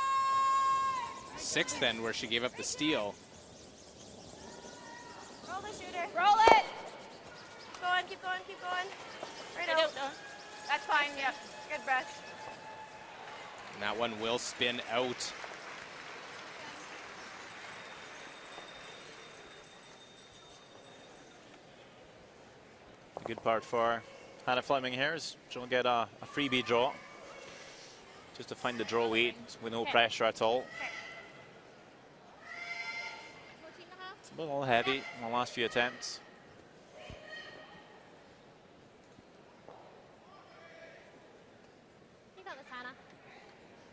6th end where she gave up the steal. Roll the shooter. Roll it. Keep going, keep going, keep going. Right out. That's fine, yep. Good brush. And that one will spin out. A good part for Hannah Fleming here is she'll get a freebie draw. Just to find the draw weight with no pressure at all. It's a little heavy in the last few attempts.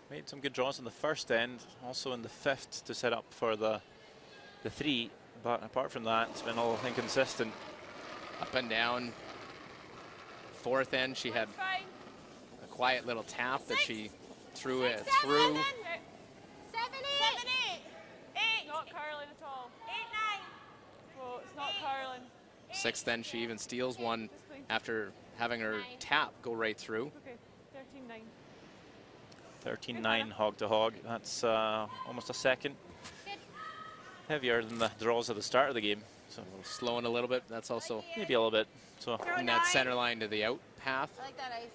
Made some good draws in the first end, also in the 5th to set up for the 3, but apart from that, it's been all inconsistent. Up and down. 4th end, she had a quiet little tap that she threw it through. 7, 8. 8. Not curling at all. 8, 9. Well, it's not curling. 6th end, she even steals one after having her tap go right through. Okay, 13-9. 13-9 hog to hog. That's almost a second heavier than the draws at the start of the game. So slowing a little bit. That's also maybe a little bit. So in that center line to the out path. I like that ice.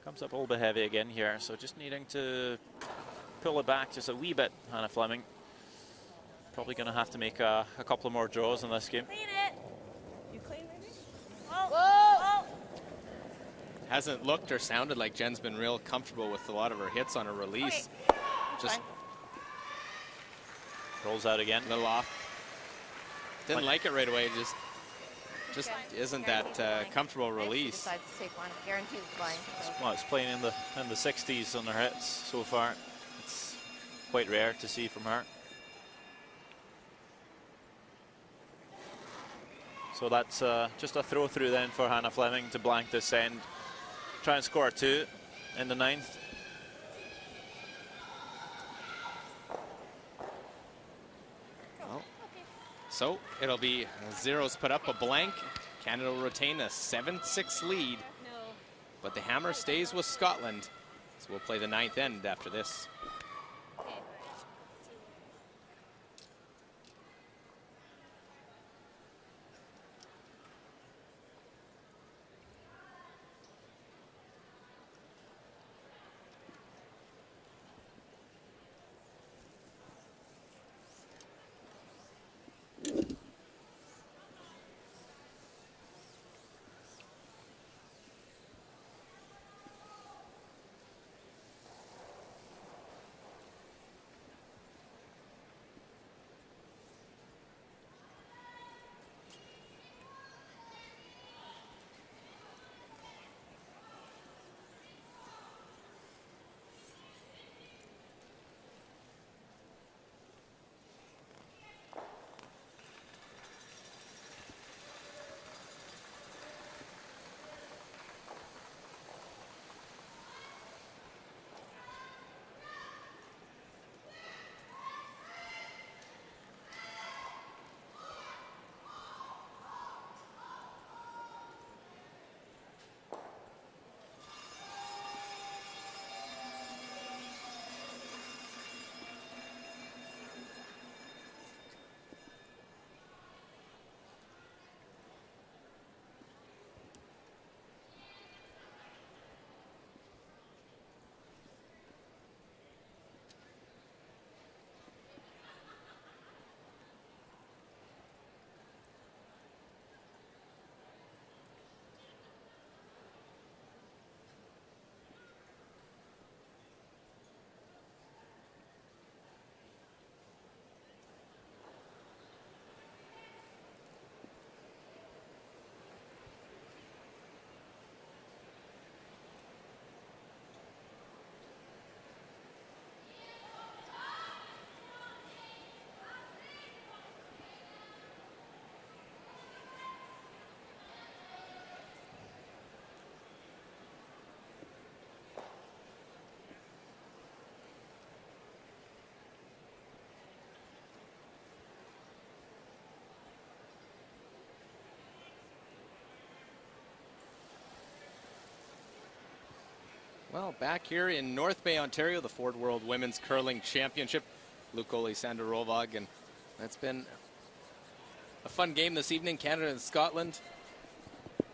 Comes up a little bit heavy again here. So just needing to pull it back just a wee bit, Hannah Fleming. Probably going to have to make a couple of more draws in this game. Clean it. You clean maybe? Whoa. Whoa. Hasn't looked or sounded like Jen's been real comfortable with a lot of her hits on her release. Just rolls out again. A little off. Didn't like it right away. Just isn't that comfortable release. Decides to take one. Guarantees flying. So. Well, it's playing in the 60s on her hits so far. It's quite rare to see from her. So that's just a throw through then for Hannah Fleming to blank this end. Try and score 2 in the 9th. Well, so it'll be zeros put up, a blank. Canada will retain a 7-6 lead. But the hammer stays with Scotland. So we'll play the 9th end after this. Well, back here in North Bay, Ontario, the Ford World Women's Curling Championship. Luke Goalie Sandra Rovag, and that's been a fun game this evening. Canada and Scotland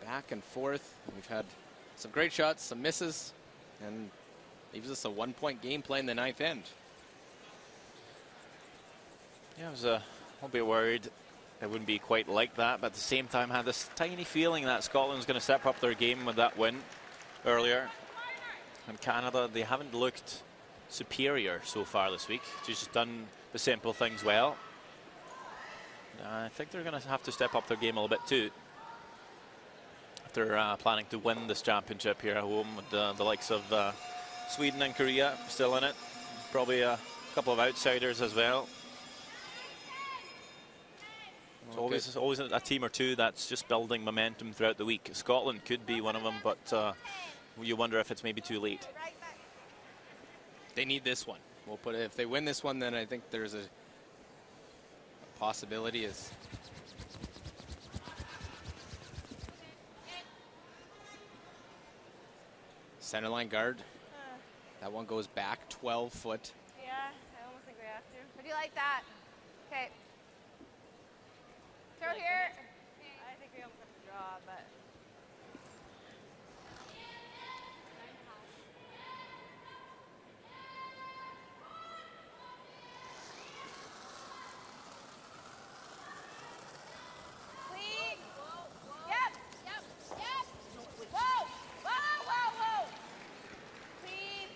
back and forth. We've had some great shots, some misses, and leaves us a 1-point game playing the ninth end. Yeah, I was a little bit worried it wouldn't be quite like that, but at the same time I had this tiny feeling that Scotland's going to step up their game with that win earlier. And Canada, they haven't looked superior so far this week. Just done the simple things well. I think they're going to have to step up their game a little bit too. If they're planning to win this championship here at home with the likes of Sweden and Korea still in it. Probably a couple of outsiders as well. It's always a team or two that's just building momentum throughout the week. Scotland could be one of them, but you wonder if it's maybe too late. They need this one. We'll put it, if they win this one, then I think there's a possibility is centerline guard. That one goes back 12 foot. Yeah, I almost think we have to. Would you like that? Okay. Throw here. I think we almost have to draw, but. Clean. Yep. Yep. Yep. Whoa. Whoa. Whoa. Whoa. Clean.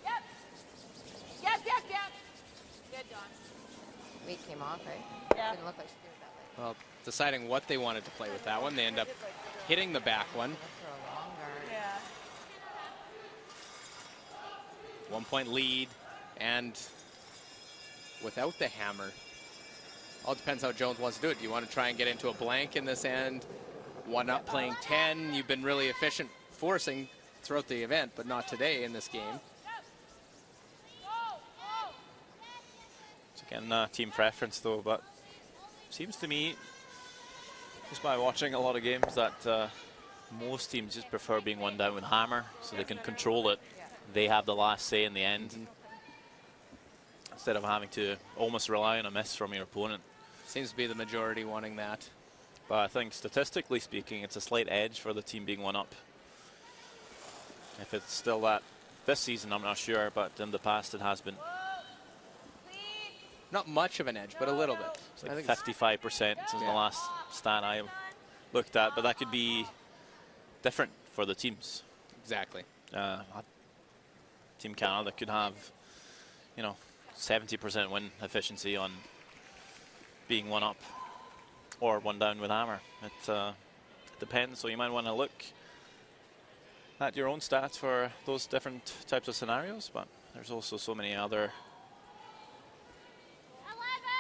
Yep. Yep. Yep. Yep. Good, Dawn. Weight came off, eh? Yeah. Didn't look like she did it that late. Well, deciding what they wanted to play with that one, they end up hitting the back one. Look for a long guard. Yeah. 1-point lead, and without the hammer, all depends how Jones wants to do it. Do you want to try and get into a blank in this end? One up playing 10. You've been really efficient forcing throughout the event, but not today in this game. It's again team preference though, but seems to me, just by watching a lot of games, that most teams just prefer being one down with hammer so they can control it. They have the last say in the end, instead of having to almost rely on a miss from your opponent. Seems to be the majority wanting that. But I think statistically speaking, it's a slight edge for the team being one up. If it's still that this season, I'm not sure, but in the past it has been. Not much of an edge, but a little bit. It's like 55% since the last stat I looked at, but that could be different for the teams. Exactly. Team Canada could have, 70% win efficiency on being one up or one down with hammer. It depends, so you might want to look at your own stats for those different types of scenarios, but there's also so many other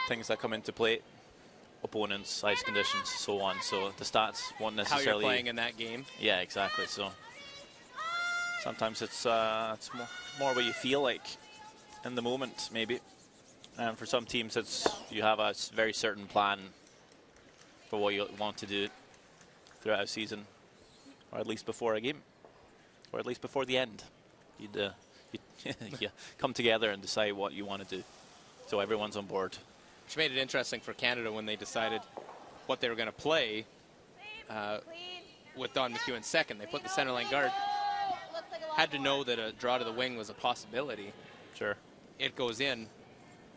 things that come into play. Opponents, ice conditions, so on. So the stats won't necessarily... How you're playing in that game. Yeah, exactly. So sometimes it's more what you feel like in the moment, maybe. And for some teams, it's you have a very certain plan for what you want to do throughout a season, or at least before a game, or at least before the end. You come together and decide what you want to do, so everyone's on board. Which made it interesting for Canada when they decided what they were going to play with Don McEwen second. They put the centerline guard. Had to know that a draw to the wing was a possibility. Sure. It goes in,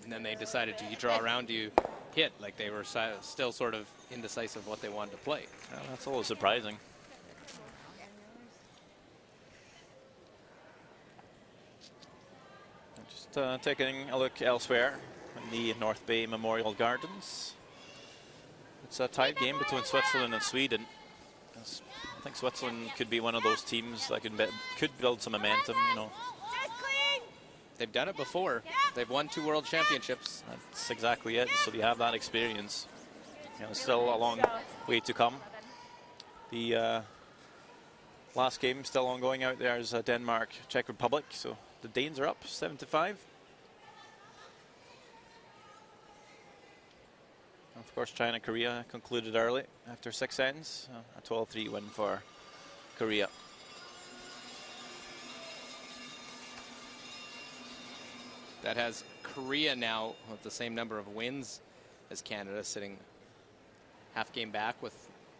and then they decided, do you draw around, do you hit? Like they were still sort of indecisive what they wanted to play. Well, that's a little surprising. Just taking a look elsewhere in the North Bay Memorial Gardens. It's a tight game between Switzerland and Sweden. I think Switzerland could be one of those teams that could build some momentum, They've done it before. They've won 2 world championships. That's exactly it. So you have that experience. Still a long way to come. The last game still ongoing out there is Denmark, Czech Republic. So the Danes are up 7-5. Of course, China, Korea concluded early after 6 ends. A 12-3 win for Korea. That has Korea now with the same number of wins as Canada, sitting half game back with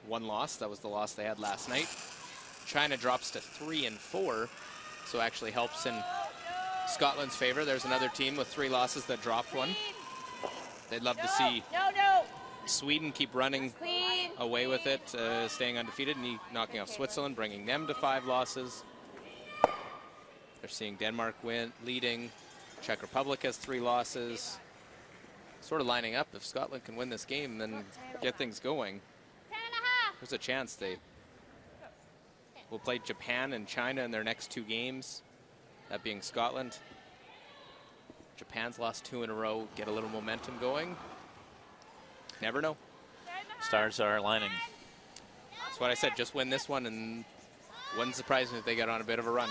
1 loss. That was the loss they had last night. China drops to 3-4, so actually helps in Scotland's favor. There's another team with 3 losses that dropped one. They'd love to see Sweden keep running away with it, staying undefeated, and knocking off Switzerland, bringing them to 5 losses. They're seeing Denmark leading. Czech Republic has 3 losses. Sort of lining up. If Scotland can win this game, then get things going. There's a chance they will play Japan and China in their next 2 games. That being Scotland. Japan's lost 2 in a row. Get a little momentum going. Never know. Stars are aligning. That's what I said. Just win this one, and wouldn't surprise me if they get on a bit of a run.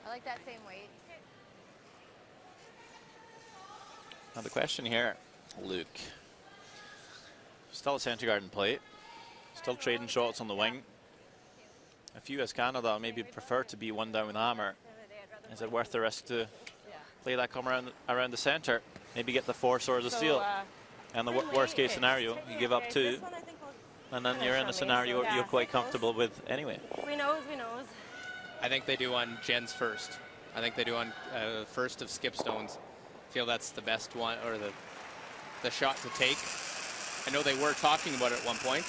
I like that same weight. Now the question here, Luke. Still a centre guard in play. Still trading shots on the wing. If you as Canada maybe prefer to be one down with hammer, is it worth the risk to play that come around the centre? Maybe get the force or the steal. And the worst case scenario, you give up 2. And then you're in a scenario you're quite comfortable with anyway. We knows. I think they do on Jen's first. I think they do on first of Skipstone's. Feel that's the best one, or the shot to take. I know they were talking about it at one point.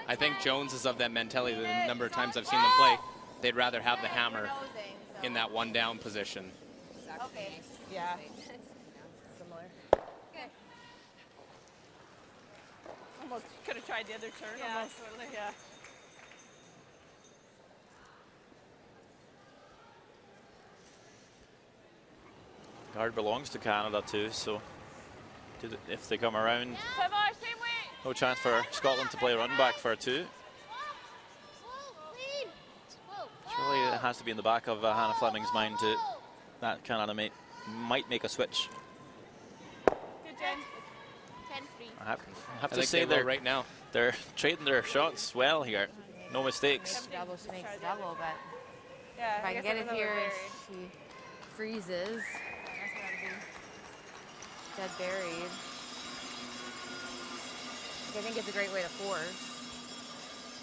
I think Jones is of that mentality. The number of times I've seen them play, they'd rather have the hammer in that 1 down position. Okay. Yeah. Similar. Almost could have tried the other turn. Yeah, Almost. totally. Yeah. Guard belongs to Canada too, so if they come around, no chance for Scotland to play run back for a 2. Surely it has to be in the back of Hannah Fleming's mind to that Canada might make a switch. Good, Jen. 10-3. I have I to think say they will right now. They're trading their shots well here. No mistakes. Double, she makes double, but Yeah. if I can guess get it another here, buried. she freezes. Dead buried. I think it's a great way to force.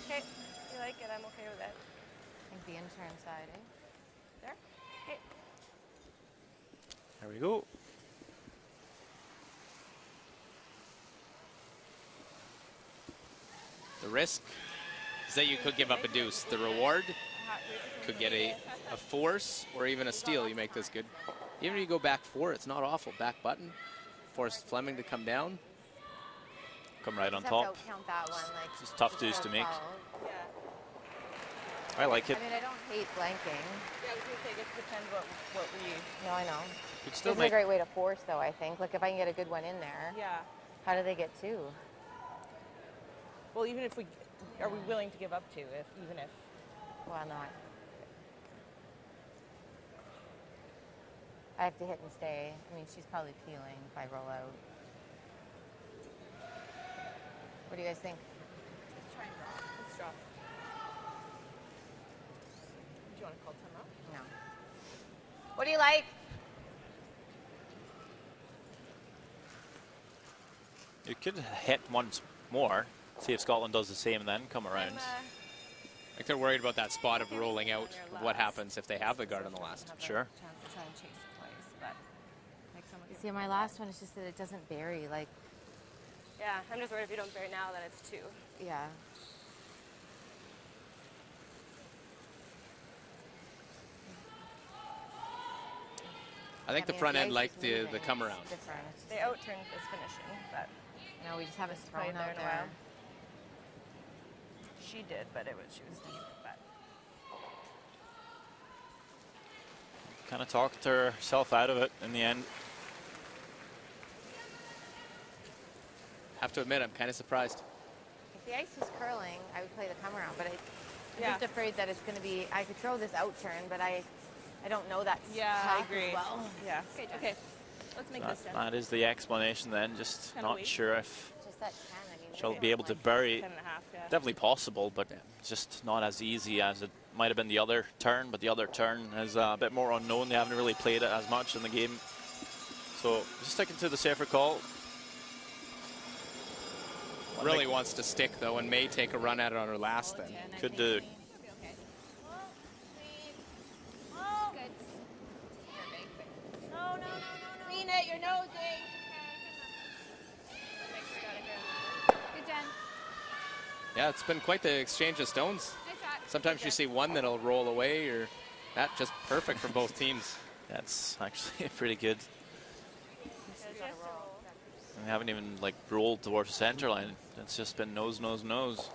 Okay. You like it? I'm okay with that. I think the intern side, eh? There. Okay. There we go. The risk is that you could give up a deuce. The reward could get a force or even a steal. You make this good. Even if you go back 4, it's not awful. Back button. Force Fleming to come down. Come right on Just top. have to count that one, like, It's tough deuce to make. Yeah. I like it. I mean, I don't hate blanking. Yeah, I was gonna say it depends what we. No, I know. Could still This is a make. great way to force, though, I think. Like, if I can get a good one in there, Yeah. how do they get 2? Well, even if we are we willing to give up 2 even if. Well, no. I have to hit and stay. I mean, she's probably peeling if I roll out. What do you guys think? Let's try and drop. Let's drop. Do you want to call timeout? No. What do you like? You could hit once more, see if Scotland does the same, and then come around. Like they're worried about that spot of rolling out. What happens if they have the guard on the last? Sure. Chance to try and chase plays, but make someone get. See, my last one is just that it doesn't bury. Like, Yeah, I'm just worried if you don't bury now, then it's 2. yeah. I think the mean, front if end ice like is the moving, come it's around. different. It's just The out turn is finishing, but no, we just haven't Just thrown played there out in a there. while. she did, but she was deep. But Kind of talked herself out of it in the end. Have to admit, I'm kind of surprised. If the ice was curling, I would play the come around, but I'm Yeah. just afraid that it's going to be. I could throw this out turn, but I I don't know that Yeah, I path agree. as well. Yeah. Okay, Jen. Okay. Let's make this done. That is the explanation then. Just Kinda not weak. sure if Just that 10. I mean, she'll we're be able to like- bury. 10 and a half, yeah. Definitely possible, but just not as easy as it might have been the other turn. But the other turn is a bit more unknown. They haven't really played it as much in the game. So just sticking to the safer call. Really wants to stick, though, and may take a run at it on her last then. Could do. Good. No, no, no, no, no. Clean it, you're nosing. Good, Jen. Yeah, it's been quite the exchange of stones. Nice shot. Sometimes you see one that'll roll away, or that just perfect for both teams. That's actually pretty good. We haven't even like rolled towards the center line. It's just been nose, nose, nose.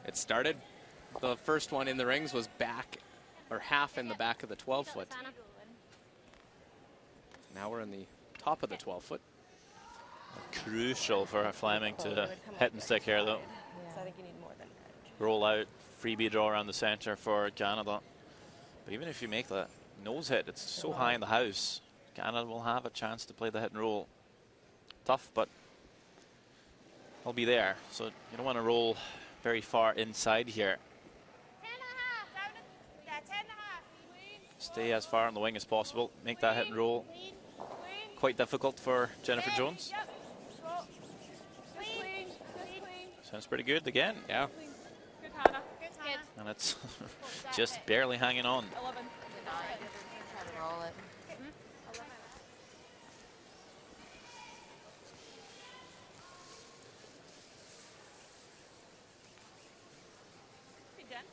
It started, the first one in the rings was back, or half in the back of the 12-foot. Now we're in the top of the 12-foot. Crucial for Fleming to hit and stick here, though. So I think you need more than Roll out, freebie draw around the center for Canada. But even if you make that nose hit, it's so high in the house. Canada will have a chance to play the hit and roll. Tough, but I'll be there. So you don't want to roll very far inside here. 10.5. Down to, yeah, 10.5. Stay as far on the wing as possible. Make that hit and roll quite difficult for Jennifer Jones. Yep. Clean. Clean. Sounds pretty good again. Yeah. Good, Hannah. Good, Hannah. And it's just barely hanging on. 11. Try to roll it. Hey, Jen.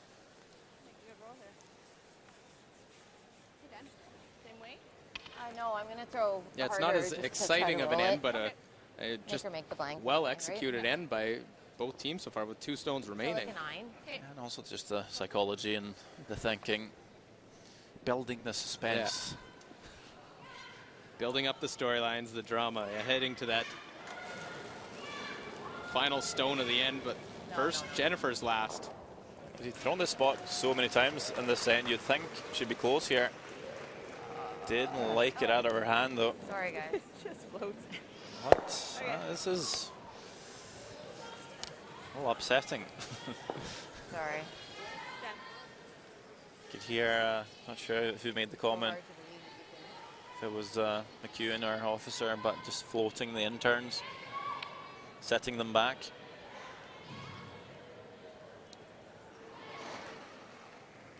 Make a good roll here. Hey, Jen. Same way. I know. I'm going to throw. Yeah, it's not harder as just to try exciting to of an roll end, it. but a Make just her make the blank. well right? executed Yeah. end by both teams so far with 2 stones So remaining. like a 9. And also just the psychology and the thinking. Building the suspense. Building up the storylines, the drama, heading to that final stone of the end, but first, Jennifer's last. He's thrown this spot so many times in this end, you'd think she'd be close here. Didn't like it out of her hand, though. Sorry, guys. Just floats. What? This is a little upsetting. Sorry. Jen. Could hear, not sure who made the comment, Hard to believe that you if it was McEwen or officer, but just floating the interns, setting them back.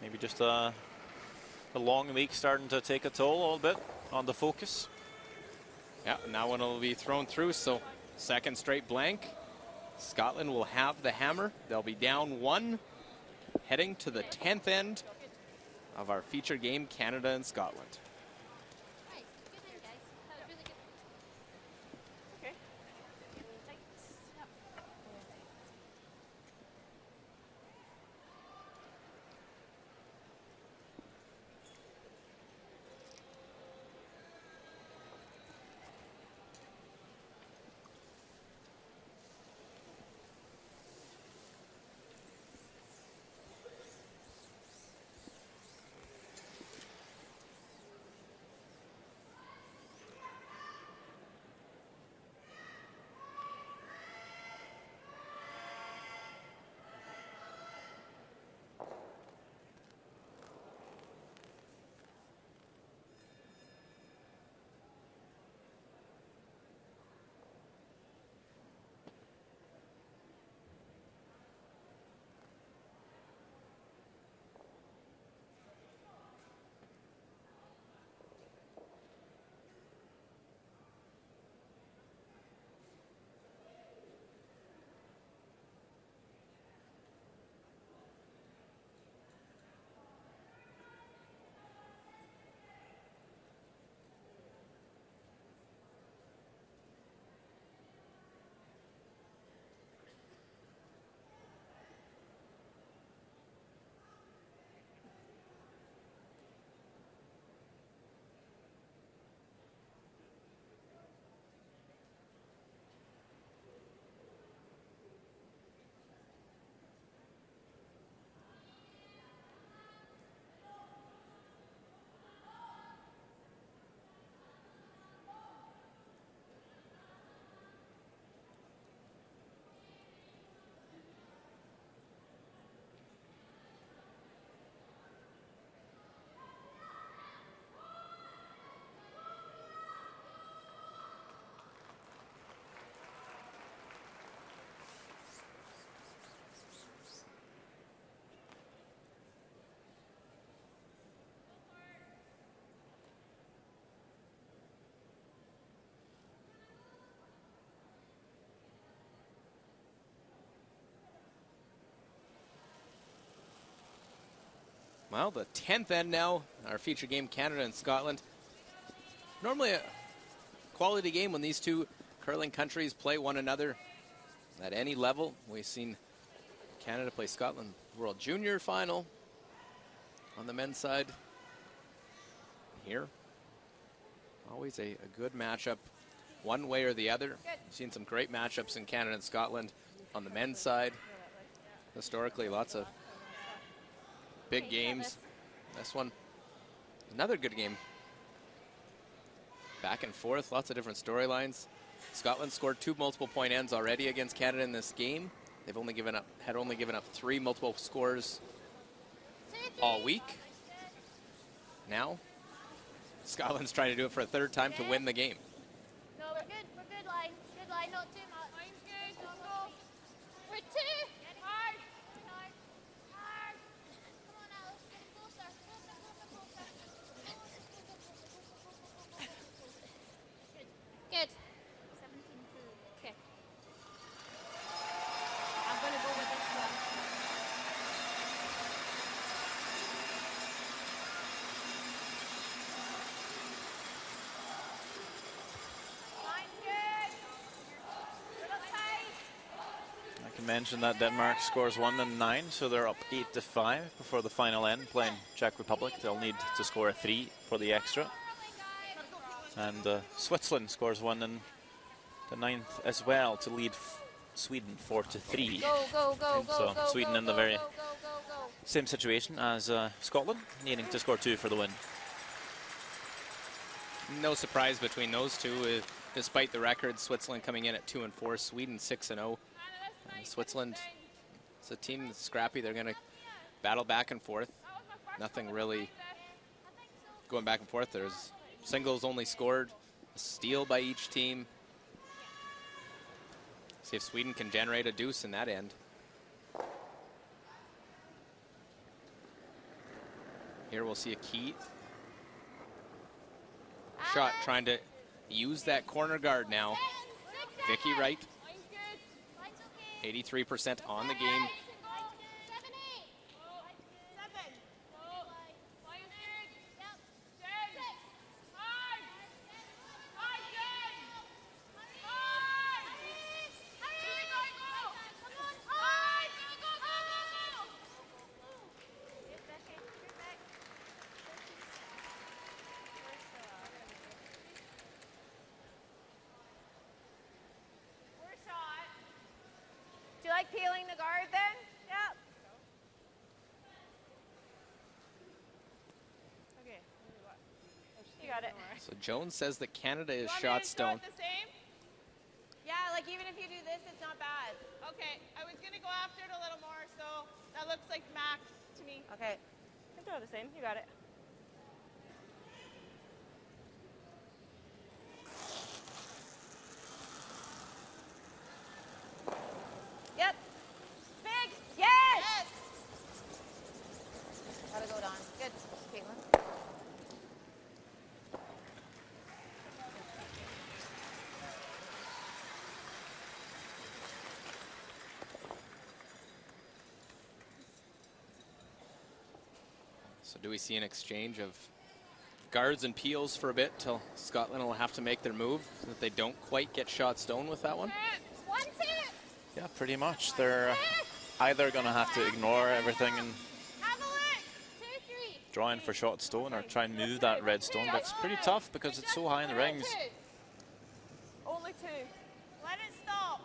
Maybe just a long week starting to take a toll a little bit on the focus. Yeah, now one will be thrown through, so second straight blank. Scotland will have the hammer. They'll be down 1, heading to the 10th end of our feature game, Canada and Scotland. Nice. Good there, guys. That was really good. Okay. Well, the 10th end now, our feature game, Canada and Scotland. Normally a quality game when these two curling countries play one another at any level. We've seen Canada play Scotland World Junior Final on the men's side. Here, always a good matchup one way or the other. We've seen some great matchups in Canada and Scotland on the men's side. Historically, lots of big games. This one, another good game. Back and forth, lots of different storylines. Scotland scored 2 multiple point ends already against Canada in this game. They've only given up 3 multiple scores all week. Now, Scotland's trying to do it for a 3rd time to win the game. No, we're good. We're good, line. Good line, not too much. Line's good. Go, go. We're 2. Hard. Hard. Hard. Come on, Alice. Get closer. Closer, closer, closer. Good. Good. 17-2. Okay. I'm going to go with this one. I can mention that Denmark scores 1 and 9, so they're up 8-5 before the final end, playing Czech Republic. They'll need to score a 3 for the extra. And Switzerland scores 1 in the 9th as well to lead Sweden 4-3. Go, go, go, go, so go, Sweden go, in the go, very go, go, go, go. same situation as Scotland, needing to score 2 for the win. No surprise between those two, despite the record. Switzerland coming in at 2-4, Sweden 6-0. Switzerland, it's a team that's scrappy. They're going to battle back and forth. Nothing really going back and forth. There's singles only scored, a steal by each team. See if Sweden can generate a deuce in that end. Here we'll see a key shot, trying to use that corner guard now. Vicky Wright, 83% on the game. Do you like peeling the guard then? Yep. Okay. You got it. So Jones says that Canada is You want me shot to stone. start the same? Yeah, like even if you do this, it's not bad. Okay, I was going to go after it a little more, so that looks like max to me. Okay. You can throw the same. You got it. Yep. Big. Yes. Gotta go, Don. Good, Caitlin. So do we see an exchange of guards and peels for a bit till Scotland will have to make their move, so that they don't quite get shot stone with that one? 1, 2. Yeah, pretty much. They're either going to have to ignore everything and Have a look. 2, 3. draw in for shot stone or try and move that red stone, but it's pretty tough because it's so high in the rings. Only 2. Let it stop.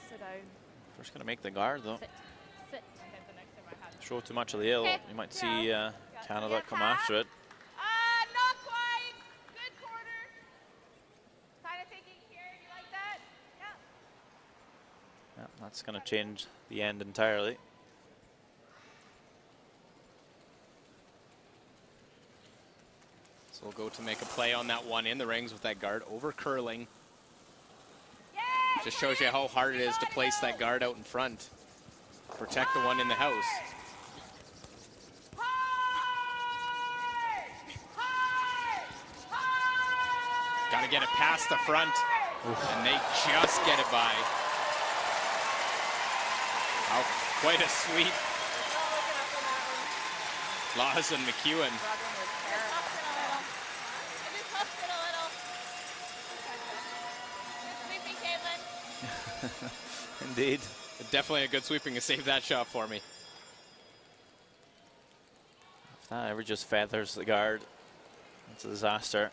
Sit down. First going to make the guard though. Sit. Sit. Show too much of the hill. You might see Canada come after it. Not quite. Good corner. Kind of thinking here. You like that? Yep. Yeah, that's going to change the end entirely. So we'll go to make a play on that one in the rings with that guard over curling. Just shows you how hard it is to place that guard out in front. Protect the one in the house. Got to get it past the front, and they just get it by. Wow, quite a sweep. Laws and McEwen. Struggling was terrible. I just huffed it a little. Good sweeping, Caitlin. Indeed. Definitely a good sweeping to save that shot for me. If that ever just feathers the guard, it's a disaster.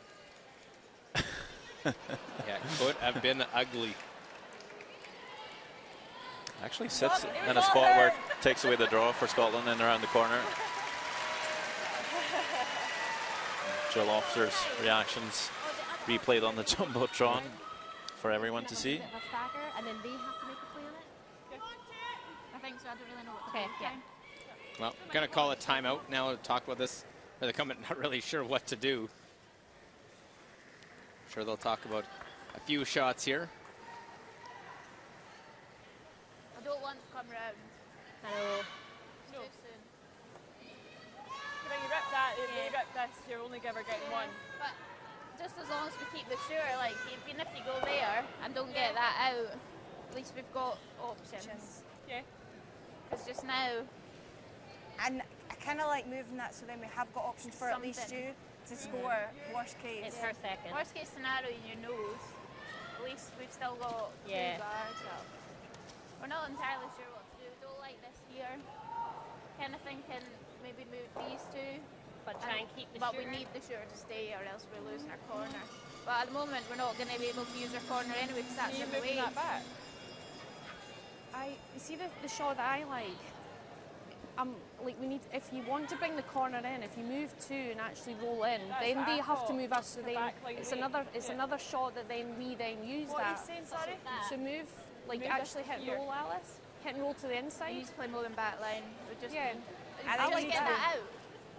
Yeah, could have been ugly. Actually sits in a spot where it takes away the draw for Scotland and around the corner. Jill Officer's reactions replayed on the Jumbotron for everyone to see. And then they have to make a play on it? I think so. I don't really know what to Okay, do. yeah. Well, going to call a timeout now to talk about this. Or they're coming not really sure what to do. I'm sure they'll talk about a few shots here. I don't want to come round. I know. It's too soon. When you rip that, you rip this, you're only ever getting one. But just as long as we keep the sure, like even if you go there and don't get that out, at least we've got options. Yeah. Because just now, And I kind of like moving that so then we have got options for at least Something. you to score, worst case. It's her second. worst case scenario, you knows. At least we've still got Yeah. two guards up. We're not entirely sure what to do. We don't like this here. Kind of thinking maybe move these two. But try and keep the But we shooter. need the shooter to stay or else we're losing our corner. But at the moment, we're not going to be able to use our corner anyway because that's Are you in the moving way. that back? You see the shot that I like. Like we need, if you want to bring the corner in, if you move two and actually roll in, That's then what they I have to thought, move us. So the then back line it's break. another shot that then we use What are you that. saying, sorry? So move, like Move actually us hit here. roll, Alice. Hit and roll to the We inside. need to play more than back line. We just Yeah. I I like like get that. that out.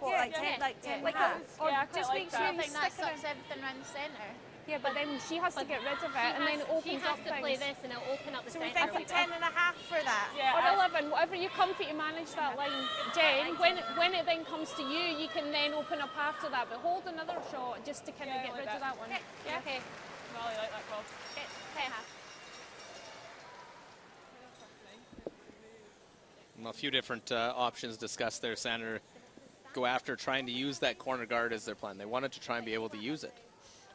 What, Yeah, like yeah. 10, like 10 Like half? or Yeah, I quite just like make that. sure I you think that stick it. sucks everything around the centre. Yeah, but then she has to get rid of it, and then it She opens has up to things. play this and it'll open up the So we centre. think 10 and a half for that? Yeah. Or 11, whatever you're comfy to manage that line. Jen, when it then comes to you, you can then open up after that, but hold another shot just to kind Yeah, of I get like rid that. of that one. Yeah. Okay. Well, I like that call. Okay. Well, a few different options discussed there, Sander. Go after trying to use that corner guard as their plan. They wanted to try and be able to use it.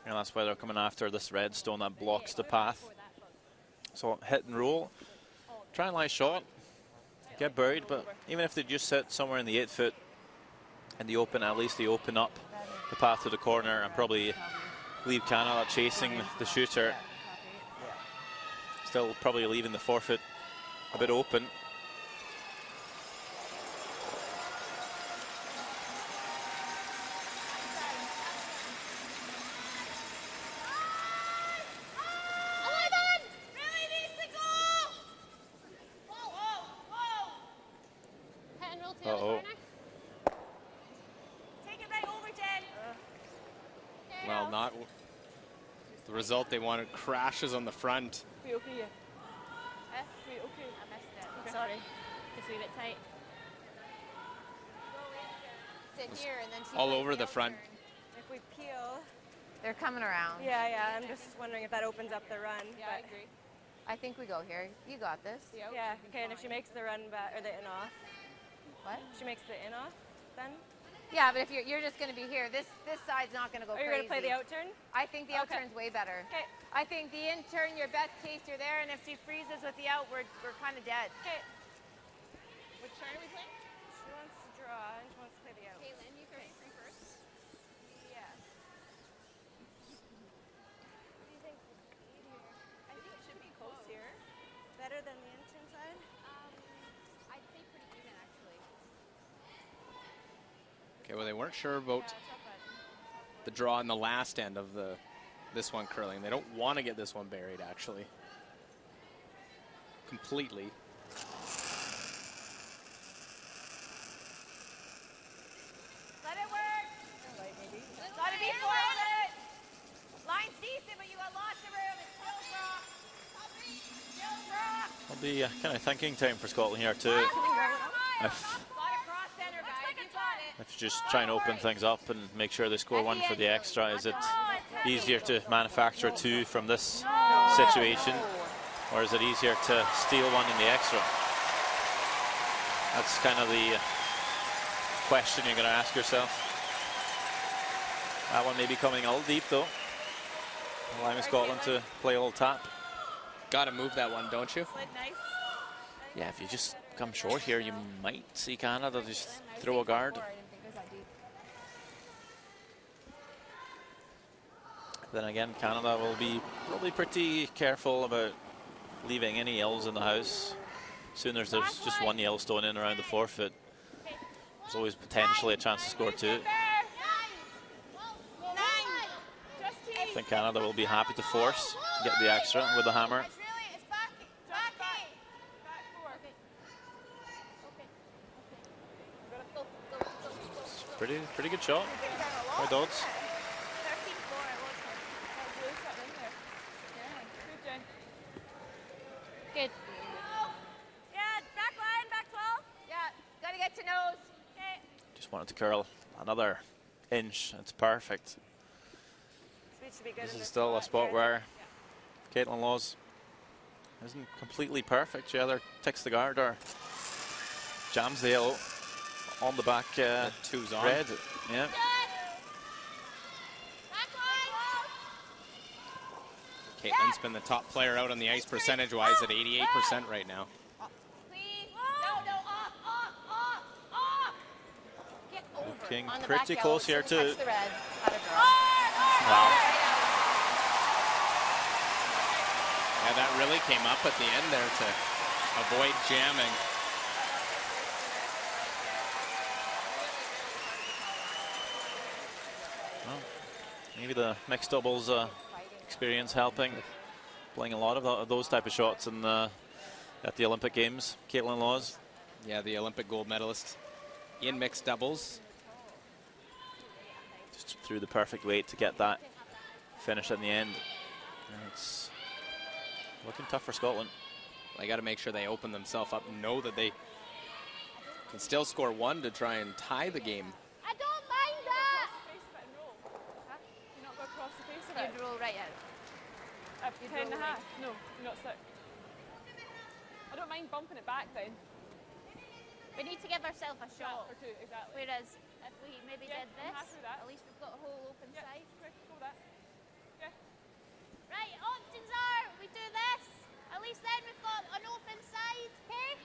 And that's why they're coming after this red stone that blocks the path. So hit and roll. Try and lie shot. Get buried, but even if they just sit somewhere in the 8 foot in the open, at least they open up the path to the corner and probably leave Canada chasing the shooter. Still probably leaving the 4 foot a bit open. Hit and roll to the Uh-oh. corner. Take it right over, Jen. Well, not the result they wanted. Crashes on the front. Wait, okay, yeah. Wait, okay. I missed it. Sorry. Just leave it tight. Sit here and then she All plays over the front. outturn. If we peel. They're coming around. Yeah, I'm just wondering if that opens up the run. Yeah, I agree. I think we go here. You got this. Yeah, okay, and if she makes the run back, or the in off, What? she makes the in off, then? Yeah, but if you're just going to be here, this side's not going to go Are you crazy. going to play the out turn? I think the out Okay. turn's way better. Okay. I think the in turn, your best case, you're there, and if she freezes with the out, we're kind of dead. Okay. Which turn are we playing? She wants to draw, and she wants to play the out. Caitlin, you throw free first. Yes. What do you think is easier? I think it should be close here. Better than the in turn side? I'd say pretty even actually. Okay, well, they weren't sure about the draw in the last end of this one curling. They don't want to get this one buried, actually. Completely. Let it work. Gotta be forward. Line's decent, but you got lots of room. It's still rock. Still rock. It'll be kind of thinking time for Scotland here too. If, Got it cross center, guys. You got it. if you just try and open things up and make sure they score one for the extra, is it easier to manufacture two from this situation, or is it easier to steal one in the extra? That's kind of the question you're going to ask yourself. That one may be coming a little deep, though. Allowing Scotland to play a little tap. Got to move that one, don't you? Yeah, if you just come short here, you might see Canada just throw a guard. Then again, Canada will be probably pretty careful about leaving any yells in the house. As soon as there's just one yell stone in around the forfeit, there's always potentially a chance to score two. I think Canada will be happy to force, get the extra with the hammer. Pretty good shot by Dodds. Good. Yeah, back line, back 12. Yeah, gotta get to nose. Okay. Just wanted to curl another inch. It's perfect. This is still a spot where Caitlin Laws isn't completely perfect. She either ticks the guard or jams the yellow on the back two's on. red. Yeah. Caitlin's been the top player out on the ice percentage-wise at 88% right now. Looking pretty close here too. Wow. Yeah, that really came up at the end there to avoid jamming. Well, maybe the mixed doubles experience helping. Playing a lot of those type of shots in at the Olympic Games. Caitlin Laws. Yeah, the Olympic gold medalist in mixed doubles. Just threw the perfect weight to get that finish in the end. And it's looking tough for Scotland. They got to make sure they open themselves up and know that they can still score one to try and tie the game. I don't mind that. You're not going across the face of it. You'd roll right out. 10 and a half. No, you're not 6. I don't mind bumping it back then. We need to give ourselves a shot. For two, exactly. Whereas if we maybe did I'm this, happy with that. at least we've got a whole open side. Quick, go with that. Yeah. Right, options are we do this. At least then we've got an open side, okay?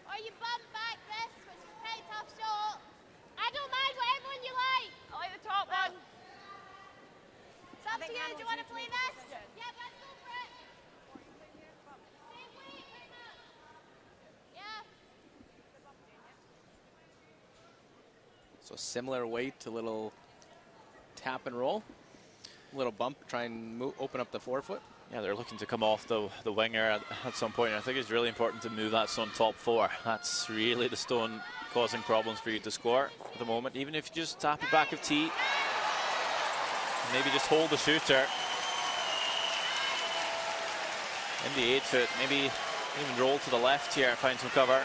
Or you bump back this, which is a pretty tough shot. I don't mind whatever one you like. I like the top one. It's up to you. Do you want to play this? Yeah, let's go for it. Same weight, right now. Yeah. So similar weight to little tap and roll. Little bump, try and open up the forefoot. Yeah, they're looking to come off the winger at some point. I think it's really important to move that stone top four. That's really the stone causing problems for you to score at the moment. Even if you just tap it back of tee, maybe just hold the shooter in the 8-foot. Maybe even roll to the left here and find some cover.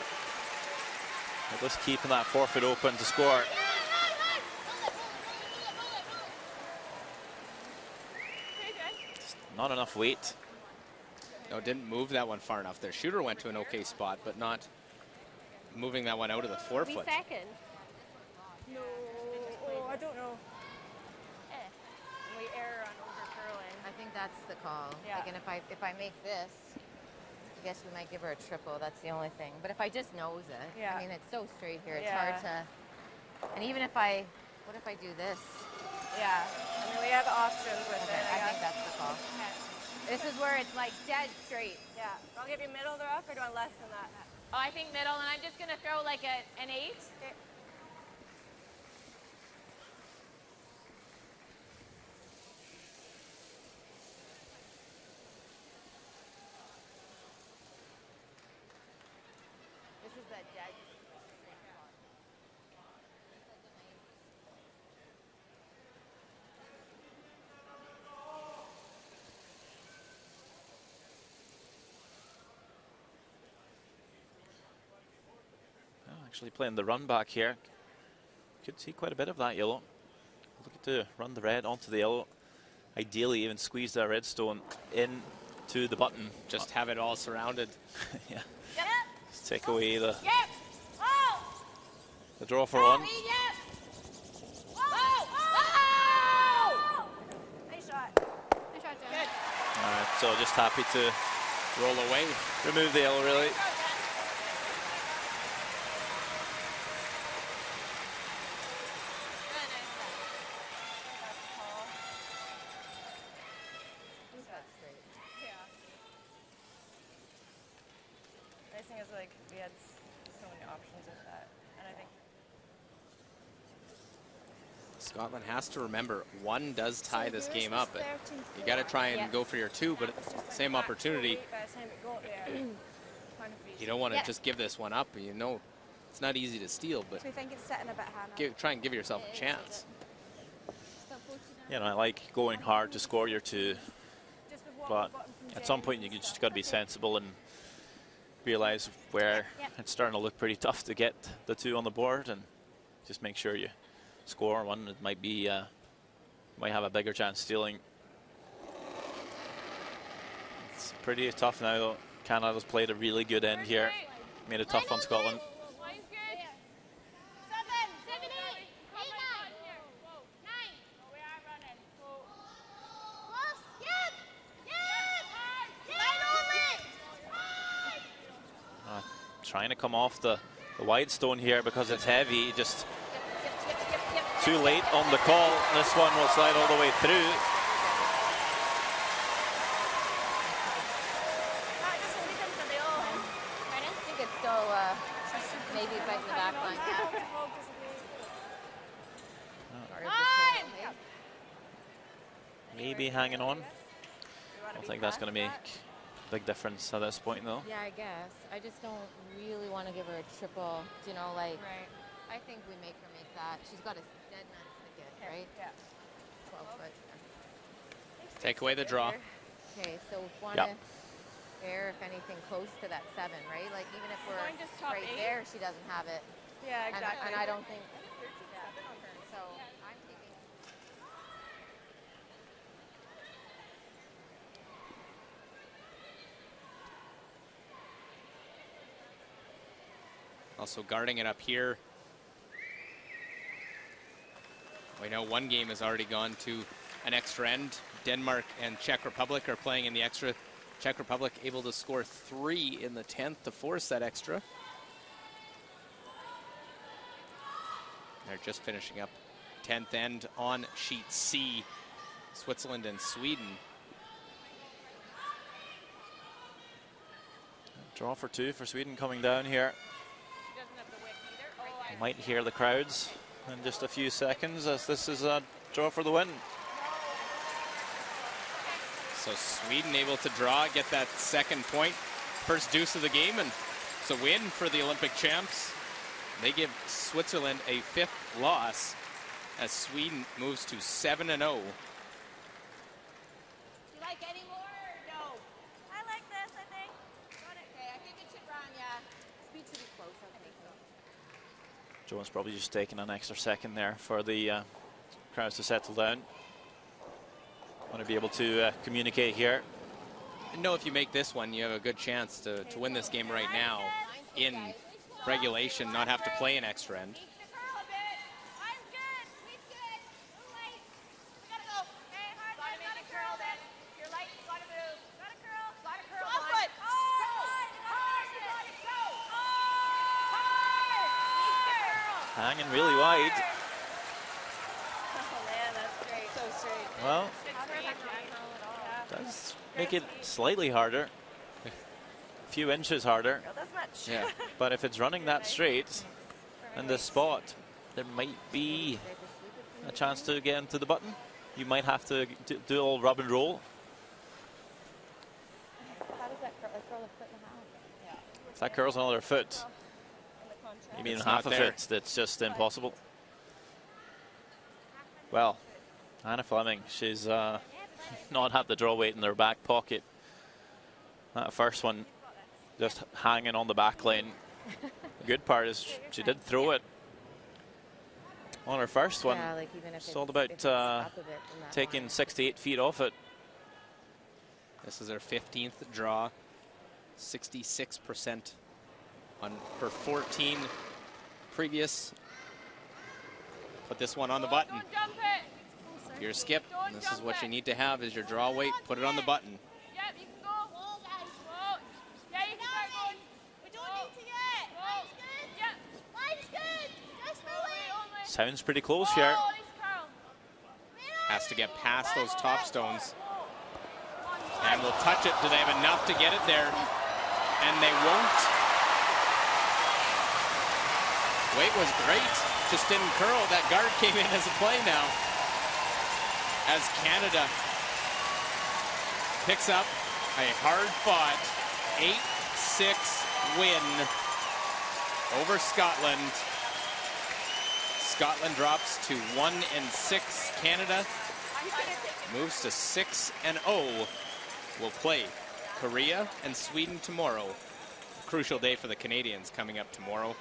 But just keeping that forefoot open to score. Just not enough weight. No, didn't move that one far enough. Their shooter went to an okay spot, but not moving that one out of the forefoot. Second. No. Oh, I don't know. We err on over curling. I think that's the call. Yeah. Like, and if I make this, I guess we might give her a triple. That's the only thing. But if I just nose it, Yeah. I mean, it's so straight here. It's Yeah. hard to. And even if what if I do this? Yeah. I mean, we have options with Okay, it. I think that's the call. This is where it's like dead straight. Yeah. I'll give you middle of the rough, or do I want less than that? Oh, I think middle, and I'm just gonna throw like an 8. Okay. This is the dead. Actually playing the run back here. Could see quite a bit of that yellow. Looking to run the red onto the yellow. Ideally even squeeze that red stone into the button. Just have it all surrounded. Yeah. Just take away the The draw for one. Nice shot. Nice shot, Jen. Good. All right, so just happy to Roll away. remove the L, really. Nice thing is, like, we had so many options with that. And I think Scotland has to remember, one does tie this game up. You got to try and go for your two, but same opportunity. by the time it got there, kind of You don't want to just give this one up. You know, it's not easy to steal, but So we think it's sitting a bit, Hannah. try and give yourself a chance. You know, I like going hard to score your two, Just with what but we've gotten from at some Jen. point you just got to be sensible and realize where it's starting to look pretty tough to get the two on the board, and just make sure you score one. It might be might have a bigger chance stealing. It's pretty tough now, though. Canada's played a really good end here, made it tough on Scotland. Line's good. 7, 7, 8, 8, 9. We are running. Close. Yep. Yep. Line only. Trying to come off the wide stone here because it's heavy. Just too late on the call. This one will slide all the way through. I think it's still maybe biting the back line. Maybe hanging on. I don't think that's going to make a big difference at this point, though. Yeah, I guess. I just don't really want to give her a triple, you know, like, I think we make her make that. She's got a dead nuts to get, right? Yeah. 12 foot. Take away the draw. Okay, so we want Yep. to air, if anything, close to that 7, right? Like, even if we're Going just top right 8. there, she doesn't have it. Yeah, And, exactly. and I don't think... So, I'm thinking... Also guarding it up here. We know one game has already gone to an extra end. Denmark and Czech Republic are playing in the extra. Czech Republic able to score 3 in the 10th to force that extra. They're just finishing up 10th end on sheet C. Switzerland and Sweden. Draw for 2 for Sweden coming down here. Might hear the crowds in just a few seconds, as this is a draw for the win. So Sweden able to draw, get that second point. First deuce of the game, and it's a win for the Olympic champs. They give Switzerland a 5th loss as Sweden moves to 7-0. Do you like any more or no? I like this, I think. Okay, I think it should run, yeah. Speed should be close, I think so. Joan's probably just taking an extra second there for the crowds to settle down. Want to be able to communicate here. And know if you make this one, you have a good chance to win this game right now in regulation, not have to play an extra end. Hanging really wide. So straight. Well, does make it slightly harder. A few inches harder. Not as much. Yeah. But if it's running that straight in this spot, there might be a chance to get into the button. You might have to do a little rub and roll. How does that curl? Like, curl a foot and a half? Yeah. If that curls another foot, maybe even It's half not of there. it, that's just impossible. Well, Anna Fleming, she's not had the draw weight in their back pocket. That first one just hanging on the back lane. The good part is she did throw it on her first one. Yeah, like even if It's all if about it's up a bit from that taking line. 6 to 8 feet off it. This is their 15th draw, 66% on her 14 previous Put this one on the button. Don't jump it. If you're skip, Don't this is jump what it. you need to have is your draw weight. Put it on the button. Yep, you can go. Whoa. Yeah, you can start going. We don't need to yet. Line's good. Yep. Line's good. Just Only. Sounds pretty close here. Oh, nice curl. Has to get past those top stones. And will touch it. Do they have enough to get it there? And they won't. Weight was great. Just didn't curl. That guard came in as a play now. As Canada picks up a hard-fought 8-6 win over Scotland. Scotland drops to 1-6. Canada moves to 6-0. Will play Korea and Sweden tomorrow. A crucial day for the Canadians coming up tomorrow.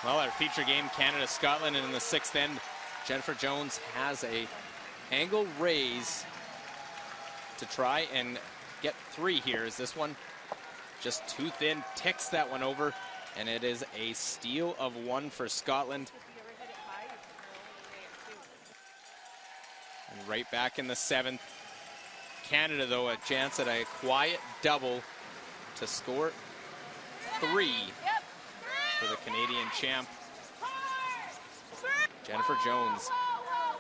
Well, our feature game, Canada-Scotland, and in the sixth end, Jennifer Jones has a angle raise to try and get 3 here. Is this one just too thin? Ticks that one over, and it is a steal of 1 for Scotland. And right back in the 7th. Canada, though, a chance at a quiet double to score 3. For the Canadian champ. Jennifer Jones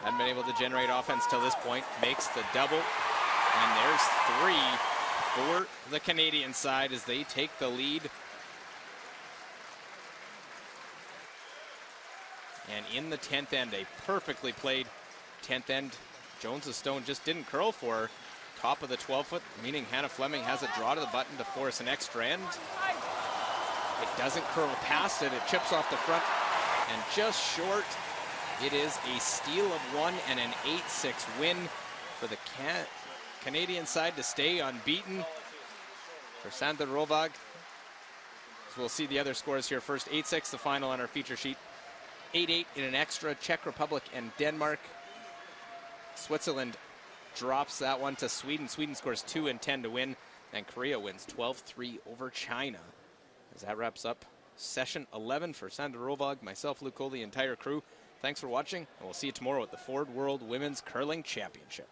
hadn't been able to generate offense till this point, makes the double, and there's 3 for the Canadian side as they take the lead. And in the 10th end, a perfectly played 10th end. Jones's stone just didn't curl for her. Top of the 12-foot, meaning Hannah Fleming has a draw to the button to force an extra end. It doesn't curl past it. It chips off the front and just short. It is a steal of 1 and an 8-6 win for the Canadian side to stay unbeaten. For Sandra Rovag, so we'll see the other scores here first. 8-6, the final on our feature sheet. 8-8 in an extra. Czech Republic and Denmark. Switzerland drops that one to Sweden. Sweden scores 2 and 10 to win. And Korea wins 12-3 over China. As that wraps up session 11 for Sandra Rovag, myself, Luke Cole, the entire crew. Thanks for watching, and we'll see you tomorrow at the Ford World Women's Curling Championship.